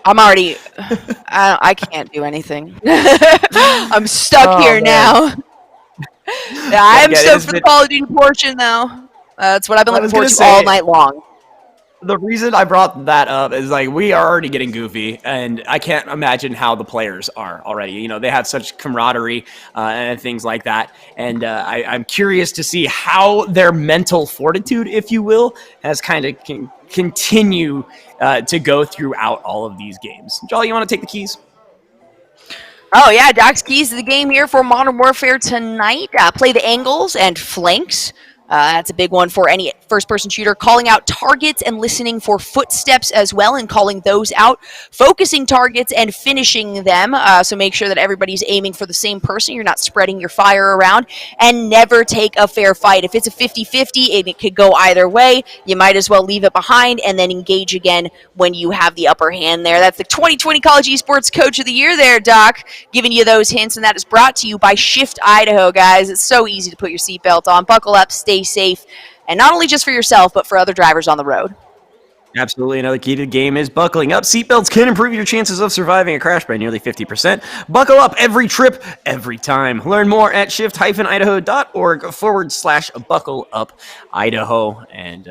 Speaker 3: I'm already. I can't do anything. I'm stuck here now. Yeah, I'm stoked for the Call of Duty portion, though. That's what I've been looking forward to all night long.
Speaker 2: The reason I brought that up is we are already getting goofy, and I can't imagine how the players are already. You know, they have such camaraderie and things like that, and I'm curious to see how their mental fortitude, if you will, has kind of continue to go throughout all of these games. Jolly, you want to take the keys?
Speaker 3: Oh yeah, Doc's keys to the game here for Modern Warfare tonight. Play the angles and flanks. That's a big one for any first-person shooter. Calling out targets and listening for footsteps as well, and calling those out. Focusing targets and finishing them. So make sure that everybody's aiming for the same person. You're not spreading your fire around. And never take a fair fight. If it's a 50-50 and it could go either way, you might as well leave it behind and then engage again when you have the upper hand there. That's the 2020 College Esports Coach of the Year there, Doc, giving you those hints. And that is brought to you by Shift Idaho, guys. It's so easy to put your seatbelt on. Buckle up, stay safe, and not only just for yourself, but for other drivers on the road.
Speaker 2: Absolutely. Another key to the game is buckling up. Seatbelts can improve your chances of surviving a crash by nearly 50%. Buckle up every trip, every time. Learn more at shift-idaho.org/buckle-up-Idaho. And,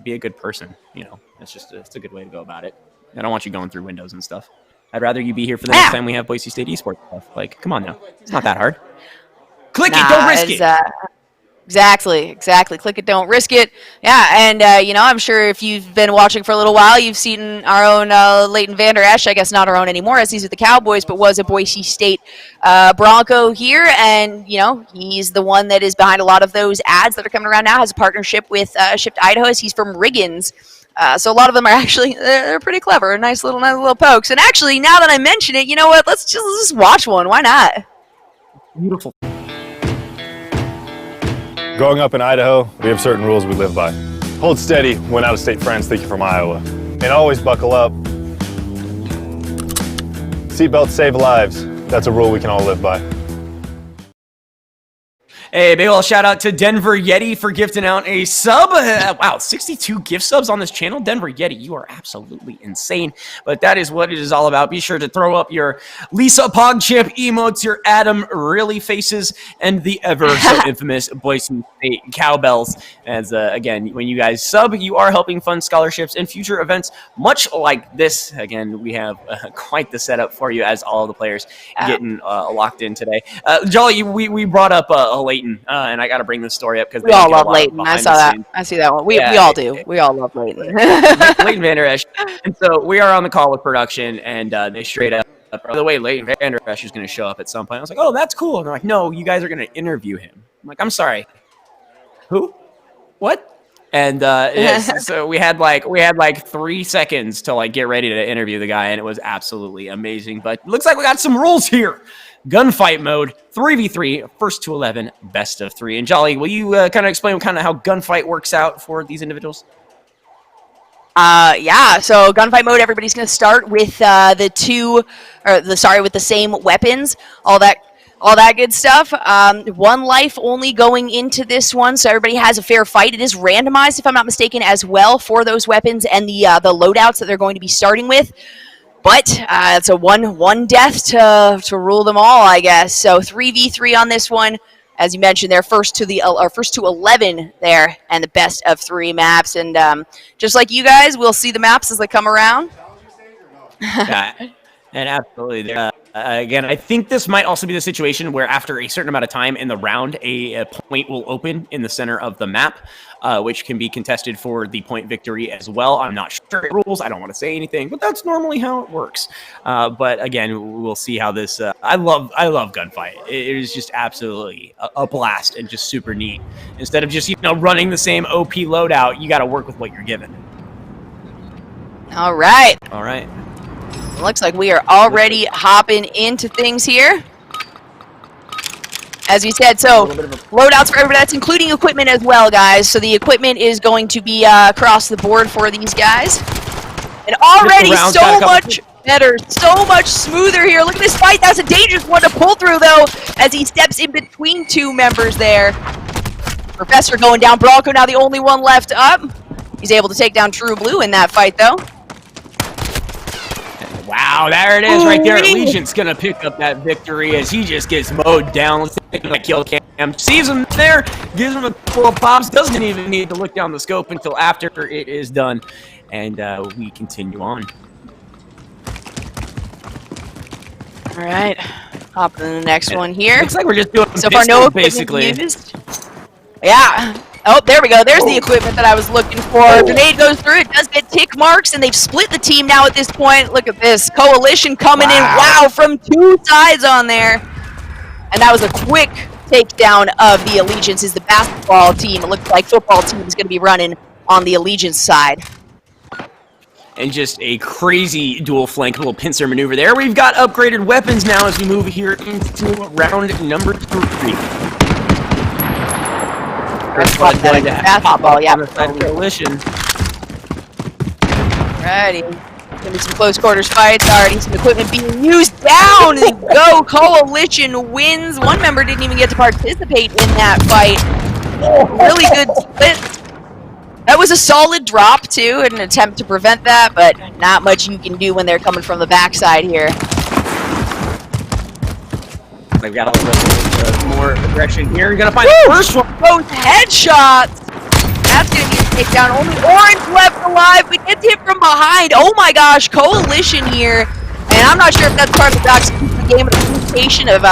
Speaker 2: be a good person. It's a good way to go about it. I don't want you going through windows and stuff. I'd rather you be here for the next time we have Boise State Esports stuff. Come on now. It's not that hard. Click it, don't risk it.
Speaker 3: Exactly. Click it, don't risk it. Yeah, and, I'm sure if you've been watching for a little while, you've seen our own Leighton Vander Esch, I guess not our own anymore, as he's with the Cowboys, but was a Boise State Bronco here, and, he's the one that is behind a lot of those ads that are coming around now, has a partnership with Shift Idaho, as he's from Riggins. So a lot of them are actually, they're pretty clever, nice little pokes. And actually, now that I mention it, you know what, let's just watch one, why not?
Speaker 2: Beautiful.
Speaker 4: Growing up in Idaho, we have certain rules we live by. Hold steady when out-of-state friends think you're from Iowa. And always buckle up. Seatbelts save lives. That's a rule we can all live by.
Speaker 2: Hey, big ol' shout out to Denver Yeti for gifting out a sub. Wow, 62 gift subs on this channel. Denver Yeti, you are absolutely insane. But that is what it is all about. Be sure to throw up your Lisa PogChamp emotes, your Adam Really faces, and the ever so infamous Boise State cowbells. As, again, when you guys sub, you are helping fund scholarships and future events much like this. Again, we have quite the setup for you as all the players getting locked in today. Jolly, we brought up Leighton, and I got to bring this story up because
Speaker 3: we all love Leighton. I saw that. I see that one. We all do. We all love Leighton.
Speaker 2: Leighton Vander Esch. And so we are on the call with production, and they straight up by the way, Leighton Vander Esch is going to show up at some point. I was like, oh, that's cool. And they're like, no, you guys are going to interview him. I'm like, I'm sorry. Who? What? And yes, so we had like 3 seconds to like get ready to interview the guy, and it was absolutely amazing. But looks like we got some rules here. Gunfight mode, 3v3, first to 11, best of 3. And Jolly, will you kind of explain kind of how gunfight works out for these individuals?
Speaker 3: Yeah, so gunfight mode, everybody's going to start with with the same weapons, all that good stuff. 1 life only going into this one, so everybody has a fair fight. It is randomized, if I'm not mistaken, as well for those weapons and the loadouts that they're going to be starting with. But it's a one death to rule them all, I guess. So 3v3 on this one. As you mentioned, they're first to 11 there, and the best of 3 maps. And just like you guys, we'll see the maps as they come around.
Speaker 2: Yeah, and absolutely. Again, I think this might also be the situation where after a certain amount of time in the round, a point will open in the center of the map, which can be contested for the point victory as well. I'm not sure of the rules. I don't want to say anything, but that's normally how it works. But again, we'll see how this. I love gunfight. It is just absolutely a blast and just super neat. Instead of just running the same OP loadout, you got to work with what you're given.
Speaker 3: All right.
Speaker 2: All right.
Speaker 3: Looks like we are already hopping into things here. As we said, so loadouts for everybody. That's including equipment as well, guys. So the equipment is going to be across the board for these guys. And already so much better, so much smoother here. Look at this fight. That's a dangerous one to pull through, though, as he steps in between 2 members there. Professor going down. Bronco now the only one left up. He's able to take down True Blue in that fight, though.
Speaker 2: Wow, there it is right there. Allegiant's going to pick up that victory as he just gets mowed down. Let's take a kill cam. Sees him there, gives him a couple of pops. Doesn't even need to look down the scope until after it is done. And we continue on.
Speaker 3: All right. Hop in the next one here.
Speaker 2: Looks like we're just doing
Speaker 3: so far no equipment
Speaker 2: basically.
Speaker 3: Used. Yeah. Oh, there we go. There's the equipment that I was looking for. Grenade goes through. It does get tick marks, and they've split the team now at this point. Look at this. Coalition coming in. Wow, from 2 sides on there. And that was a quick takedown of the Allegiance is the basketball team. It looks like football team is going to be running on the Allegiance side.
Speaker 2: And just a crazy dual flank little pincer maneuver there. We've got upgraded weapons now as we move here into round number 3. That's what going to basketball, yeah. Coalition.
Speaker 3: Alrighty. Gonna be some close quarters fights. Already some equipment being used. Down and go. Coalition wins. 1 member didn't even get to participate in that fight. Really good split. That was a solid drop too, in an attempt to prevent that, but not much you can do when they're coming from the backside here.
Speaker 2: They've got a little bit more aggression here. You're gonna find the first one.
Speaker 3: Those headshots. That's gonna be a takedown. Only Orange left alive, but gets hit from behind. Oh my gosh, Coalition here. And I'm not sure if that's part of the Docs game of communication of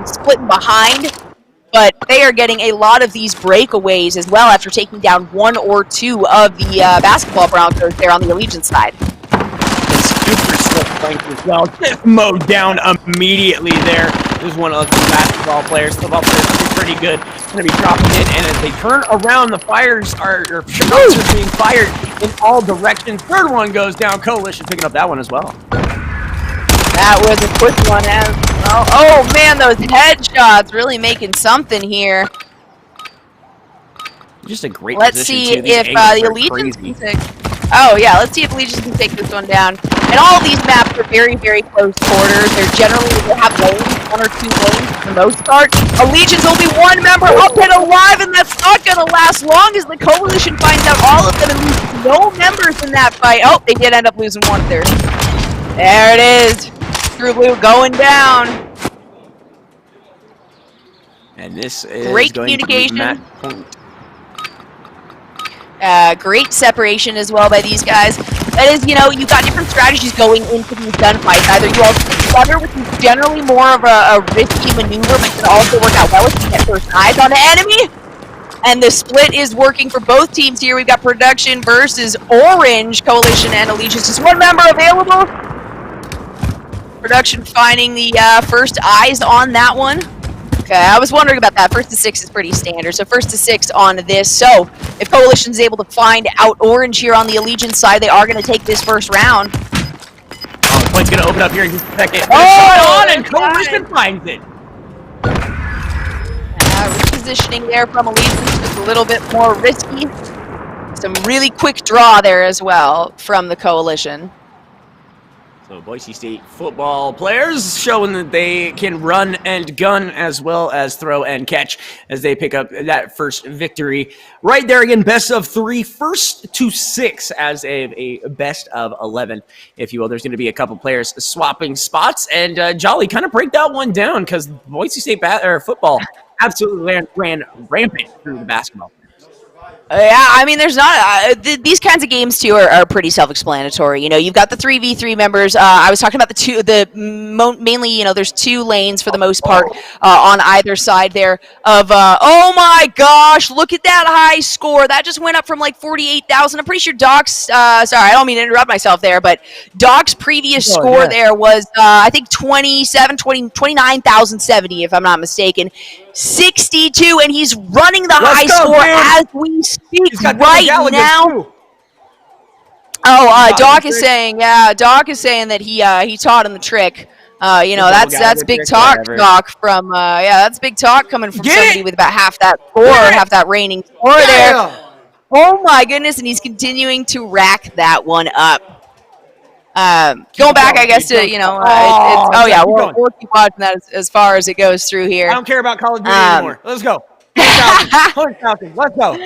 Speaker 3: splitting behind. But they are getting a lot of these breakaways as well after taking down 1 or 2 of the basketball Broncos there on the Allegiance side.
Speaker 2: Super slick flank as well. Just mowed down immediately there. There's one of the basketball players. Football players are pretty good. Going to be dropping in, and as they turn around, the shots are being fired in all directions. 3rd one goes down. Coalition picking up that one as well.
Speaker 3: That was a quick one as well. Oh man, those headshots really making something here.
Speaker 2: Just a great
Speaker 3: Let's see if the Allegiance can take. Oh yeah, let's see if Allegiance can take this one down. And all of these maps are very, very close quarters. They're generally they have lanes, 1 or 2 lanes for the most part. Allegiance only 1 member up and alive, and that's not gonna last long as the Coalition finds out all of them and loses no members in that fight. Oh, they did end up losing 1 of theirs. There it is. True Blue going down.
Speaker 2: And this is
Speaker 3: great
Speaker 2: going
Speaker 3: communication.
Speaker 2: To be match point.
Speaker 3: Great separation as well by these guys. That is, you've got different strategies going into these gunfights. Either you all stick together, which is generally more of a risky maneuver, but can also work out well if you get first eyes on the enemy. And the split is working for both teams here. We've got Production versus Orange. Coalition and Allegiance. Just 1 member available. Production finding the first eyes on that one. Okay, I was wondering about that. 1st to 6 is pretty standard. So 1st to 6 on this. So if Coalition's able to find out Orange here on the Allegiance side, they are going to take this first round.
Speaker 2: Oh, the point's going to open up here in just a second.
Speaker 3: Oh,
Speaker 2: and Coalition finds it.
Speaker 3: Repositioning there from Allegiance is a little bit more risky. Some really quick draw there as well from the Coalition.
Speaker 2: So Boise State football players showing that they can run and gun as well as throw and catch as they pick up that first victory. Right there again, best of 3, 1st to 6 as a best of 11, if you will. There's going to be a couple players swapping spots, and Jolly, kind of break that one down because Boise State football absolutely ran rampant through the basketball.
Speaker 3: Yeah, I mean, there's not these kinds of games too are pretty self-explanatory. You know, you've got the 3v3 members. I was talking about mainly. You know, there's 2 lanes for the most part on either side there. Oh my gosh, look at that high score! That just went up from like 48,000. I'm pretty sure Doc's. Sorry, I don't mean to interrupt myself there, but Doc's previous score there was I think 29,070, if I'm not mistaken. 62, and he's running the high score as we speak right now.
Speaker 2: Too.
Speaker 3: Oh, Doc is saying that he taught him the trick. You know, that's big talk, Doc. From that's big talk coming from somebody with about half that score, half that reigning score there. Oh my goodness, and he's continuing to rack that one up. Going back, I guess, to, you know, we'll keep watching that as far as it goes through here.
Speaker 2: I don't care about Call of Duty anymore. Let's go. 100,000. Let's go.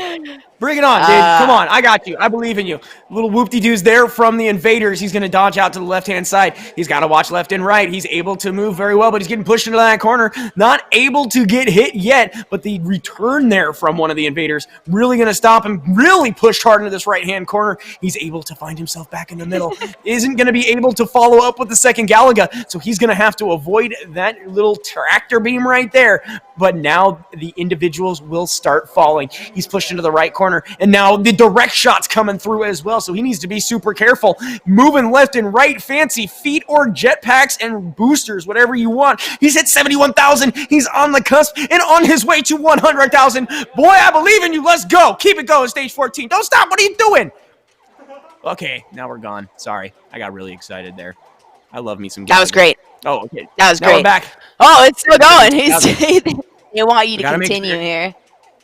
Speaker 2: Bring it on, dude. Come on. I got you. I believe in you. Little whoop-de-doos there from the invaders. He's going to dodge out to the left-hand side. He's got to watch left and right. He's able to move very well, but he's getting pushed into that corner. Not able to get hit yet, but the return there from one of the invaders really going to stop him. Really pushed hard into this right-hand corner. He's able to find himself back in the middle. Isn't going to be able to follow up with the second Galaga, so he's going to have to avoid that little tractor beam right there. But now the individuals will start falling. He's pushed into the right corner, and now the direct shot's coming through as well, so he needs to be super careful. Moving left and right, fancy feet or jetpacks and boosters, whatever you want. He's hit 71,000. He's on the cusp and on his way to 100,000. Boy, I believe in you. Let's go. Keep it going, stage 14. Don't stop. What are you doing? Okay, now we're gone. Sorry. I got really excited there. I love me some Galaga.
Speaker 3: That was great.
Speaker 2: Oh, okay.
Speaker 3: That was
Speaker 2: now
Speaker 3: great.
Speaker 2: We're back.
Speaker 3: Oh, it's still going. They want you to continue here.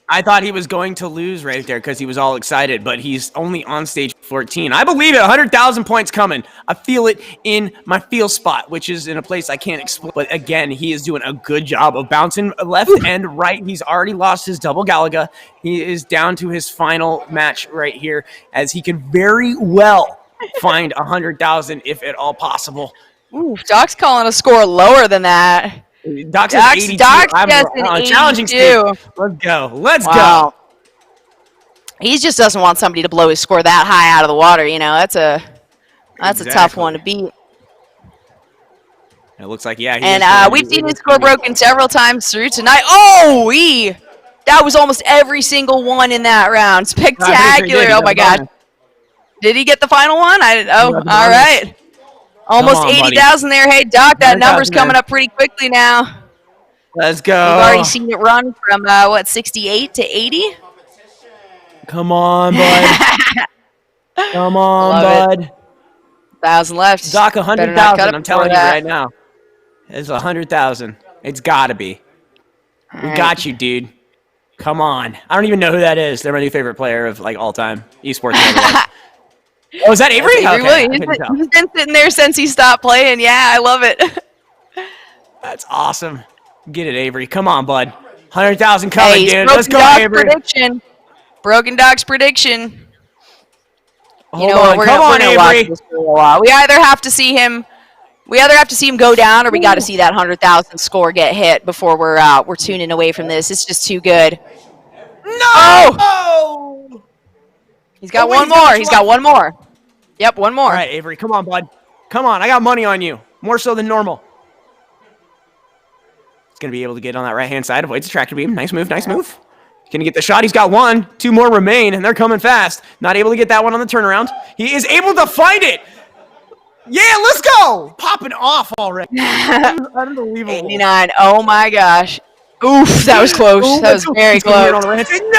Speaker 2: I thought he was going to lose right there because he was all excited, but he's only on stage 14. I believe it. 100,000 points coming. I feel it in my feel spot, which is in a place I can't explain. But again, he is doing a good job of bouncing left and right. He's already lost his double Galaga. He is down to his final match right here, as he can very well find 100,000 if at all possible.
Speaker 3: Ooh, Doc's calling a score lower than that.
Speaker 2: Doc's at 82. I'm on challenging stage. Let's go. Let's go.
Speaker 3: He just doesn't want somebody to blow his score that high out of the water. You know, that's a tough one to beat.
Speaker 2: It looks like, yeah.
Speaker 3: And we've seen his score broken several times through tonight. Oh, that was almost every single one in that round. Spectacular. Oh my gosh. Did he get the final one? All right. Almost 80,000 there. Hey, Doc, that number's coming up pretty quickly now.
Speaker 2: Let's go.
Speaker 3: We've already seen it run from, 68 to 80?
Speaker 2: Come on, bud. Come on, bud.
Speaker 3: 1,000 left.
Speaker 2: Doc, 100,000. I'm telling you right now. It's 100,000. It's got to be. We got you, dude. Come on. I don't even know who that is. They're my new favorite player of, like, all time. Esports. Oh, is that Avery?
Speaker 3: Okay, he's been sitting there since he stopped playing. Yeah, I love it.
Speaker 2: That's awesome. Get it, Avery. Come on, bud. 100,000 coming, dude. Let's go, Avery.
Speaker 3: Broken Doc's prediction.
Speaker 2: Hold on. We're gonna watch this
Speaker 3: for a while. We either have to see him go down, or we got to see that 100,000 score get hit before we're tuning away from this. It's just too good.
Speaker 2: No! Oh!
Speaker 3: He's got one more. He's got one more. Yep, one more.
Speaker 2: All right, Avery. Come on, bud. Come on. I got money on you. More so than normal. He's going to be able to get on that right-hand side. Avoids the tractor beam. Nice move. Nice move. He's going to get the shot. He's got one. 2 more remain, and they're coming fast. Not able to get that one on the turnaround. He is able to find it. Yeah, let's go! Popping off already. Unbelievable.
Speaker 3: 89. Oh my gosh. Oof, that was close.
Speaker 2: Ooh,
Speaker 3: That was very close.
Speaker 2: No!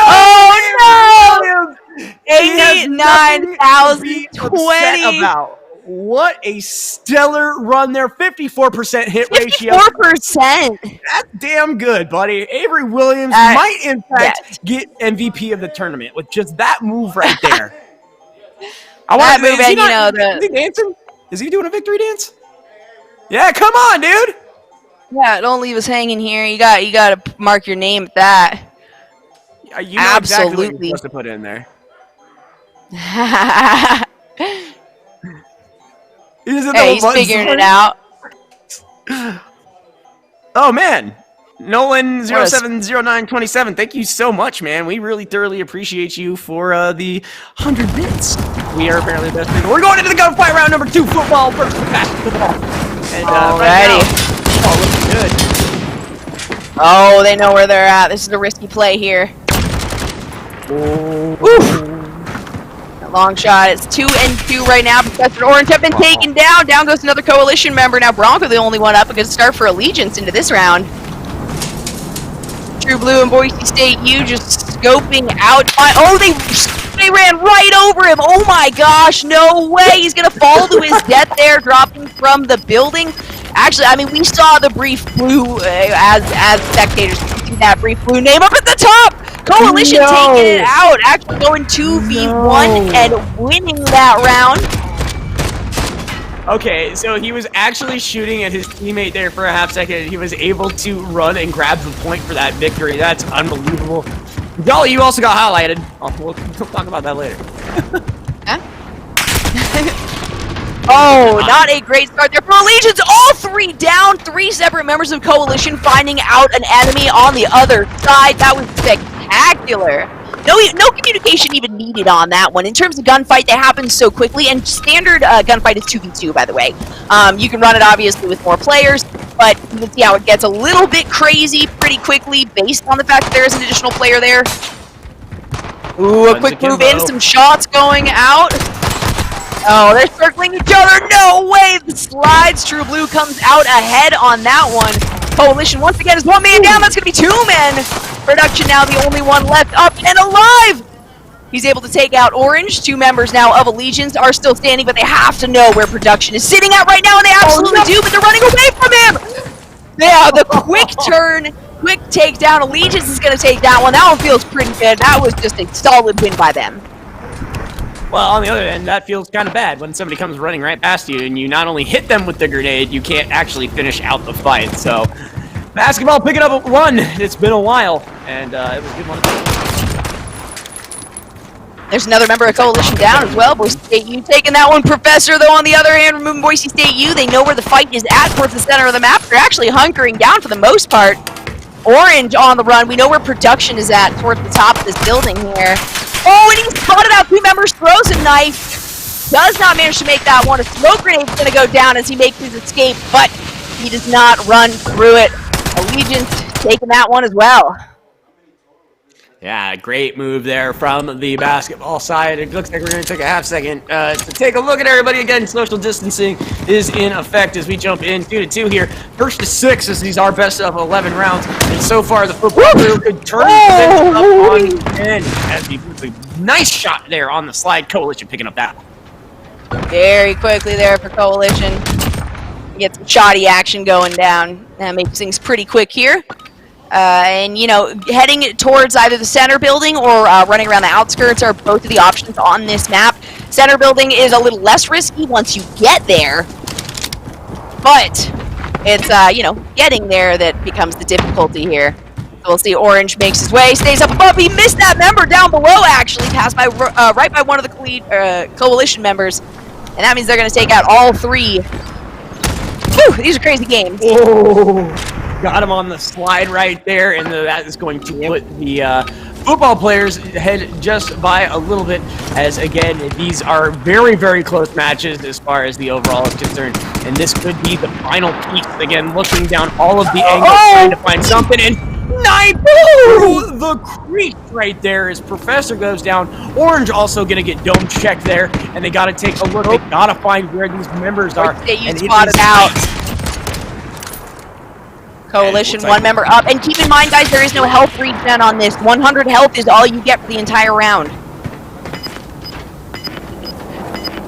Speaker 3: Oh no!
Speaker 2: He has nothing to be upset
Speaker 3: 89,020.
Speaker 2: about. What a stellar run there. 54% hit ratio.
Speaker 3: 54%.
Speaker 2: That's damn good, buddy. Avery Williams might, in fact, get MVP of the tournament with just that move right there.
Speaker 3: That move, and you know,
Speaker 2: is he dancing? Is he doing a victory dance? Yeah, come on, dude.
Speaker 3: Yeah, don't leave us hanging here. You got to mark your name at that.
Speaker 2: You know exactly what you're supposed to put in there.
Speaker 3: Hey, he's figuring it out.
Speaker 2: Oh man, Nolan 070927. Thank you so much, man. We really thoroughly appreciate you for the 100 bits. We are apparently the best people. We're going into the gunfight round number 2, football versus basketball. And
Speaker 3: alrighty.
Speaker 2: Right now, looking good.
Speaker 3: Oh, they know where they're at. This is a risky play here. Oof. Long shot. It's 2-2 right now. Professor Orange have been taken down. Down goes another coalition member. Now Bronco the only one up. A good start for Allegiance into this round. True Blue and Boise State U just scoping out. Oh, they ran right over him. Oh my gosh, no way. He's going to fall to his death there, dropping from the building. Actually, I mean, we saw the brief blue as spectators see that brief blue name up at the top. Coalition taking it out, actually going 2v1 and winning that round.
Speaker 2: Okay, so he was actually shooting at his teammate there for a half second, and he was able to run and grab the point for that victory. That's unbelievable. Dolly, you also got highlighted. We'll talk about that later.
Speaker 3: Oh, not a great start there for Allegiance. All 3 down, 3 separate members of Coalition finding out an enemy on the other side. That was spectacular. No communication even needed on that one. In terms of gunfight, they happen so quickly, and standard gunfight is 2v2, by the way. You can run it, obviously, with more players, but you can see how it gets a little bit crazy pretty quickly based on the fact that there is an additional player there. Ooh, a quick move in, some shots going out. Oh, they're circling each other. No way! The slides. True Blue comes out ahead on that one. Coalition once again is 1 man down. That's going to be 2 men. Production now the only one left up and alive. He's able to take out Orange. 2 members now of Allegiance are still standing, but they have to know where Production is sitting at right now, and they absolutely do, but they're running away from him. Yeah, the quick turn, quick takedown. Allegiance is going to take that one. That one feels pretty good. That was just a solid win by them.
Speaker 2: Well, on the other end, that feels kind of bad when somebody comes running right past you and you not only hit them with the grenade, you can't actually finish out the fight. So, basketball picking up a run. It's been a while, and it was a good one.
Speaker 3: There's another member of Coalition down as well. Boise State U taking that one. Professor, though, on the other hand, removing Boise State U. They know where the fight is at towards the center of the map. They're actually hunkering down for the most part. Orange on the run. We know where Production is at towards the top of this building here. Oh, and he spotted out 2 members, throws a knife. Does not manage to make that one. A smoke grenade is going to go down as he makes his escape, but he does not run through it. Allegiance taking that one as well.
Speaker 2: Yeah, great move there from the basketball side. It looks like we're going to take a half second to take a look at everybody again. Social distancing is in effect as we jump in 2-2 here. First to 6 as these are best of 11 rounds. And so far, the football crew could turn things up on 10 as he puts a nice shot there on the slide. Coalition picking up that.
Speaker 3: Very quickly there for Coalition. Get some shoddy action going down. That makes things pretty quick here. And, you know, heading towards either the center building or running around the outskirts are both of the options on this map. Center building is a little less risky once you get there. But it's, you know, getting there that becomes the difficulty here. So we'll see Orange makes his way, stays up above. He missed that member down below, actually. Passed by right by one of the Coalition members. And that means they're going to take out all 3. Whew, these are crazy games.
Speaker 2: Oh. Got him on the slide right there, and that is going to put the football players ahead just by a little bit, as again, these are very, very close matches as far as the overall is concerned, and this could be the final piece. Again, looking down all of the angles, trying to find something, and Snipe through the crease right there as Professor goes down. Orange also going to get dome checked there, and they got to take a look. They got to find where these members are.
Speaker 3: You spotted out. Coalition, one member up. And keep in mind, guys, there is no health regen on this. 100 health is all you get for the entire round.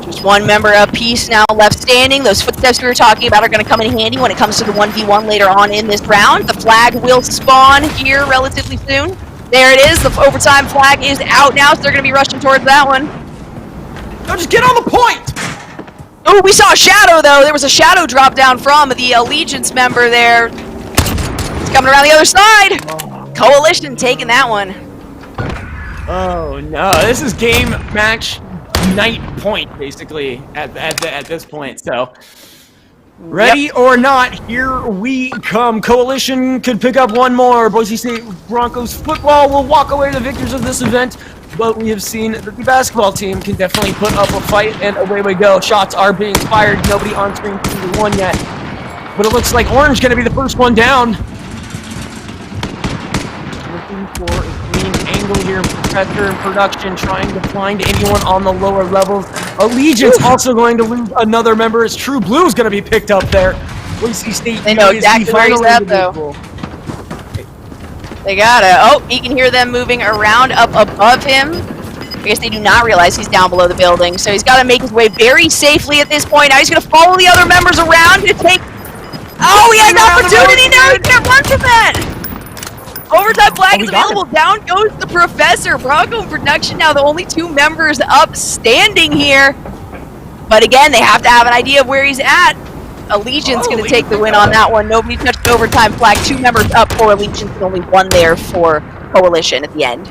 Speaker 3: Just one member apiece now left standing. Those footsteps we were talking about are going to come in handy when it comes to the 1v1 later on in this round. The flag will spawn here relatively soon. There it is. The overtime flag is out now, so they're going to be rushing towards that one.
Speaker 2: No, just get on the point!
Speaker 3: Oh, we saw a shadow, though. There was a shadow drop down from the Allegiance member there. It's coming around the other side. Coalition taking that one.
Speaker 2: Oh, no. This is game, match, night point, basically, at this point. So, ready or not, here we come. Coalition could pick up one more. Boise State Broncos football will walk away the victors of this event. But we have seen that the basketball team can definitely put up a fight, and away we go. Shots are being fired. Nobody on screen for either one yet. But it looks like Orange going to be the first one down. Looking for a clean angle here. Professor in production trying to find anyone on the lower levels. Allegiance also going to lose another member as True Blue is going to be picked up there. Boise State.
Speaker 3: They know exactly where he's at, though. They got it. Oh, he can hear them moving around up above him. I guess they do not realize he's down below the building, so he's got to make his way very safely at this point. Now he's going to follow the other members around to take... Oh, he has an opportunity now! He can't run from that! Overtime flag is available. Down goes the Professor. Bronco in production now, the only two members up standing here. But again, they have to have an idea of where he's at. Allegiance going to take the win on that one. Nobody touched the overtime flag. Two members up for Allegiance and only one there for Coalition at the end.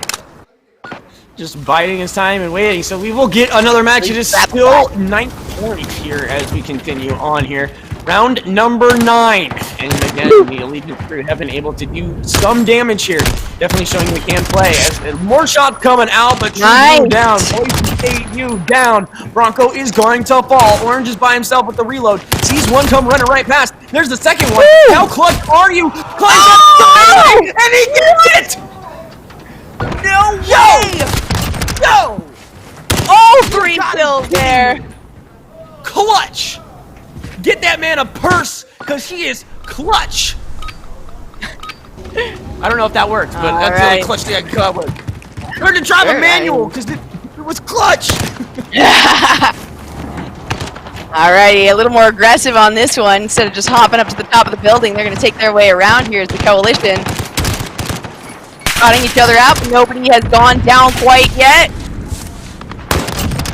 Speaker 2: Just biding his time and waiting. So we will get another match. It is still 9th point here as we continue on here. Round number 9. And again, the Allegiance crew have been able to do some damage here. Definitely showing we can play. As more shots coming out, but True down. Boise State U down. Bronco is going to fall. Orange is by himself with the reload. Sees one come running right past. There's the second one. Woo! How clutch are you? Climbs up and he gets it!
Speaker 3: No way!
Speaker 2: Yo!
Speaker 3: All 3 kills there.
Speaker 2: Clutch! Get that man a purse, because he is clutch. I don't know if that works, but that's the only clutch thing I can come up with. Learn to drive a manual, because it was clutch.
Speaker 3: Alrighty, a little more aggressive on this one. Instead of just hopping up to the top of the building, they're going to take their way around here as the Coalition. Spotting each other out, but nobody has gone down quite yet.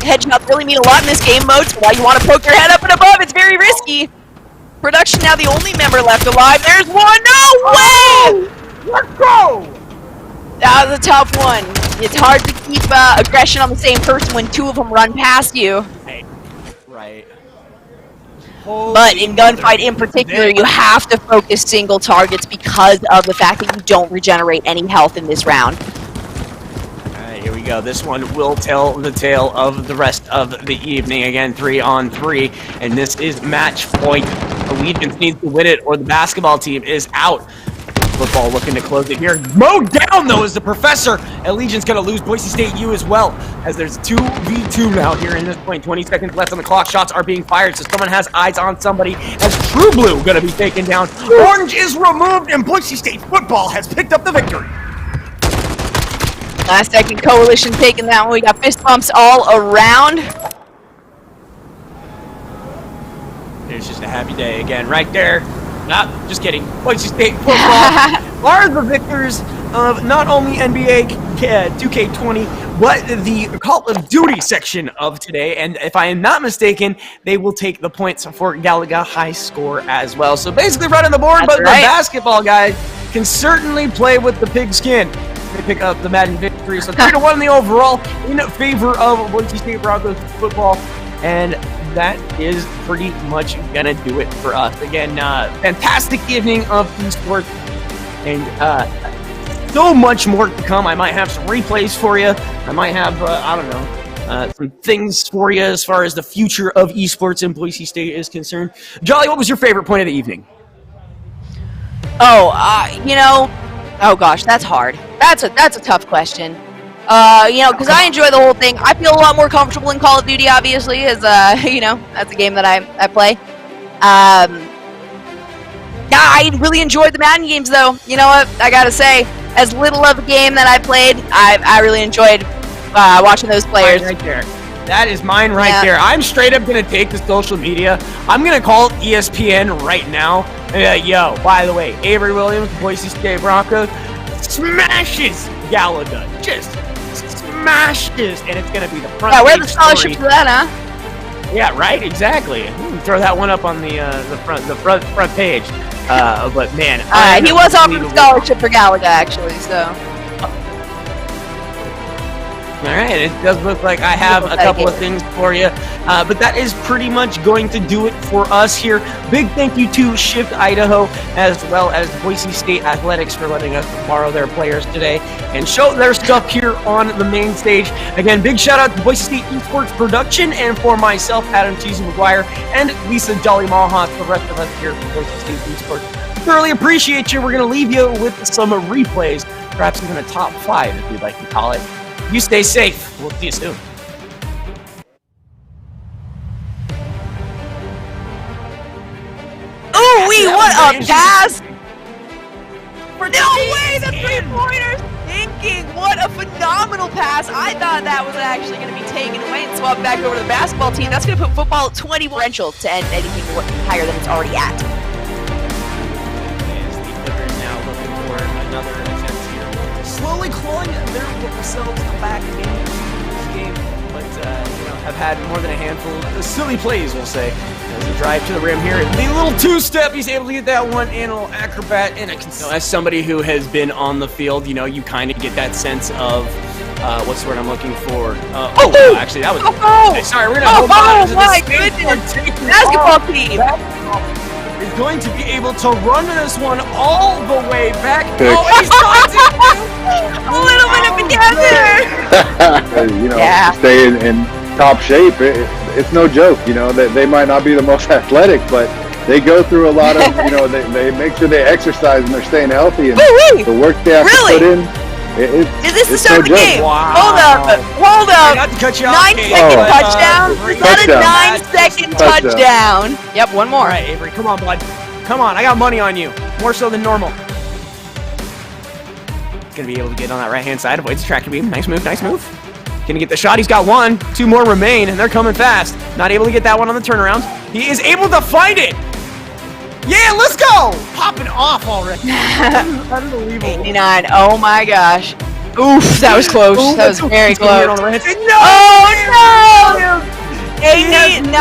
Speaker 3: Headshots really mean a lot in this game mode, so while you want to poke your head up and above, it's very risky. Production now the only member left alive. There's one. No way!
Speaker 2: Let's go!
Speaker 3: That was a tough one. It's hard to keep aggression on the same person when 2 of them run past you.
Speaker 2: Right.
Speaker 3: But in gunfight in particular, you have to focus single targets because of the fact that you don't regenerate any health in this round.
Speaker 2: Here we go. This one will tell the tale of the rest of the evening. Again, 3-on-3, and this is match point. Allegiance needs to win it, or the basketball team is out. Football looking to close it here. Mowed down, though, is the Professor. Allegiance going to lose Boise State U as well, as there's 2v2 now here in this point. 20 seconds left on the clock. Shots are being fired, so someone has eyes on somebody. As True Blue going to be taken down. Orange is removed, and Boise State football has picked up the victory.
Speaker 3: Last second Coalition taking that one. We got fist bumps all around.
Speaker 2: It's just a happy day again, right there. Nah, just kidding. Boise State football are the victors of not only NBA 2K20, but the Call of Duty section of today. And if I am not mistaken, they will take the points for Galaga high score as well. So basically running the board, but the basketball guys can certainly play with the pigskin. They pick up the Madden victory. So 3-1 in the overall in favor of Boise State Broncos football. And that is pretty much gonna do it for us. Again, fantastic evening of esports, and so much more to come. I might have some replays for you. I might have, I don't know, some things for you as far as the future of esports in Boise State is concerned. Jolly, what was your favorite point of the evening?
Speaker 3: Oh, you know, Oh gosh, that's hard. That's a tough question. Because I enjoy the whole thing. I feel a lot more comfortable in Call of Duty, obviously, as that's a game that I play. Yeah, I really enjoyed the Madden games, though. You know what? I gotta say, as little of a game that I played, I really enjoyed watching those players.
Speaker 2: Right there. That is mine right there. I'm straight up gonna take the social media. I'm gonna call ESPN right now. Yo, by the way, Avery Williams, Boise State Broncos, smashes Gallagher. Just smashes, and it's gonna be the front.
Speaker 3: Yeah, where's
Speaker 2: page
Speaker 3: the scholarship
Speaker 2: story.
Speaker 3: for that, huh?
Speaker 2: Yeah, right. Exactly. Throw that one up on the front page. But man,
Speaker 3: He was offered a scholarship for Gallagher, actually. So.
Speaker 2: All right, it does look like I have a couple of things for you, but that is pretty much going to do it for us here. Big thank you to Shift Idaho as well as Boise State Athletics for letting us borrow their players today and show their stuff here on the main stage. Again, big shout out to Boise State Esports Production and for myself, Adam Cheesy McGuire, and Lisa Jolly Mahat, the rest of us here at Boise State Esports. Thoroughly appreciate you. We're going to leave you with some replays, perhaps even a top 5 if you'd like to call it. You stay safe. We'll see you soon.
Speaker 3: Ooh, what a pass! No way, the three-pointer thinking. What a phenomenal pass. I thought that was actually going to be taken away and swapped back over to the basketball team. That's going to put football at 21 differential to end anything higher than it's already at.
Speaker 2: As the Clippers now looking for another attempt here. Slowly clawing themselves back into this game, but have had more than a handful of silly plays, we'll say. As a drive to the rim here, the little two-step, he's able to get that one in, a little acrobat, and as somebody who has been on the field, you kind of get that sense of, what's the word I'm looking for? Actually, that was... Okay, sorry, we're going to hold on to
Speaker 3: my goodness! Basketball team!
Speaker 2: Is going to be able to run this one all the way back. Oh, he's trying to
Speaker 3: a little bit of together.
Speaker 7: Stay in top shape. It's no joke. They might not be the most athletic, but they go through a lot of. They make sure they exercise and they're staying healthy, and the work they have to put in.
Speaker 3: Is this the start of the game?
Speaker 2: Wow.
Speaker 3: Hold up.
Speaker 2: Not to cut you off,
Speaker 3: 9-second touchdown? Is that a 9-second touchdown? Yep, one more.
Speaker 2: All right, Avery, come on, bud. Come on, I got money on you. More so than normal. Gonna be able to get on that right-hand side, avoids the tracking beam. Nice move, nice move. Gonna get the shot, he's got one. 2 more remain, and they're coming fast. Not able to get that one on the turnaround. He is able to find it! Yeah, let's go! Popping off already. Unbelievable.
Speaker 3: 89, oh my gosh. Oof, that was close. That was very close.
Speaker 2: No!
Speaker 3: Oh no! 89,000